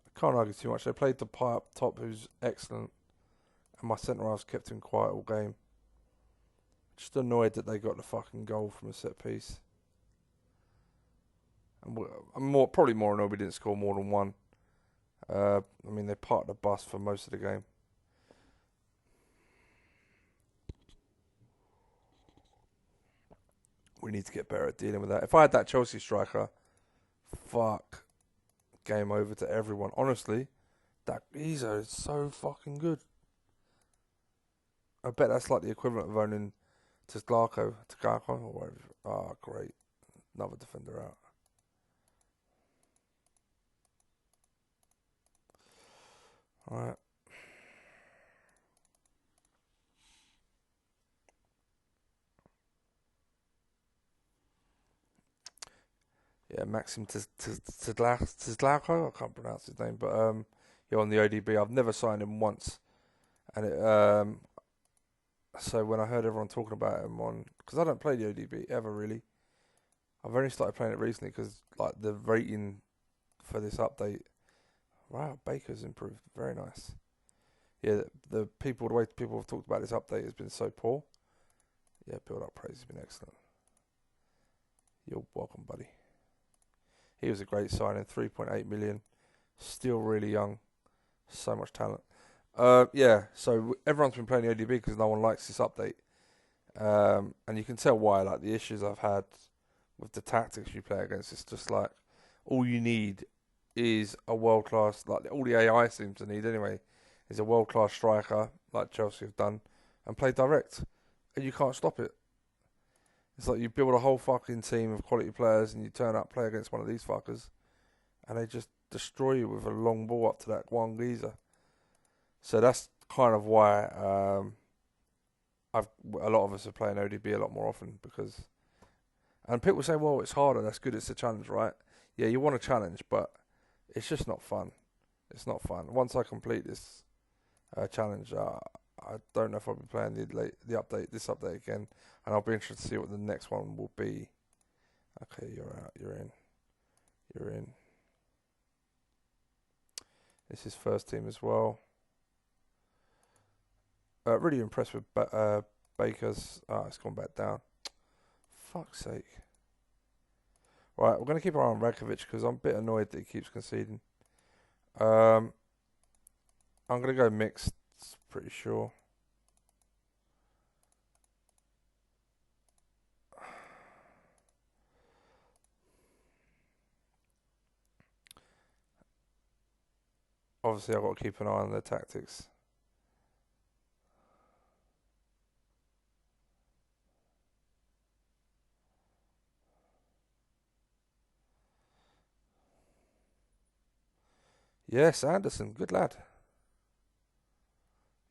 I can't argue too much. They played the pie up top, who's excellent, and my centre halves kept him quiet all game. Just annoyed that they got the fucking goal from a set piece. And I'm probably more annoyed we didn't score more than one. I mean, they parked the bus for most of the game. We need to get better at dealing with that. If I had that Chelsea striker, fuck, game over to everyone. Honestly, that Izo is so fucking good. I bet that's like the equivalent of owning Tezglarko or whatever. Oh, great. Another defender out. Alright. Yeah, Maxim Tezglarko. I can't pronounce his name, but you're on the ODB. I've never signed him once, and so when I heard everyone talking about him because I don't play the ODB ever really. I've only started playing it recently because like the rating for this update. Wow, Baker's improved. Very nice. Yeah, the way people have talked about this update has been so poor. Yeah, build up praise has been excellent. You're welcome, buddy. He was a great signing, 3.8 million, still really young, so much talent. Yeah, so everyone's been playing the ODB because no one likes this update, and you can tell why. Like the issues I've had with the tactics you play against, it's just like all you need is a world class. Like all the AI seems to need anyway, is a world class striker like Chelsea have done, and play direct, and you can't stop it. It's like you build a whole fucking team of quality players and you turn up, play against one of these fuckers, and they just destroy you with a long ball up to that one geezer. So that's kind of why a lot of us are playing ODB a lot more often and people say, well, it's harder, that's good, it's a challenge, right? Yeah, you want a challenge, but it's just not fun. It's not fun. Once I complete this challenge, I don't know if I'll be playing this update again, and I'll be interested to see what the next one will be. Okay, you're out. You're in. This is first team as well. Really impressed with Baker's. It's gone back down. Fuck's sake. Right, we're going to keep our eye on Rakovic because I'm a bit annoyed that he keeps conceding. I'm going to go mixed. Pretty sure. Obviously, I've got to keep an eye on their tactics. Yes, Anderson, good lad.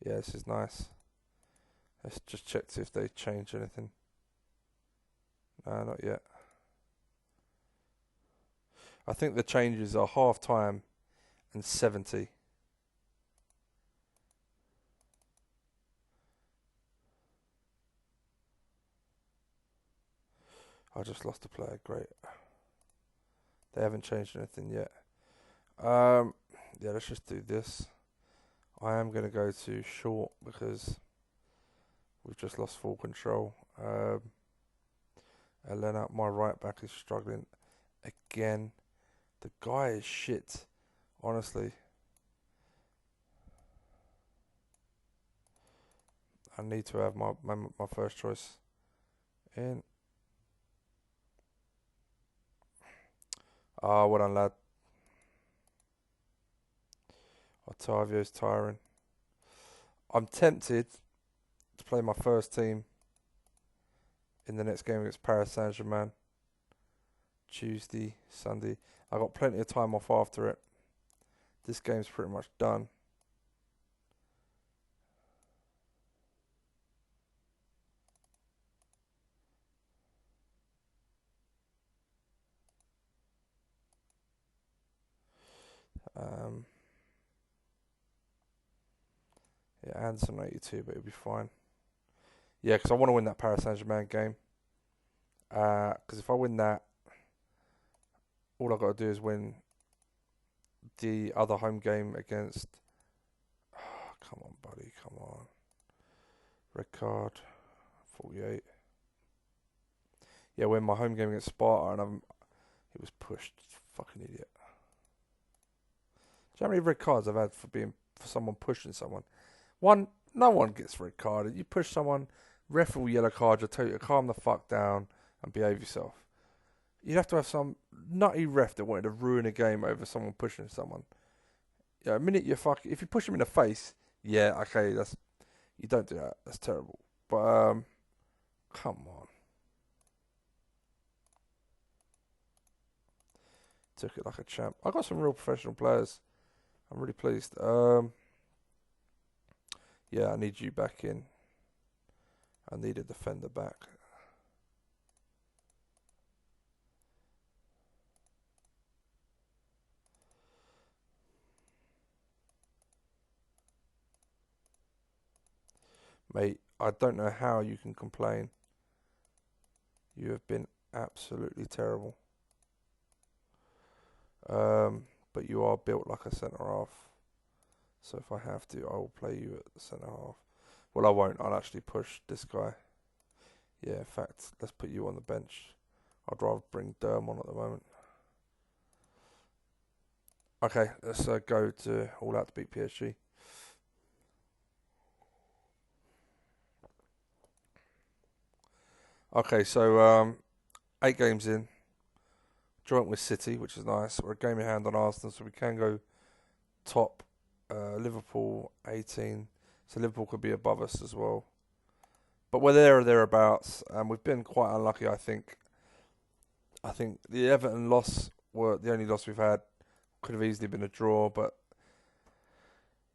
Yeah, this is nice. Let's just check see if they change anything. No, not yet. I think the changes are half time and 70. I just lost a player. Great. They haven't changed anything yet. Yeah, let's just do this. I am going to go to short because we've just lost full control. Elena, my right back, is struggling again. The guy is shit, honestly. I need to have my first choice in. Ah, well done, lad. Otavio's tiring. I'm tempted to play my first team in the next game against Paris Saint-Germain. Tuesday, Sunday. I got plenty of time off after it. This game's pretty much done. Yeah, Anderson 82, but it'll be fine. Yeah, because I want to win that Paris Saint-Germain game. Because if I win that, all I've got to do is win the other home game against... Oh, come on, buddy, come on. Red card, 48. Yeah, win my home game against Sparta, and he was pushed. Fucking idiot. Do you know how many red cards I've had for someone pushing someone? No one gets red carded. You push someone, ref will yellow card, you'll tell you to calm the fuck down and behave yourself. You'd have to have some nutty ref that wanted to ruin a game over someone pushing someone. Yeah, a minute if you push them in the face, yeah, okay, you don't do that. That's terrible. But come on. Took it like a champ. I got some real professional players. I'm really pleased. Yeah, I need you back in. I need a defender back. Mate, I don't know how you can complain. You have been absolutely terrible. But you are built like a centre half. So if I have to, I will play you at the centre half. Well, I won't. I'll actually push this guy. Yeah, in fact, let's put you on the bench. I'd rather bring Derm on at the moment. Okay, let's go to all out to beat PSG. Okay, so 8 games in. Joint with City, which is nice. We're a game in hand on Arsenal, so we can go top. Liverpool 18, so Liverpool could be above us as well. But we're there or thereabouts, and we've been quite unlucky, I think. I think the Everton loss were the only loss we've had. Could have easily been a draw, but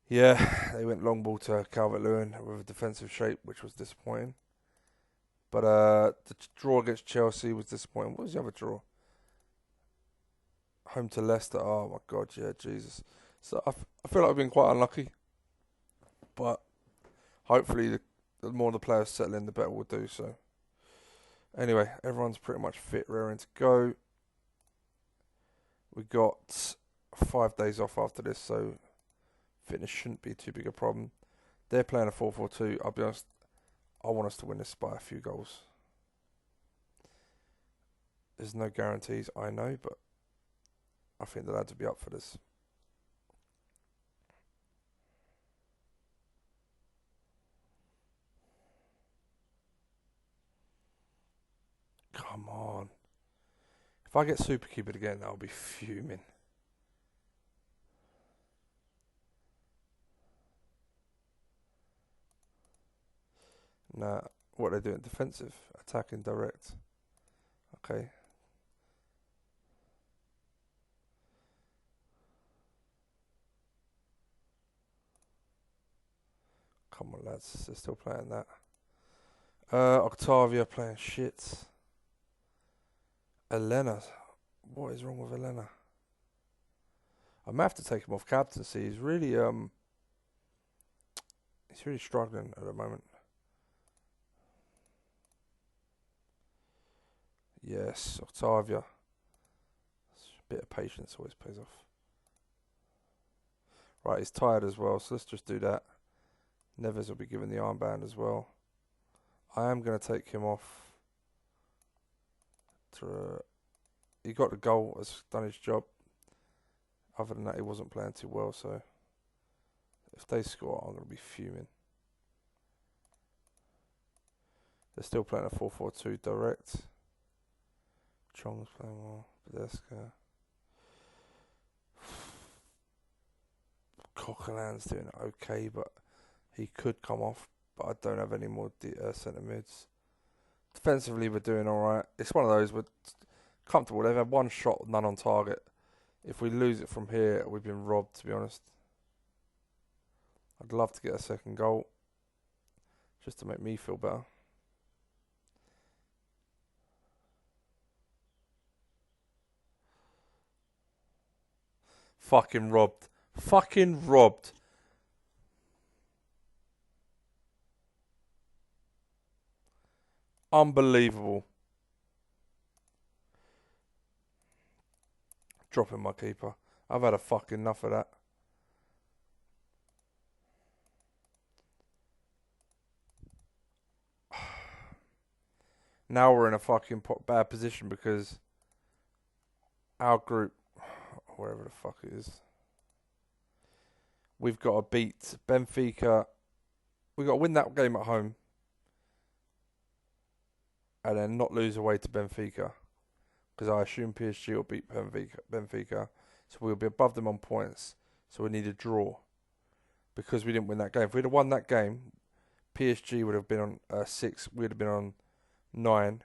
yeah, they went long ball to Calvert-Lewin with a defensive shape, which was disappointing. But the draw against Chelsea was disappointing. What was the other draw? Home to Leicester. Oh my God, yeah, Jesus. So I feel like I've been quite unlucky, but hopefully the more the players settle in, the better we'll do. So anyway, everyone's pretty much fit, raring to go. We got 5 days off after this, so fitness shouldn't be too big a problem. They're playing a 4-4-2. I'll be honest, I want us to win this by a few goals. There's no guarantees, I know, but I think the lads will be up for this. Come on. If I get Super Cupid again, I'll be fuming. Nah, what are they doing? Defensive, attacking, direct. Okay. Come on, lads. They're still playing that. Octavia playing shit. Elena. What is wrong with Elena? I may have to take him off captaincy. He's really struggling at the moment. Yes, Octavia. A bit of patience always pays off. Right, he's tired as well, so let's just do that. Neves will be given the armband as well. I am going to take him off. He got the goal, has done his job. Other than that, he wasn't playing too well, so if they score, I'm going to be fuming. They're still playing a 4-4-2 direct. Chong's playing well. Badesca. Coquelin's doing okay, but he could come off. But I don't have any more centre mids. Defensively, we're doing alright. It's one of those, we're comfortable. They've had one shot, none on target. If we lose it from here, we've been robbed, to be honest. I'd love to get a second goal, just to make me feel better. Fucking robbed. Fucking robbed. Unbelievable. Dropping my keeper. I've had a fucking enough of that. Now we're in a fucking bad position because our group, wherever the fuck it is, we've got to beat Benfica. We've got to win that game at home and then not lose away to Benfica, because I assume PSG will beat Benfica, so we'll be above them on points. So we need a draw because we didn't win that game. If we'd have won that game, PSG would have been on 6. We'd have been on 9.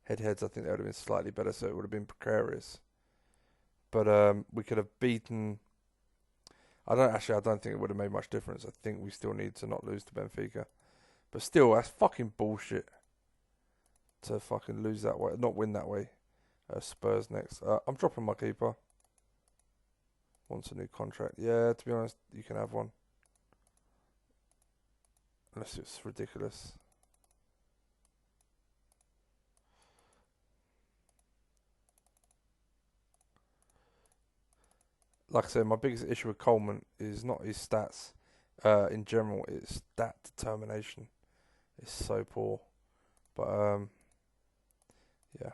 Head-to-heads, I think they would have been slightly better, so it would have been precarious. But we could have beaten. I don't think it would have made much difference. I think we still need to not lose to Benfica. But still, that's fucking bullshit to fucking lose that way, not win that way. Spurs next. I'm dropping my keeper. Wants a new contract. Yeah, to be honest, you can have one. Unless it's ridiculous. Like I said, my biggest issue with Coleman is not his stats in general, it's stat determination. It's so poor. But, yeah.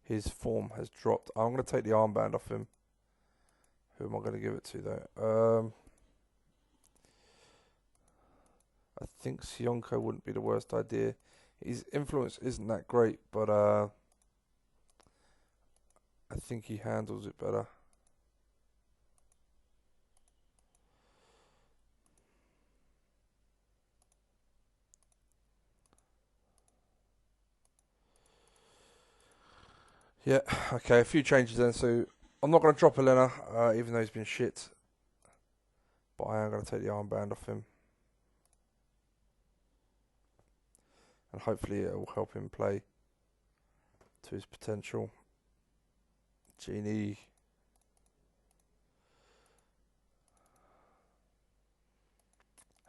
His form has dropped. I'm going to take the armband off him. Who am I going to give it to, though? I think Sionko wouldn't be the worst idea. His influence isn't that great, but I think he handles it better. Yeah, okay, a few changes then. So I'm not going to drop Elena, even though he's been shit. But I am going to take the armband off him. And hopefully it will help him play to his potential. Genie.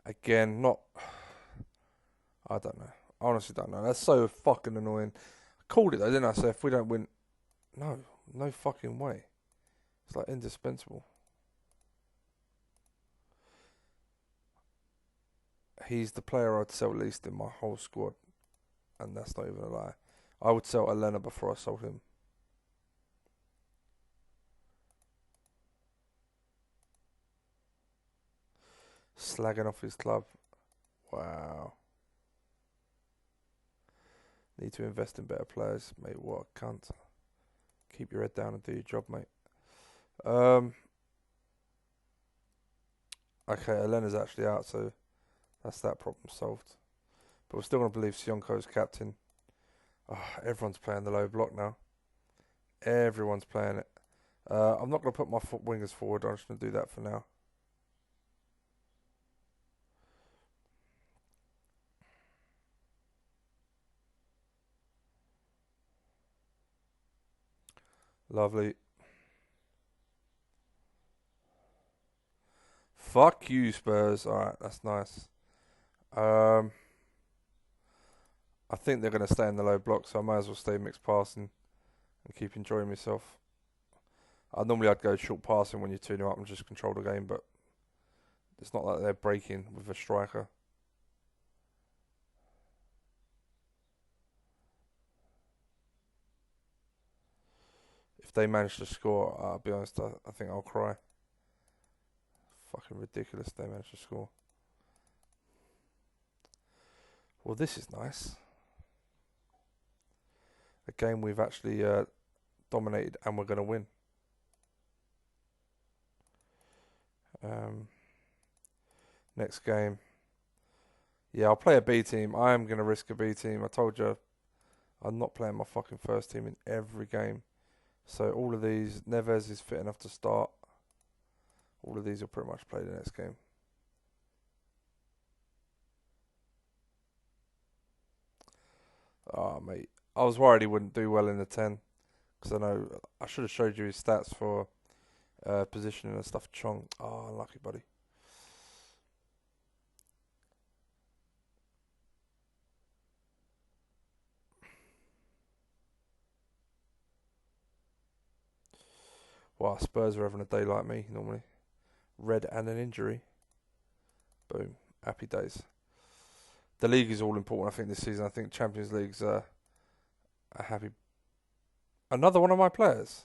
Again, not. I don't know. I honestly don't know. That's so fucking annoying. I called it though, didn't I? So if we don't win. No fucking way. It's like indispensable. He's the player I'd sell least in my whole squad. And that's not even a lie. I would sell Elena before I sold him. Slagging off his club. Wow. Need to invest in better players. Mate, what a cunt. Keep your head down and do your job, mate. Okay, Elena's actually out, so that's that problem solved. But we're still going to believe Sionko's captain. Oh, everyone's playing the low block now. Everyone's playing it. I'm not going to put my wingers forward. I'm just going to do that for now. Lovely. Fuck you, Spurs. Alright, that's nice. Um, I think they're going to stay in the low block, so I might as well stay mixed passing and keep enjoying myself. I'd go short passing when you're 2-0 up and just control the game, but it's not like they're breaking with a striker. If they manage to score, I'll be honest, I think I'll cry. Fucking ridiculous they managed to score. Well, this is nice. A game we've actually dominated and we're going to win. Next game. Yeah, I'll play a B team. I am going to risk a B team. I told you I'm not playing my fucking first team in every game. So all of these, Neves is fit enough to start. All of these will pretty much play the next game. Oh, mate. I was worried he wouldn't do well in the 10. Because I know I should have showed you his stats for positioning and stuff. Chong. Oh, unlucky, buddy. Wow, Spurs are having a day like me normally. Red and an injury. Boom. Happy days. The league is all important, I think, this season. I think Champions League's a happy. Another one of my players.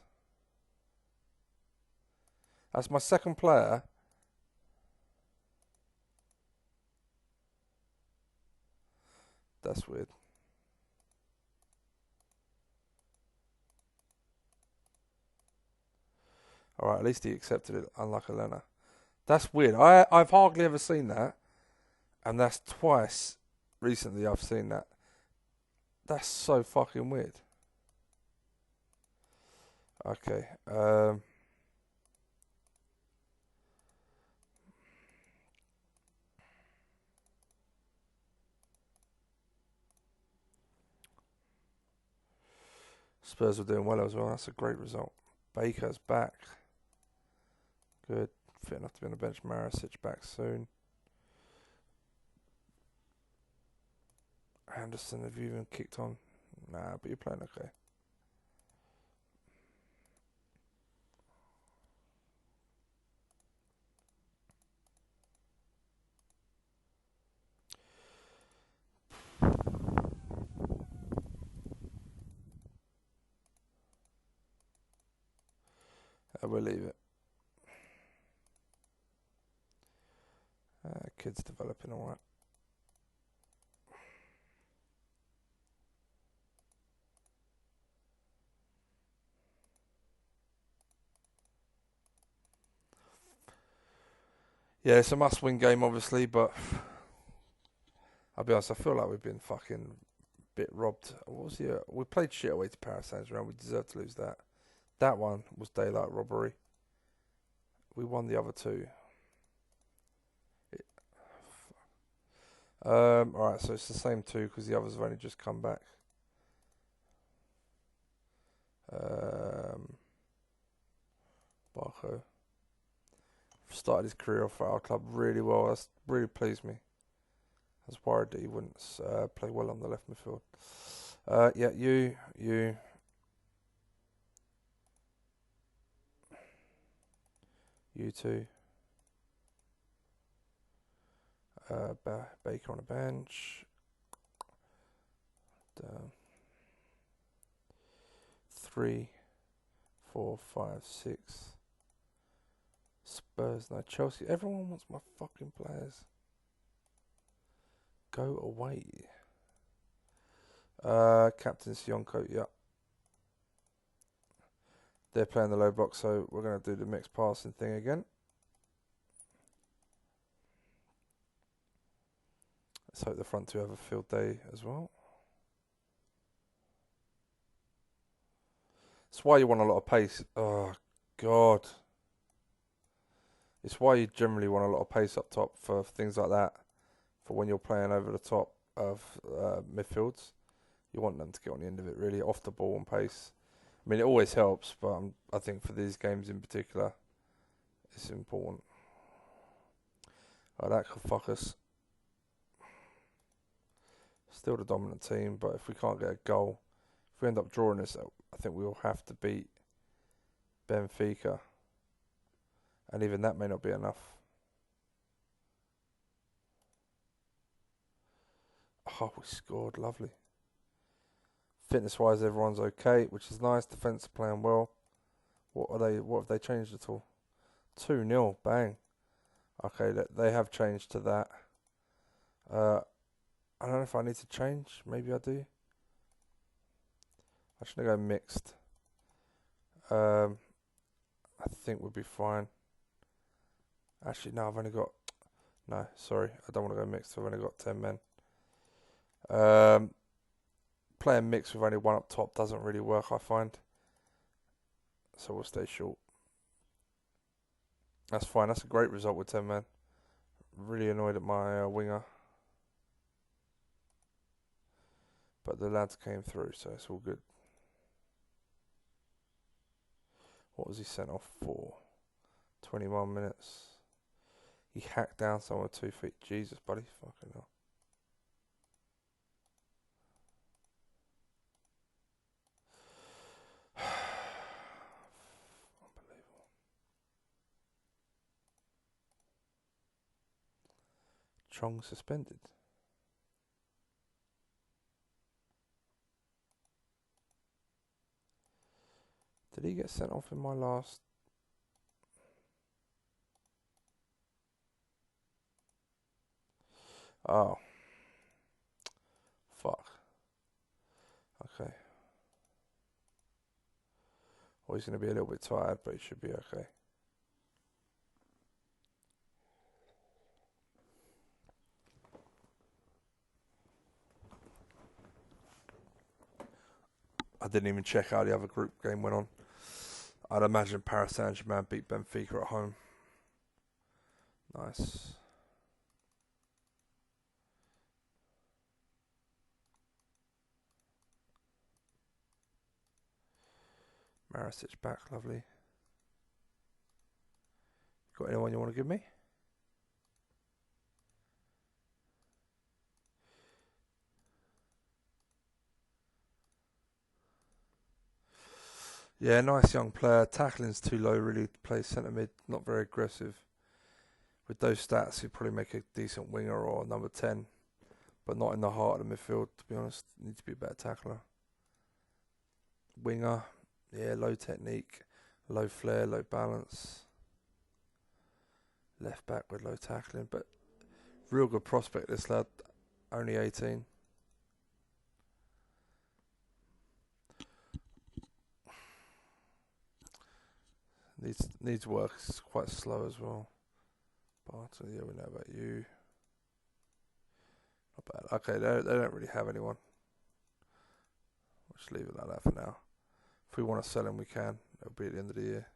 That's my second player. That's weird. Alright, at least he accepted it, unlike Elena. That's weird. I've hardly ever seen that. And that's twice recently I've seen that. That's so fucking weird. Okay. Spurs are doing well as well. That's a great result. Baker's back. Good. Fit enough to be on the bench. Marisic back soon. Anderson, have you even kicked on? Nah, but you're playing okay. We'll leave it. Kid's developing alright. Yeah, it's a must-win game, obviously, but I'll be honest, I feel like we've been fucking bit robbed. What was the? We played shit away to Paris Saint-Germain. We deserved to lose that. That one was daylight robbery. We won the other two. Alright, so it's the same two because the others have only just come back. Barco started his career off at our club really well. That's really pleased me. I was worried that he wouldn't play well on the left midfield. Yeah, you two. Baker on the bench. 3, 4, 5, 6. Spurs, no Chelsea. Everyone wants my fucking players. Go away. Captain Sionko, yeah. They're playing the low block, so we're going to do the mixed passing thing again. Let's hope the front two have a field day as well. It's why you want a lot of pace. Oh, God. It's why you generally want a lot of pace up top for things like that. For when you're playing over the top of midfields. You want them to get on the end of it, really, off the ball and pace. I mean, it always helps, but I think for these games in particular, it's important. Oh, that could fuck us. Still the dominant team, but if we can't get a goal, if we end up drawing this, I think we'll have to beat Benfica. And even that may not be enough. Oh, we scored. Lovely. Fitness-wise, everyone's okay, which is nice. Defence are playing well. What have they changed at all? 2-0. Bang. Okay, they have changed to that. I don't know if I need to change. Maybe I do. I should go mixed. I think we'll be fine. Actually, no, I've only got... No, sorry. I don't want to go mixed. I've only got 10 men. Playing mixed with only one up top doesn't really work, I find. So we'll stay short. That's fine. That's a great result with 10 men. Really annoyed at my winger. But the lads came through, so it's all good. What was he sent off for? 21 minutes. He hacked down someone with 2 feet. Jesus, buddy. Fucking hell. Unbelievable. Chong suspended. Did he get sent off in my last? Oh. Fuck. Okay. Well, he's going to be a little bit tired, but he should be okay. I didn't even check how the other group game went on. I'd imagine Paris Saint-Germain beat Benfica at home. Nice. Marisic back, lovely. Got anyone you want to give me? Yeah, nice young player. Tackling's too low, really, to play centre mid. Not very aggressive. With those stats, he'd probably make a decent winger or number 10. But not in the heart of the midfield, to be honest. Needs to be a better tackler. Winger, yeah, low technique, low flair, low balance. Left back with low tackling, but real good prospect, this lad. Only 18. Needs work. It's quite slow as well. Barton, yeah, we know about you. Not bad. Okay, they don't really have anyone. We'll just leave it like that for now. If we want to sell him, we can. It'll be at the end of the year.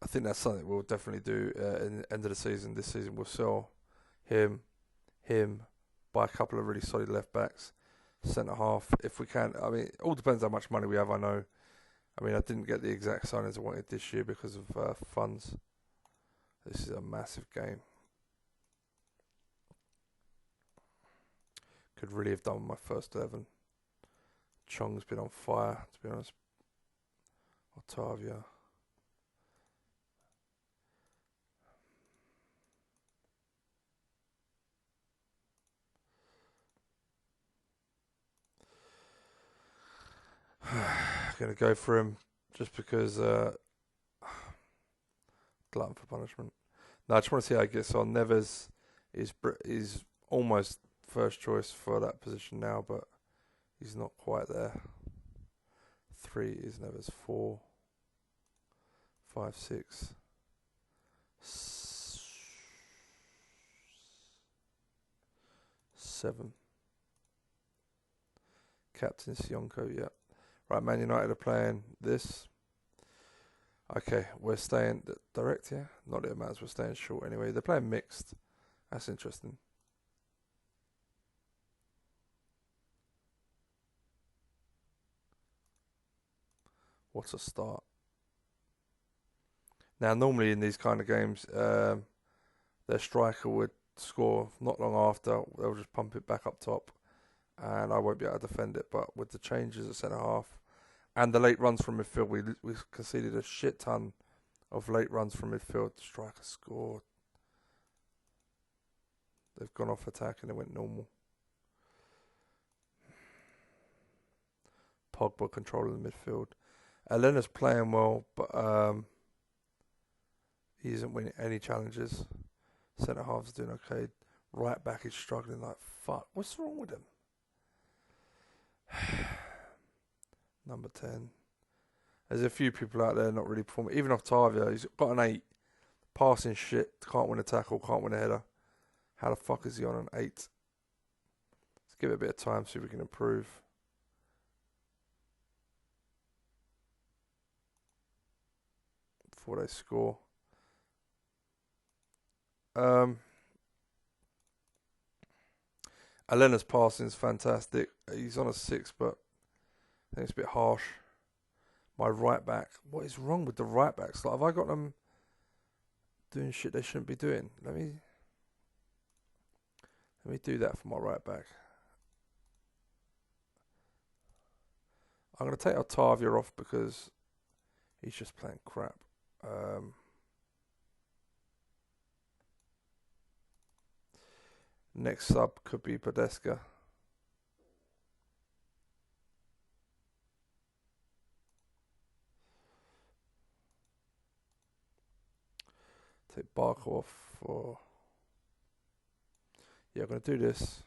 I think that's something we'll definitely do in the end of the season. This season we'll sell him, buy a couple of really solid left backs, centre half if we can. I mean, it all depends how much money we have. I know. I mean, I didn't get the exact signings I wanted this year because of funds. This is a massive game. Could really have done my first 11. Chong's been on fire, to be honest. Otavia. Gonna go for him just because glutton for punishment. No, I just want to see how he gets on. Neves is almost first choice for that position now, but he's not quite there. 3 is Neves. 4, 5, 6, 7. Captain Sionko, yeah. Right, Man United are playing this. Okay, we're staying direct, yeah? Not that it matters, we're staying short anyway. They're playing mixed. That's interesting. What a start. Now, normally in these kind of games, their striker would score not long after. They'll just pump it back up top, and I won't be able to defend it. But with the changes at centre half and the late runs from midfield, we conceded a shit ton of late runs from midfield. The striker scored. They've gone off attack and it went normal. Pogba controlling the midfield. Elena's playing well, but he isn't winning any challenges. Centre half's doing okay. Right back is struggling like fuck. What's wrong with him? Number 10. There's a few people out there not really performing. Even Octavia, he's got an 8. Passing shit. Can't win a tackle. Can't win a header. How the fuck is he on an 8? Let's give it a bit of time, see if we can improve. Before they score. Elena's passing is fantastic. He's on a 6, but I think it's a bit harsh. My right back. What is wrong with the right backs? Like, have I got them doing shit they shouldn't be doing? Let me do that for my right back. I'm going to take Octavia off because he's just playing crap. Next sub could be Podeska. Take Barker off for... Yeah, I'm going to do this.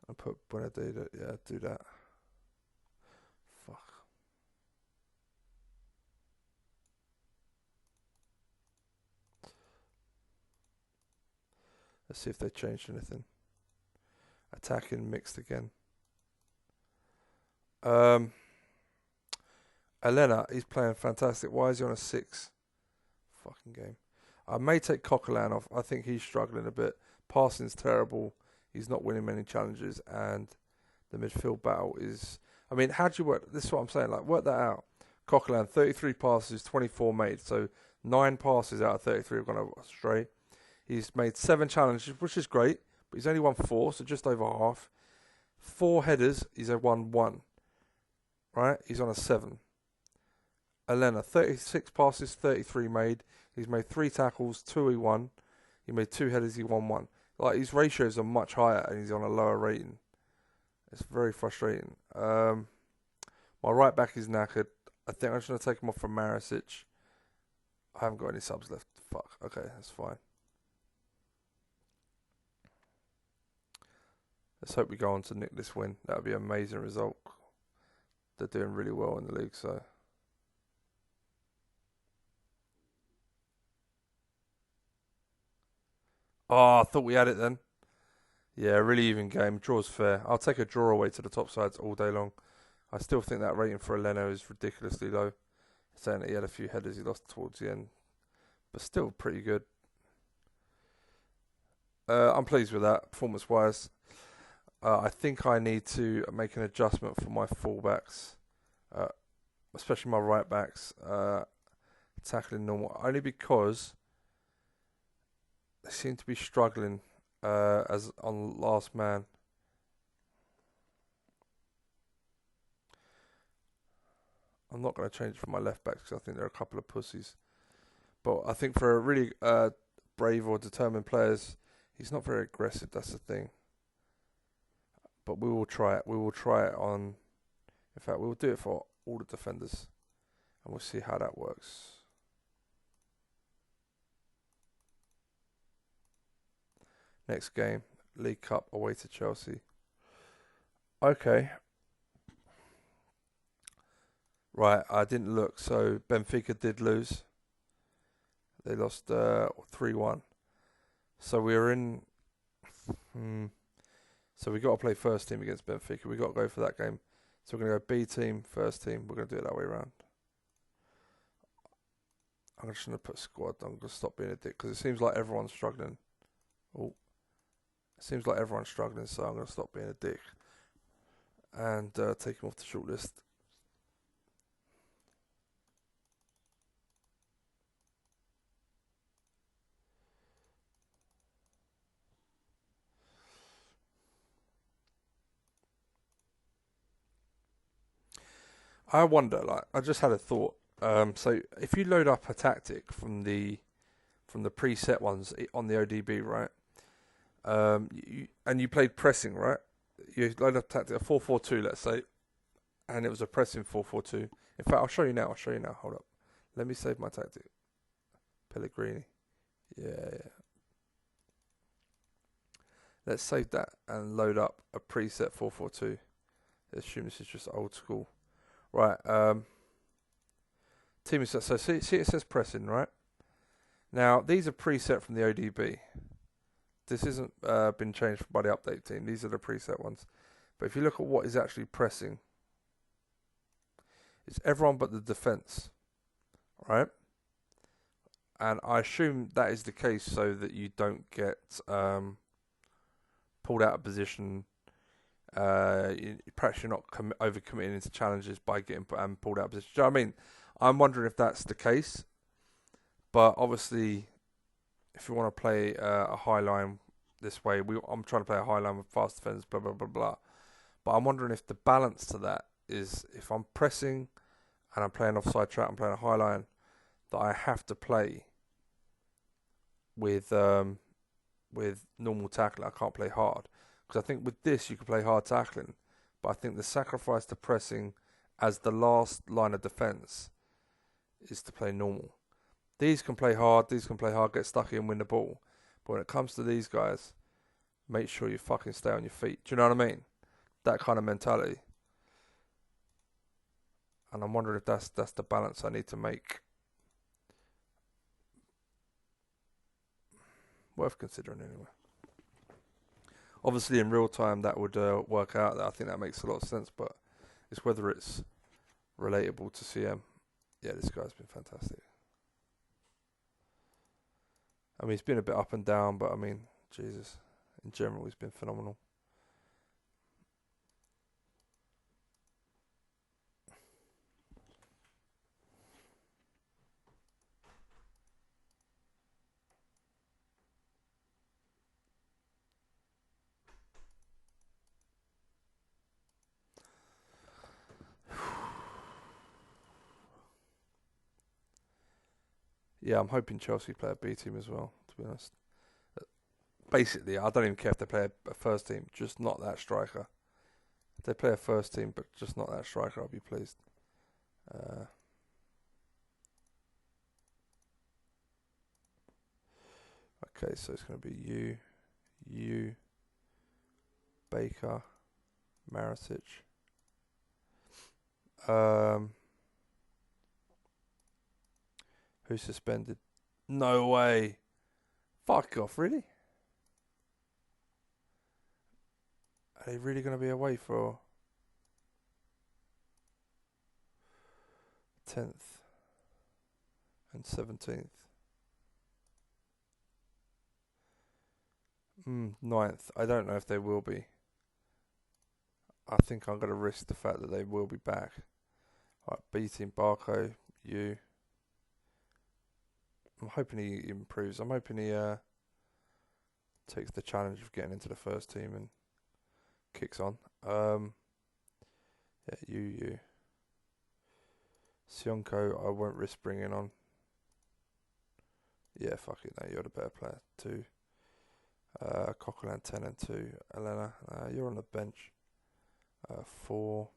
I'll put Benedetta. Yeah, do that. Fuck. Let's see if they changed anything. Attacking mixed again. Elena, he's playing fantastic. Why is he on a 6? Fucking game. I may take Coquelin off. I think he's struggling a bit. Passing's terrible. He's not winning many challenges, and the midfield battle is... I mean, how do you work... This is what I'm saying. Like, work that out. Coquelin, 33 passes, 24 made. So 9 passes out of 33 have gone astray. He's made 7 challenges, which is great, but he's only won 4, so just over half. 4 headers, he's won 1. Right? He's on a 7. Elena, 36 passes, 33 made. He's made 3 tackles, 2 he won. He made 2 headers, he won 1. Like, his ratios are much higher, and he's on a lower rating. It's very frustrating. My right back is knackered. I think I'm just going to take him off from Marisic. I haven't got any subs left. Fuck. Okay, that's fine. Let's hope we go on to nick this win. That would be an amazing result. They're doing really well in the league, so... Oh, I thought we had it then. Yeah, really even game. Draw's fair. I'll take a draw away to the top sides all day long. I still think that rating for Eleno is ridiculously low. Saying that he had a few headers he lost towards the end. But still pretty good. I'm pleased with that, performance-wise. I think I need to make an adjustment for my fullbacks. Especially my right backs. Tackling normal. Only because... they seem to be struggling as on last man. I'm not going to change it for my left backs because I think they're a couple of pussies. But I think for a really brave or determined players, he's not very aggressive. That's the thing. But we will try it. We will try it on... In fact, we will do it for all the defenders. And we'll see how that works. Next game, League Cup away to Chelsea. Okay. Right, I didn't look. So Benfica did lose. They lost 3-1. So we were in... So we got to play first team against Benfica. We got to go for that game. So we're going to go B team, first team. We're going to do it that way around. I'm just going to put squad. I'm going to stop being a dick because it seems like everyone's struggling. Oh. It seems like everyone's struggling, so I'm going to stop being a dick and take him off the shortlist. I wonder, like, I just had a thought. So if you load up a tactic from the preset ones on the ODB, right? And you played pressing, right? You load up a tactic, a 4-4-2, let's say, and it was a pressing 4-4-2. In fact, I'll show you now. Hold up. Let me save my tactic. Pellegrini. Yeah. Let's save that and load up a preset 4-4-2. Assume this is just old school. Right. Team is so see it says pressing, right? Now these are preset from the ODB. This isn't been changed by the update team. These are the preset ones. But if you look at what is actually pressing, it's everyone but the defense, right? And I assume that is the case so that you don't get pulled out of position. Perhaps you're not overcommitting into challenges by getting pulled out of position. Do you know what I mean? I'm wondering if that's the case. But obviously, if you want to play a high line this way, I'm trying to play a high line with fast defenders, blah, blah, blah, blah. But I'm wondering if the balance to that is if I'm pressing and I'm playing offside trap, I'm playing a high line, that I have to play with normal tackling. I can't play hard. Because I think with this, you can play hard tackling. But I think the sacrifice to pressing as the last line of defence is to play normal. These can play hard, get stuck in, win the ball. But when it comes to these guys, make sure you fucking stay on your feet. Do you know what I mean? That kind of mentality. And I'm wondering if that's the balance I need to make. Worth considering anyway. Obviously, in real time, that would work out. I think that makes a lot of sense, but it's whether it's relatable to CM. Yeah, this guy's been fantastic. I mean, he's been a bit up and down, but I mean, Jesus, in general, he's been phenomenal. Yeah, I'm hoping Chelsea play a B team as well, to be honest. Basically, I don't even care if they play a first team, just not that striker. If they play a first team, but just not that striker, I'll be pleased. Okay, so it's going to be you, Baker, Maricic. Who's suspended? No way. Fuck off, really? Are they really going to be away for 10th and 17th? 9th. I don't know if they will be. I think I'm going to risk the fact that they will be back. Right, beating Barco, you. I'm hoping he improves. I'm hoping he takes the challenge of getting into the first team and kicks on. Yeah, you. Sionko, I won't risk bringing on. Yeah, fuck it. No, you're the better player. 2. Coquelin 10 and 2. Elena, you're on the bench. 4.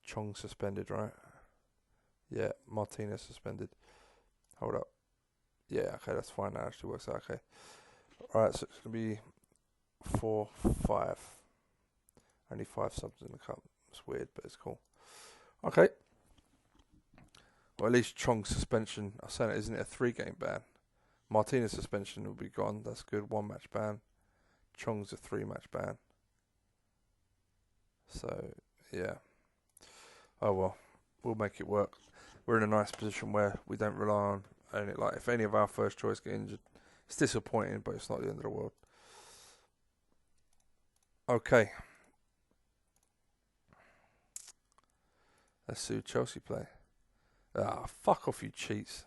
Chong suspended, right? Yeah, Martinez suspended. Hold up. Yeah, okay, that's fine. That actually works out okay. Alright, so it's going to be 4, 5. Only 5 subs in the cup. It's weird, but it's cool. Okay. Well, at least Chong's suspension, I said it, isn't it a 3-game ban? Martinez suspension will be gone. That's good. 1 match ban. Chong's a 3-match ban. So, yeah. Oh well, we'll make it work. We're in a nice position where we don't rely on only, like, if any of our first choice get injured, it's disappointing, but it's not the end of the world. Okay. Let's see who Chelsea play. Fuck off, you cheats.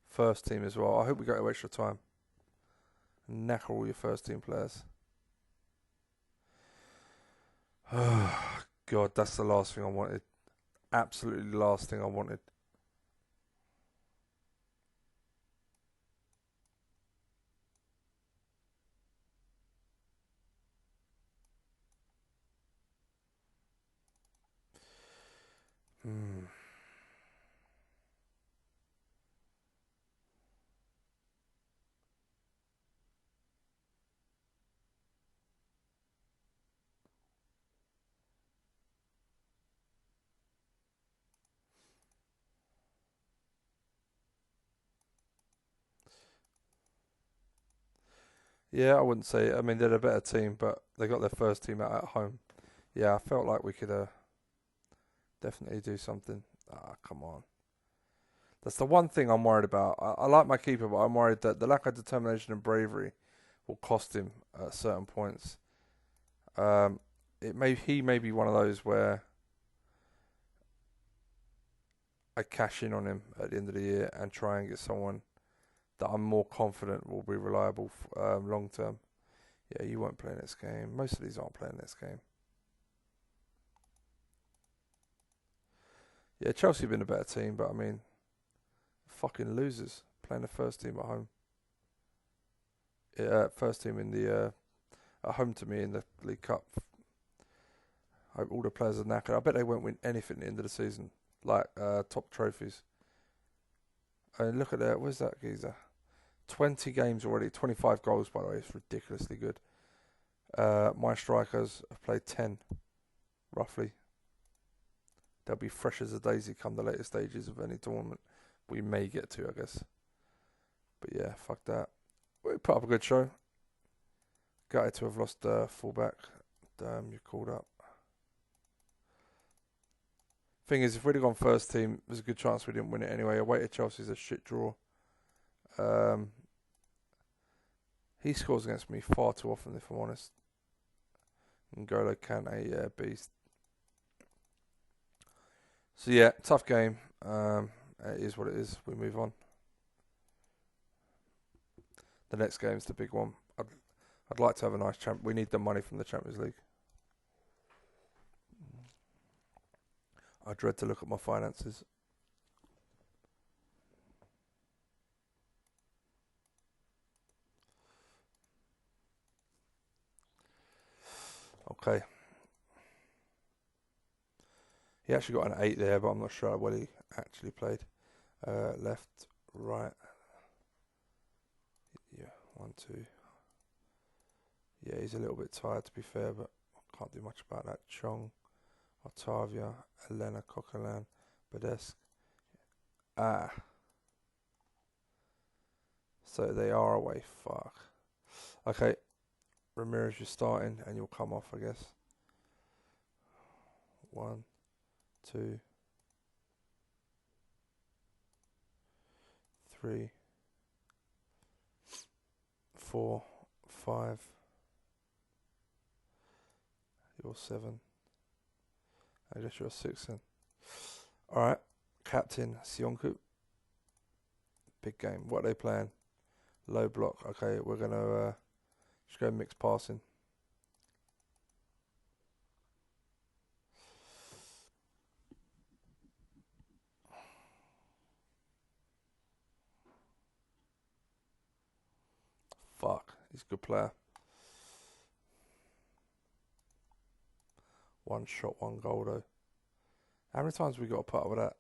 First team as well. I hope we go to extra time. Knacker all your first team players. God, that's the last thing I wanted. Absolutely the last thing I wanted. Hmm. Yeah, I wouldn't say. I mean, they're a better team, but they got their first team out at home. Yeah, I felt like we could definitely do something. Ah, come on. That's the one thing I'm worried about. I like my keeper, but I'm worried that the lack of determination and bravery will cost him at certain points. Um, he may be one of those where I cash in on him at the end of the year and try and get someone that I'm more confident will be reliable long term. Yeah, you won't play next game. Most of these aren't playing next game. Yeah, Chelsea have been a better team, but I mean, fucking losers playing the first team at home. Yeah, first team in the at home to me in the League Cup. I hope all the players are knackered. I bet they won't win anything at the end of the season, like top trophies. And look at that. Where's that geezer? 20 games already. 25 goals, by the way. It's ridiculously good. My strikers have played 10, roughly. They'll be fresh as a daisy come the later stages of any tournament we may get to, I guess. But yeah, fuck that. We put up a good show. Gutted to have lost fullback. Damn, you called up. Thing is, if we'd have gone first team, there's a good chance we didn't win it anyway. Away to Chelsea's a shit draw. Um, he scores against me far too often, if I'm honest. N'Golo Kante, yeah, beast. So yeah, tough game. It is what it is. We move on. The next game's the big one. I'd like to have a nice champ. We need the money from the Champions League. I dread to look at my finances. Okay. He actually got an 8 there, but I'm not sure what he actually played. Left, right. Yeah, 1, 2. Yeah, he's a little bit tired to be fair, but I can't do much about that. Chong, Octavia, Elena, Coquelin, Badesk. Ah, so they are away. Fuck. Okay, Ramirez, you're starting, and you'll come off, I guess. 1, 2, 3, 4, 5. You're 7. I guess you're 6 then. Alright, captain Sionku. Big game. What are they playing? Low block. Okay, we're going to just go mixed passing. Fuck, he's a good player. One shot, one goal though. How many times have we got to put up with that?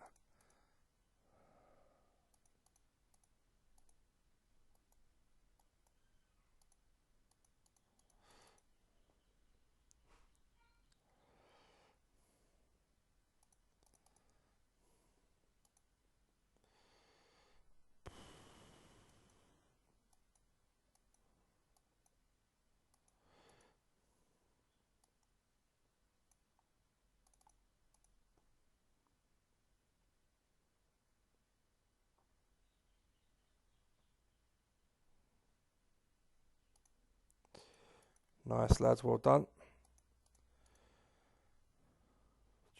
Nice lads, well done.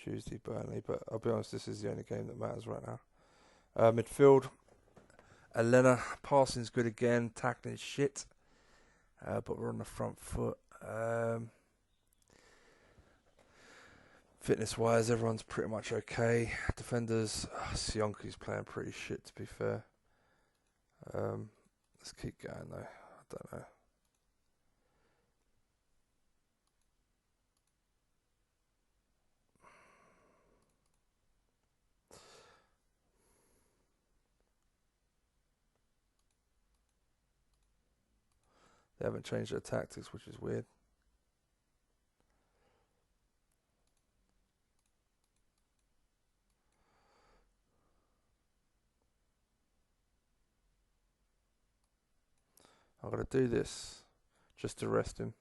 Tuesday, Burnley, but I'll be honest, this is the only game that matters right now. Midfield, Elena, passing's good again, tackling shit, but we're on the front foot. Fitness-wise, everyone's pretty much okay. Defenders, Sionki's playing pretty shit, to be fair. Let's keep going, though. I don't know. They haven't changed their tactics, which is weird. I'm going to do this just to rest him.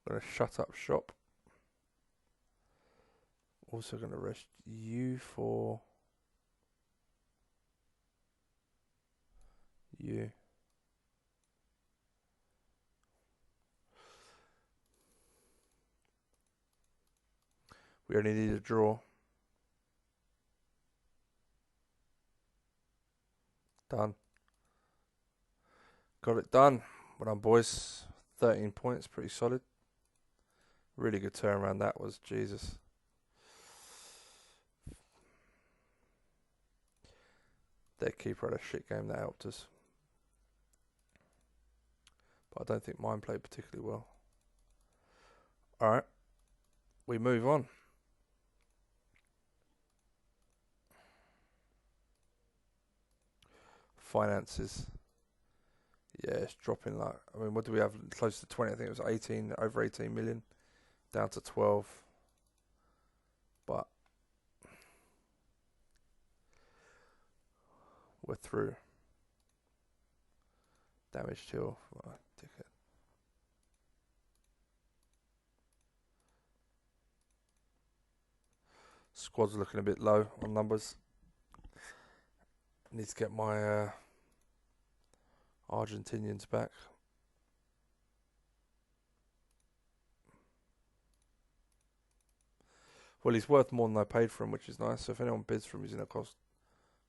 I'm going to shut up shop. Also going to rest you for you. We only need a draw. Done. Got it done. Well done, boys. 13 points, pretty solid. Really good turnaround that was, Jesus. Their keeper had a shit game, that helped us. But I don't think mine played particularly well. Alright. We move on. Finances. Yeah, it's dropping like, I mean, what do we have? Close to 20, I think it was 18, over 18 million. Down to 12. But we're through. Damage till. Oh, dickhead. Squad's looking a bit low on numbers. Need to get my Argentinians back. Well, he's worth more than I paid for him, which is nice. So if anyone bids for him, he's going to cost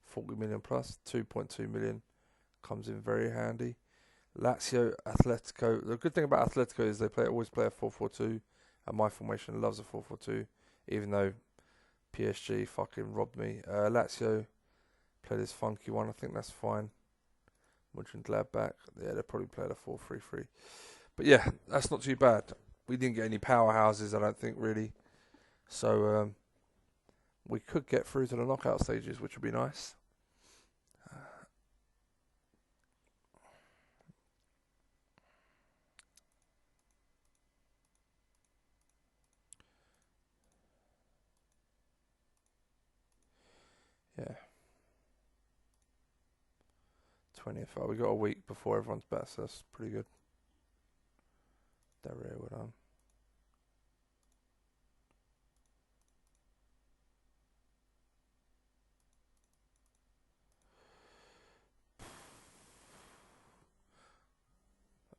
40 million plus. 2.2 million comes in very handy. Lazio, Atletico. The good thing about Atletico is they always play a 4-4-2, and my formation loves a 4-4-2, even though PSG fucking robbed me. Lazio play this funky one. I think that's fine. Mönchengladbach. Yeah, they probably played a 4-3-3. But yeah, that's not too bad. We didn't get any powerhouses, I don't think, really. So we could get through to the knockout stages, which would be nice. Yeah. 20th. Oh, we got a week before everyone's back, so that's pretty good. Darrell, well done.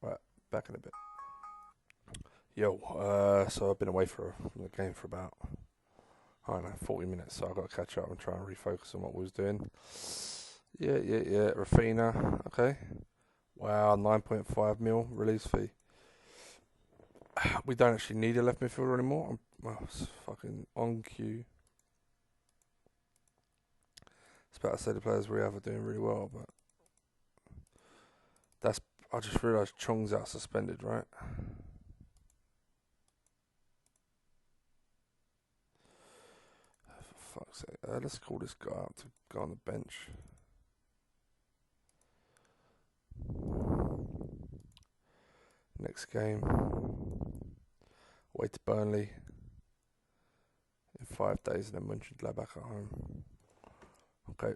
Right, back in a bit. Yo, so I've been away from the game for about, I don't know, 40 minutes, so I've got to catch up and try and refocus on what we was doing. Yeah. Rafina, okay. Wow, 9.5 mil release fee. We don't actually need a left midfielder anymore. Well, it's fucking on cue. It's about to say the players we have are doing really well, but I just realised Chong's out suspended, right? For fuck's sake. Let's call this guy out to go on the bench. Next game. Away to Burnley in 5 days and then Mönchengladbach at home. Okay.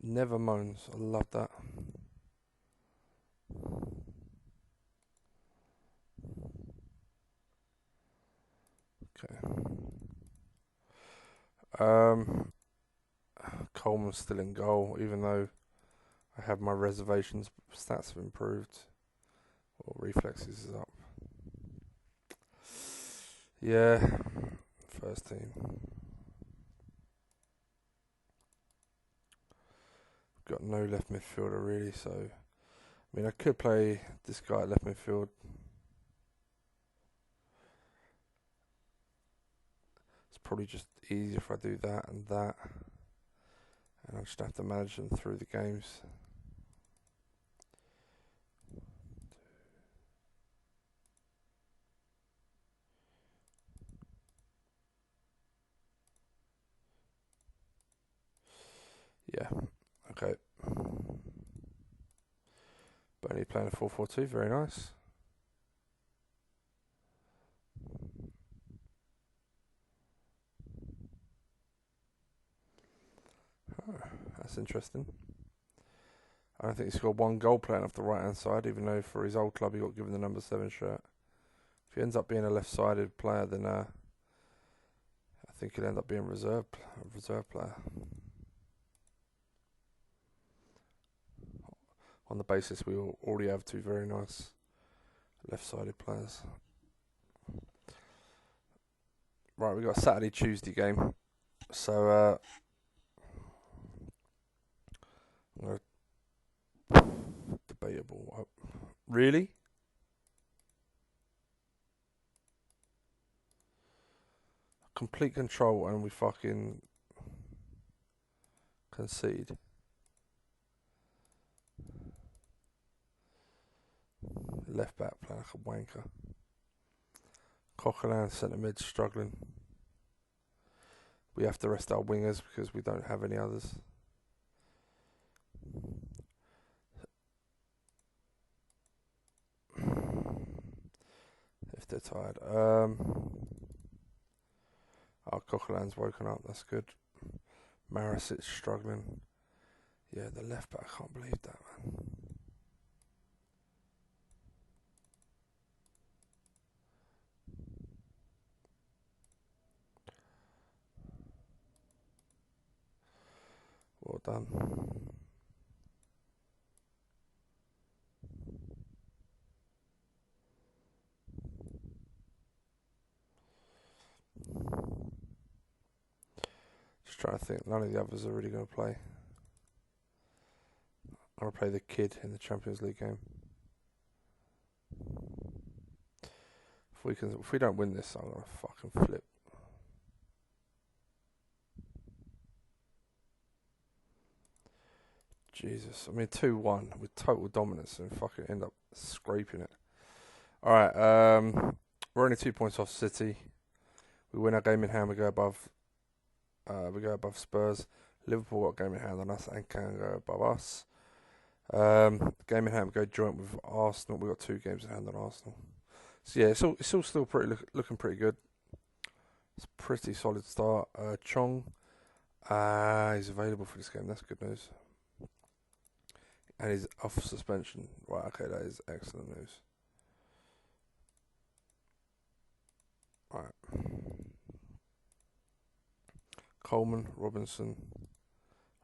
Never moans. I love that. Okay. Coleman's still in goal, even though I have my reservations. Stats have improved. Or reflexes is up. Yeah. First team. Got no left midfielder really, so I mean I could play this guy at left midfield. It's probably just easier if I do that, and I just have to manage them through the games. Yeah, okay. Burnley playing a 4-4-2, very nice. Oh, that's interesting. I don't think he scored one goal playing off the right hand side, even though for his old club he got given the number 7 shirt. If he ends up being a left sided player, then I think he'll end up being a reserve player. On the basis we already have two very nice left-sided players. Right, we've got a Saturday-Tuesday game. So, debatable. Really? Complete control and we fucking concede. Left back playing like a wanker. Coquelin centre mid struggling. We have to rest our wingers because we don't have any others. If they're tired. Coquelin's woken up, that's good. Marisic's struggling. Yeah, the left back, I can't believe that, man. Well done. Just trying to think, none of the others are really going to play. I'm going to play the kid in the Champions League game. If we don't win this, I'm going to fucking flip. Jesus. I mean, 2-1 with total dominance and fucking end up scraping it. Alright, we're only 2 points off City. We win our game in hand, we go above Spurs. Liverpool got a game in hand on us and can go above us. Game in hand, we go joint with Arsenal. We've got 2 games in hand on Arsenal. So yeah, it's all still looking pretty good. It's a pretty solid start. Chong, he's available for this game. That's good news. And he's off suspension. Right, okay, that is excellent news. Right. Coleman, Robinson.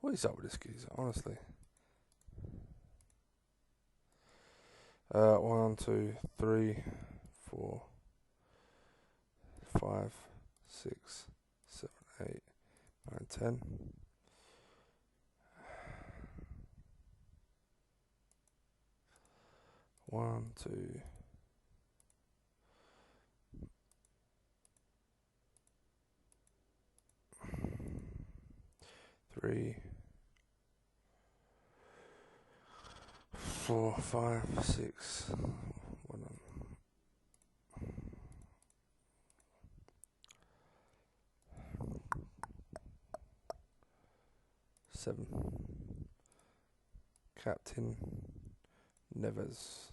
What is up with this geezer, honestly? 1, 2, 3, 4, 5, 6, 7, 8, 9, 10. One, two. 3, 4, 5, 6. Well done. 7. Captain Neves.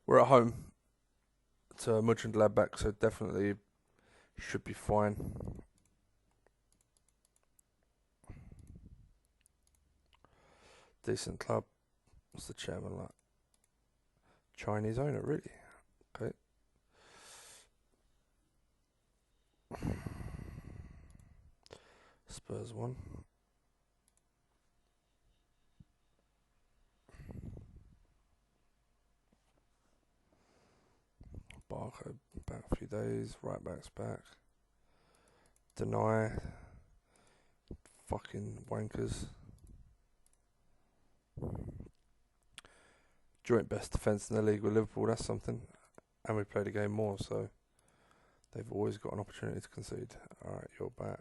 We're at home to Mönchengladbach, so definitely should be fine. Decent club. What's the chairman like? Chinese owner, really? Okay. Spurs 1. Barco back a few days. Right back's back. Deny. Fucking wankers. Joint best defence in the league with Liverpool, that's something. And we played a game more, so they've always got an opportunity to concede. Alright, you're back.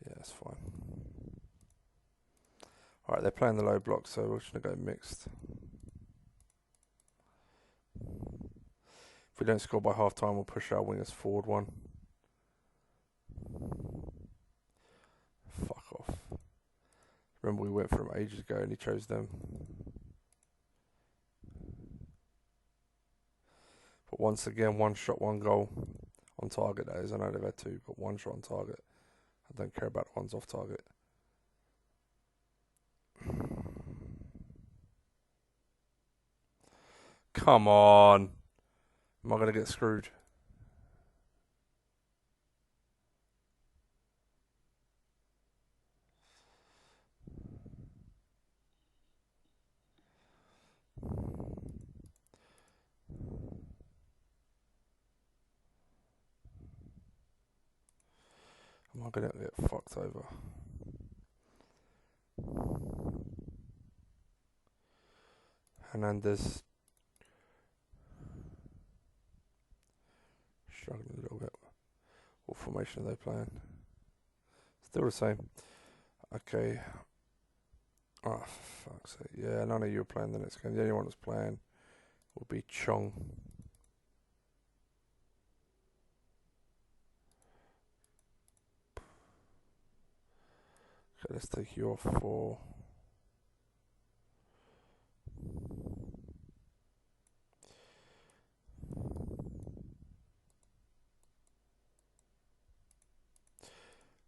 Yeah, that's fine. Alright, they're playing the low block, so we're just going to go mixed. If we don't score by half time, we'll push our wingers forward 1. Fuck off. Remember we went for him ages ago and he chose them. But once again, 1 shot, 1 goal on target, that is. I know they've had 2, but 1 shot on target. I don't care about the ones off target. Come on. Am I going to get screwed? Am I going to get fucked over? Hernandez. Struggling a little bit. What formation are they playing? Still the same. Okay. Oh, for fuck's sake. Yeah, none of you are playing the next game. The only one that's playing will be Chong. Okay, let's take you off for...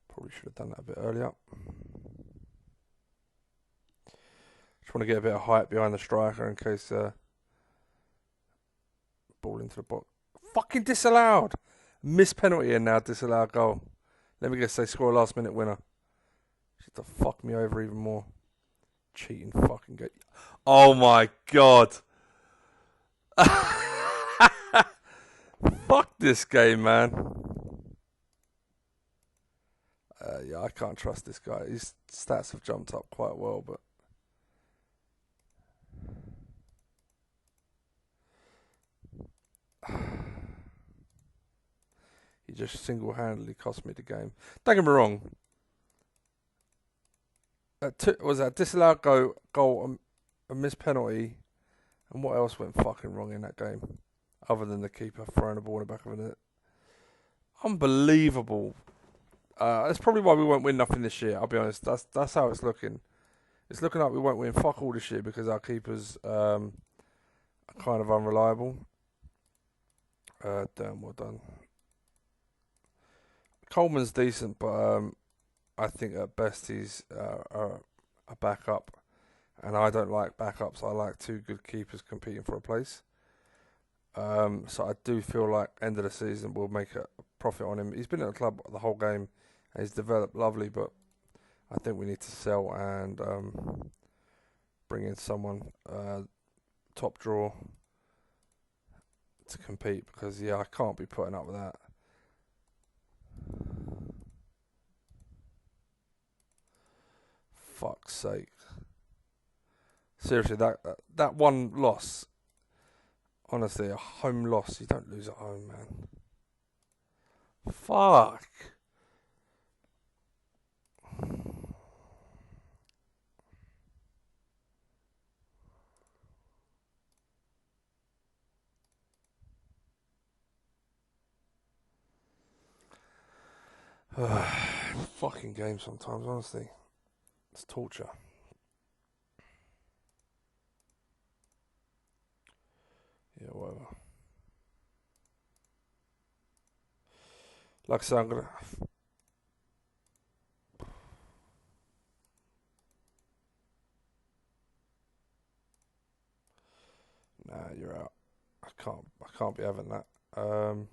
Probably should have done that a bit earlier. Just want to get a bit of height behind the striker in case ball into the box. Fucking disallowed! Missed penalty and now disallowed goal. Let me guess, they score a last minute winner. Just to fuck me over even more. Cheating fucking game. Oh my god! Fuck this game, man. Yeah, I can't trust this guy. His stats have jumped up quite well, but... He just single-handedly cost me the game. Don't get me wrong. Was that disallowed goal, a missed penalty, and what else went fucking wrong in that game? Other than the keeper throwing the ball in the back of the net. Unbelievable. That's probably why we won't win nothing this year, I'll be honest. That's how it's looking. It's looking like we won't win fuck all this year because our keepers are kind of unreliable. Damn, well done. Coleman's decent, but I think at best he's a backup. And I don't like backups. I like 2 good keepers competing for a place. So I do feel like end of the season we'll make a profit on him. He's been at the club the whole game and he's developed lovely, but I think we need to sell and bring in someone top draw to compete because I can't be putting up with that. Fuck's sake. Seriously, that one loss, honestly, a home loss, you don't lose at home, man. Fuck. Fucking game sometimes, honestly. It's torture. Yeah, whatever. Like I said, can't be having that. Um,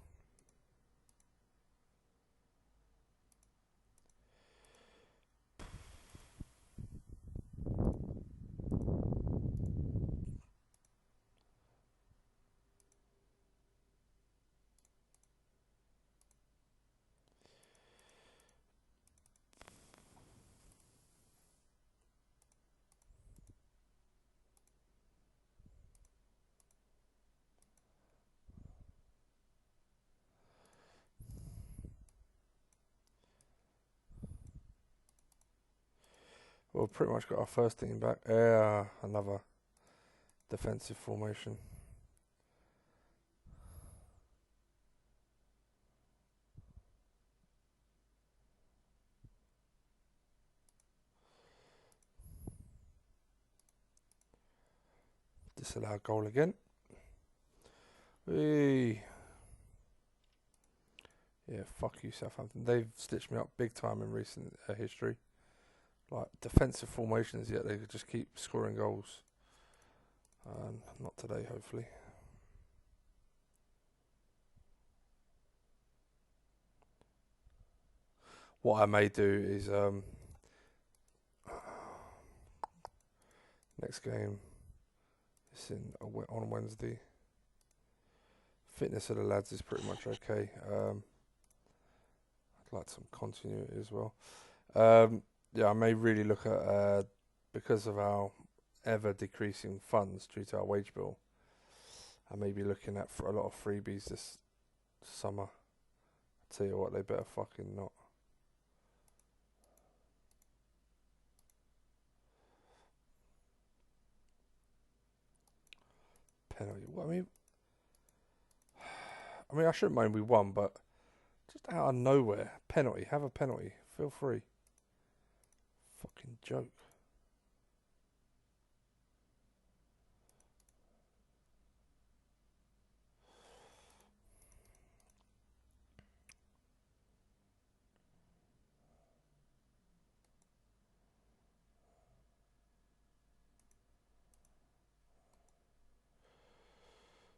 we've pretty much got our first team back. Yeah, another defensive formation. Disallowed goal again. Hey. Yeah, fuck you, Southampton. They've stitched me up big time in recent history. Like defensive formations, yet they could just keep scoring goals. Not today, hopefully. What I may do is next game is on Wednesday. Fitness of the lads is pretty much okay. I'd like some continuity as well. Yeah, I may really look at because of our ever decreasing funds due to our wage bill. I may be looking at for a lot of freebies this summer. I tell you what, they better fucking not. Penalty. Well, I mean, I shouldn't mind we won, but just out of nowhere, penalty. Have a penalty. Feel free. Fucking joke.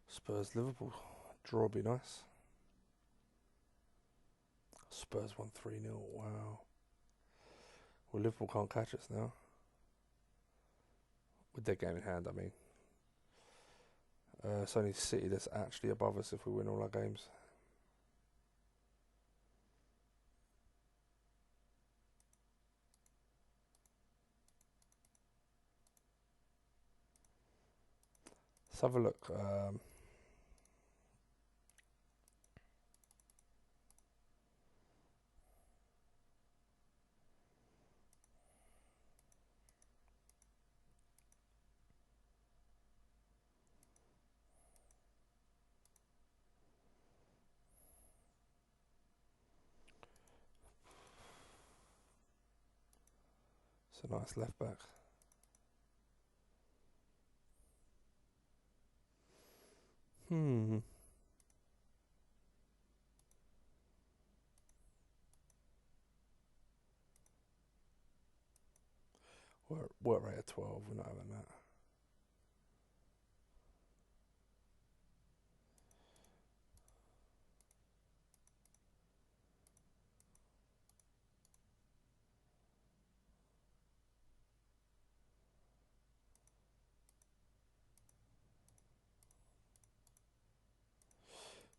Spurs Liverpool. Draw be nice. Spurs won 3-0. Wow. Well, Liverpool can't catch us now. With their game in hand, I mean. It's only City that's actually above us if we win all our games. Let's have a look. It's a nice left back. Work rate of 12. We're not having that.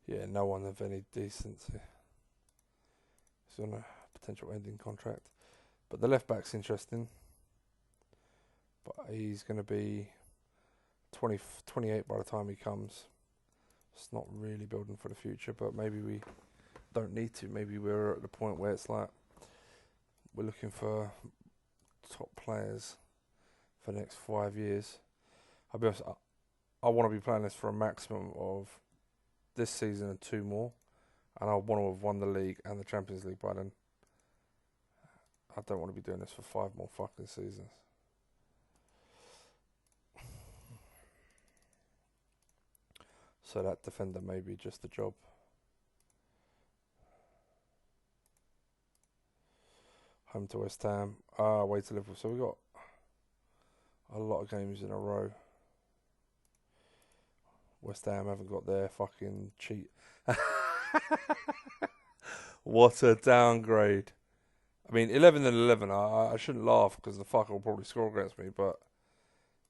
Yeah, no one of any decency. He's on a potential ending contract. But the left back's interesting. But he's going to be 28 by the time he comes. It's not really building for the future, but maybe we don't need to. Maybe we're at the point where it's like we're looking for top players for the next 5 years. I'll be honest, I want to be playing this for a maximum of this season and 2 more, and I want to have won the league and the Champions League by then. I don't want to be doing this for 5 more fucking seasons. So that defender may be just a job. Home to West Ham. Away to Liverpool. So we've got a lot of games in a row. West Ham haven't got their fucking cheat. What a downgrade. I mean, 11 and 11, I shouldn't laugh because the fucker will probably score against me, but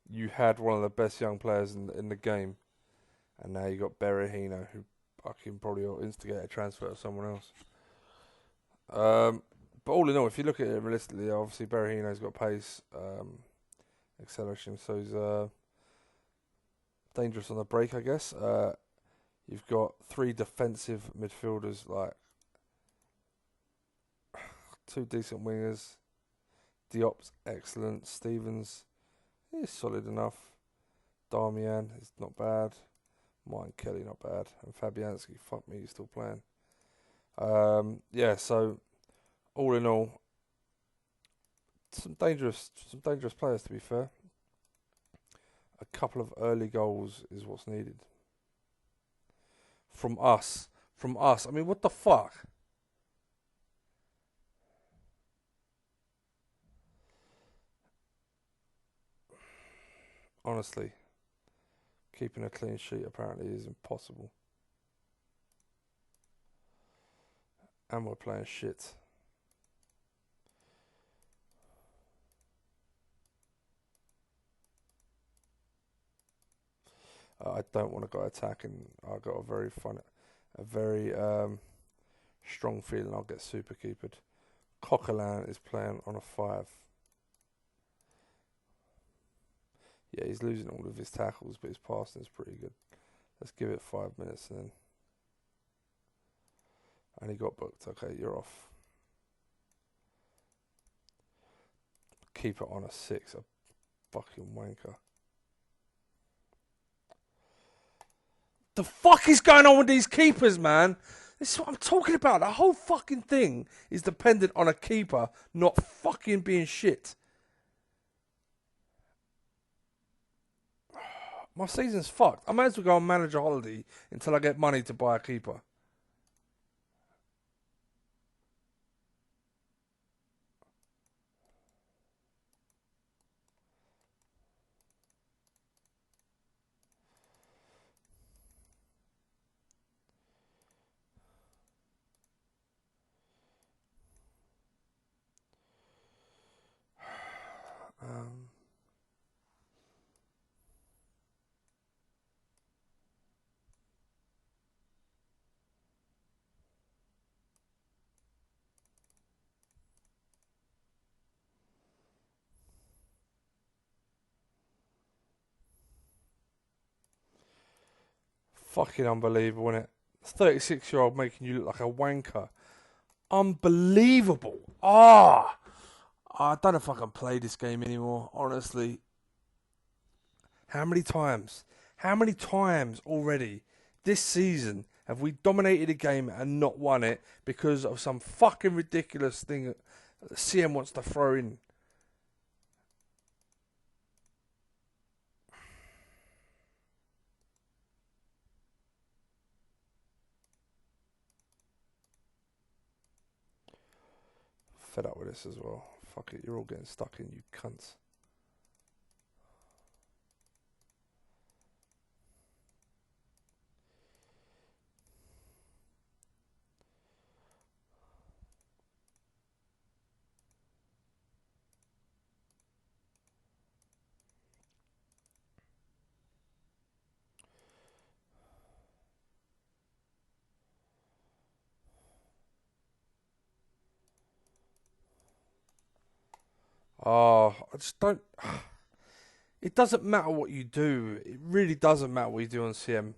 you had one of the best young players in the game, and now you got Berahino, who fucking probably will instigate a transfer to someone else. But all in all, if you look at it realistically, obviously Berahino's got pace, acceleration, so he's dangerous on the break, I guess. You've got 3 defensive midfielders, like 2 decent wingers. Diop's excellent. Stevens is solid enough. Darmian is not bad. Martin Kelly not bad. And Fabianski, fuck me, he's still playing. Yeah, so all in all, some dangerous players, to be fair. A couple of early goals is what's needed. From us. I mean, what the fuck? Honestly, keeping a clean sheet apparently is impossible. And we're playing shit. I don't want to go attacking. I got a very strong feeling I'll get super keepered. Coquelin is playing on a 5. Yeah, he's losing all of his tackles, but his passing is pretty good. Let's give it 5 minutes and then. And he got booked. Okay, you're off. Keeper on a 6, a fucking wanker. The fuck is going on with these keepers, man? This is what I'm talking about. The whole fucking thing is dependent on a keeper not fucking being shit. My season's fucked. I might as well go on manager holiday until I get money to buy a keeper. Fucking unbelievable, isn't it? 36-year-old making you look like a wanker. Unbelievable. I don't know if I can play this game anymore, honestly. How many times already this season have we dominated a game and not won it because of some fucking ridiculous thing that CM wants to throw in? Fed up with this as well. Fuck it, you're all getting stuck in, you cunts. Oh, I just don't. It doesn't matter what you do. It really doesn't matter what you do on CM.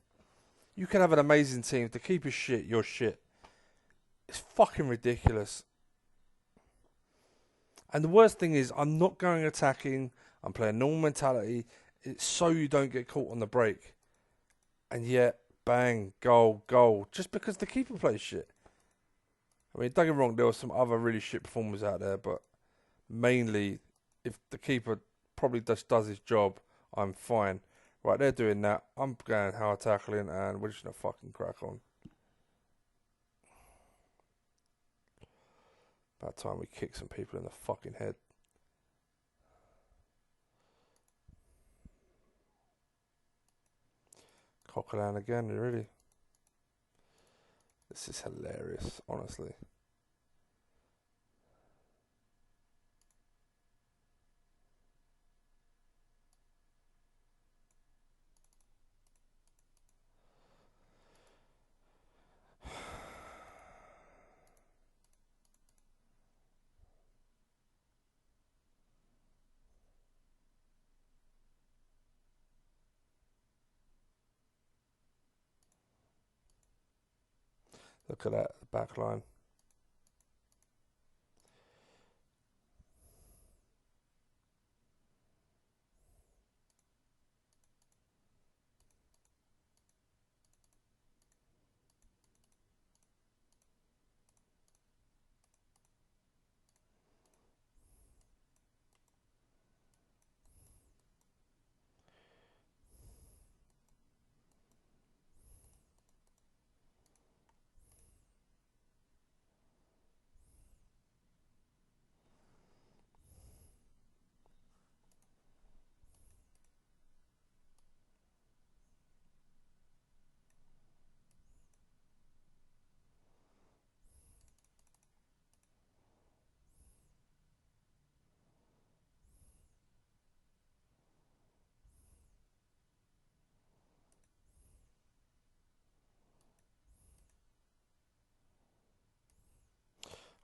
You can have an amazing team. If the keeper's shit, you're shit. It's fucking ridiculous. And the worst thing is, I'm not going attacking. I'm playing normal mentality. It's so you don't get caught on the break. And yet, bang, goal. Just because the keeper plays shit. I mean, don't get me wrong, there were some other really shit performers out there, but mainly, if the keeper probably just does his job, I'm fine. Right, they're doing that. I'm going hard tackling, and we're just going to fucking crack on. About time we kick some people in the fucking head. Coquelin again, really. This is hilarious, honestly. Look at that, the back line.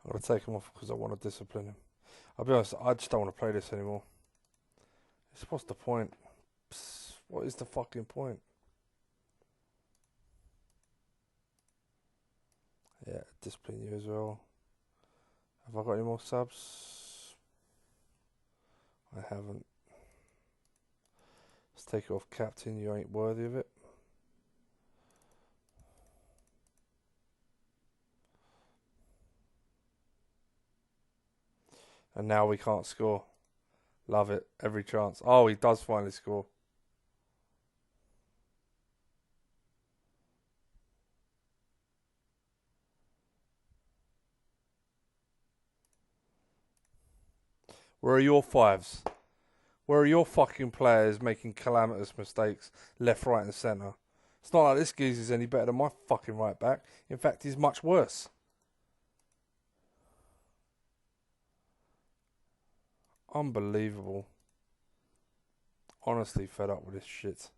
I'm going to take him off because I want to discipline him. I'll be honest, I just don't want to play this anymore. What's the point? What is the fucking point? Yeah, discipline you as well. Have I got any more subs? I haven't. Let's take it off captain, you ain't worthy of it. And now we can't score. Love it. Every chance. Oh, he does finally score. Where are your fives? Where are your fucking players making calamitous mistakes left, right and centre? It's not like this geezer's any better than my fucking right back. In fact, he's much worse. Unbelievable. Honestly fed up with this shit.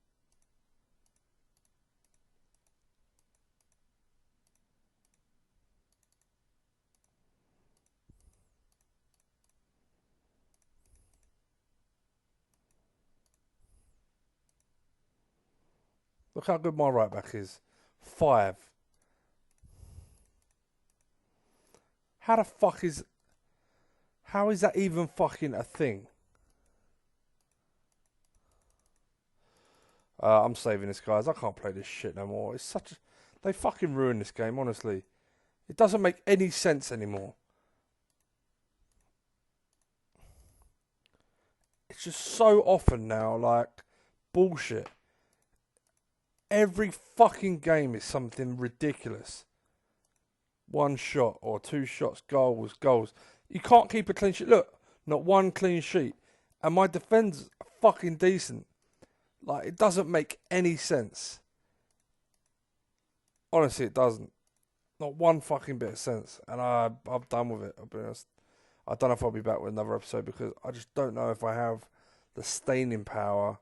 Look how good my right back is. 5. How the fuck is... How is that even fucking a thing? I'm saving this, guys. I can't play this shit no more. It's such a... They fucking ruined this game, honestly. It doesn't make any sense anymore. It's just so often now, like, bullshit. Every fucking game is something ridiculous. 1 shot or 2 shots, goals, goals. You can't keep a clean sheet. Look, not one clean sheet. And my defense are fucking decent. Like, it doesn't make any sense. Honestly, it doesn't. Not one fucking bit of sense. And I'm done with it, I'll be honest. I don't know if I'll be back with another episode because I just don't know if I have the staining power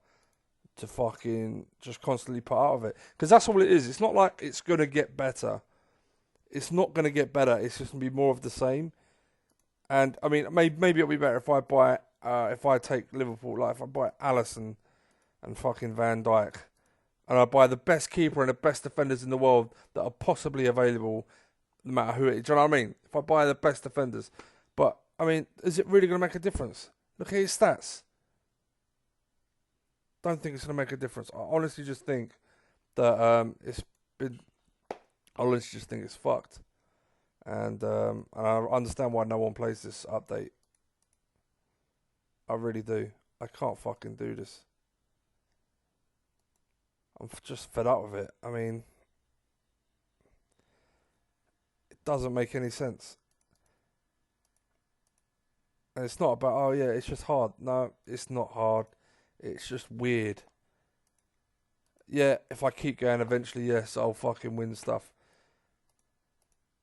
to fucking just constantly put out of it. Because that's all it is. It's not like it's going to get better. It's not going to get better. It's just going to be more of the same. And, I mean, maybe it'll be better if I buy, if I take Liverpool, like if I buy Alisson and fucking Van Dijk, and I buy the best keeper and the best defenders in the world that are possibly available, no matter who it is. Do you know what I mean? If I buy the best defenders. But, I mean, is it really going to make a difference? Look at his stats. Don't think it's going to make a difference. I honestly just think that it's been... I honestly just think it's fucked. And I understand why no one plays this update. I really do. I can't fucking do this. I'm just fed up with it. I mean, it doesn't make any sense. And it's not about, oh yeah, it's just hard. No, it's not hard. It's just weird. Yeah, if I keep going, eventually, yes, I'll fucking win stuff.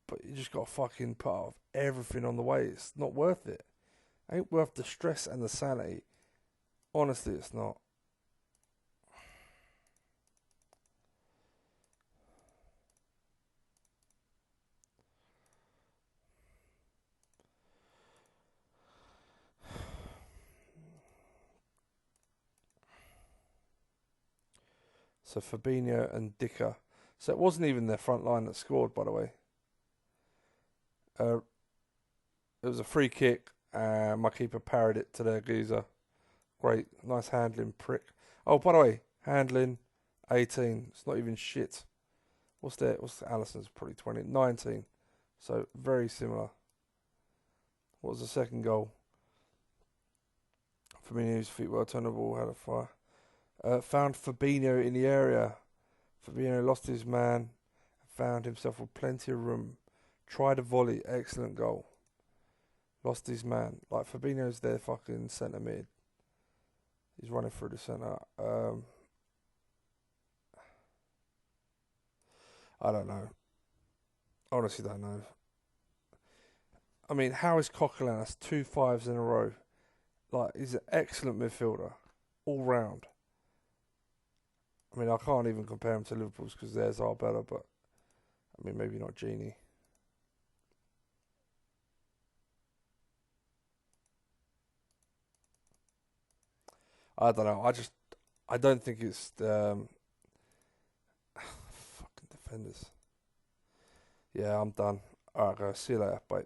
But you just got to fucking put off everything on the way. It's not worth it. Ain't worth the stress and the sanity. Honestly, it's not. So Fabinho and Dicker. So it wasn't even their front line that scored, by the way. Uh, it was a free kick, and my keeper parried it to their geezer. Great, nice handling, prick. Oh, by the way, handling 18. It's not even shit. What's Allison's probably 20, 19. So very similar. What was the second goal? Fabinho's feet were turned the ball, had a fire. Found Fabinho in the area. Fabinho lost his man, found himself with plenty of room. Tried a volley, excellent goal. Lost his man. Like Fabinho's their fucking centre mid. He's running through the centre. I don't know. Honestly, don't know. I mean, how is Coquelin? That's 2 5s in a row. Like, he's an excellent midfielder, all round. I mean, I can't even compare him to Liverpool's because theirs are better, but I mean, maybe not Genie. I don't know. I don't think it's fucking defenders. Yeah, I'm done. Alright, guys. See you later. Bye.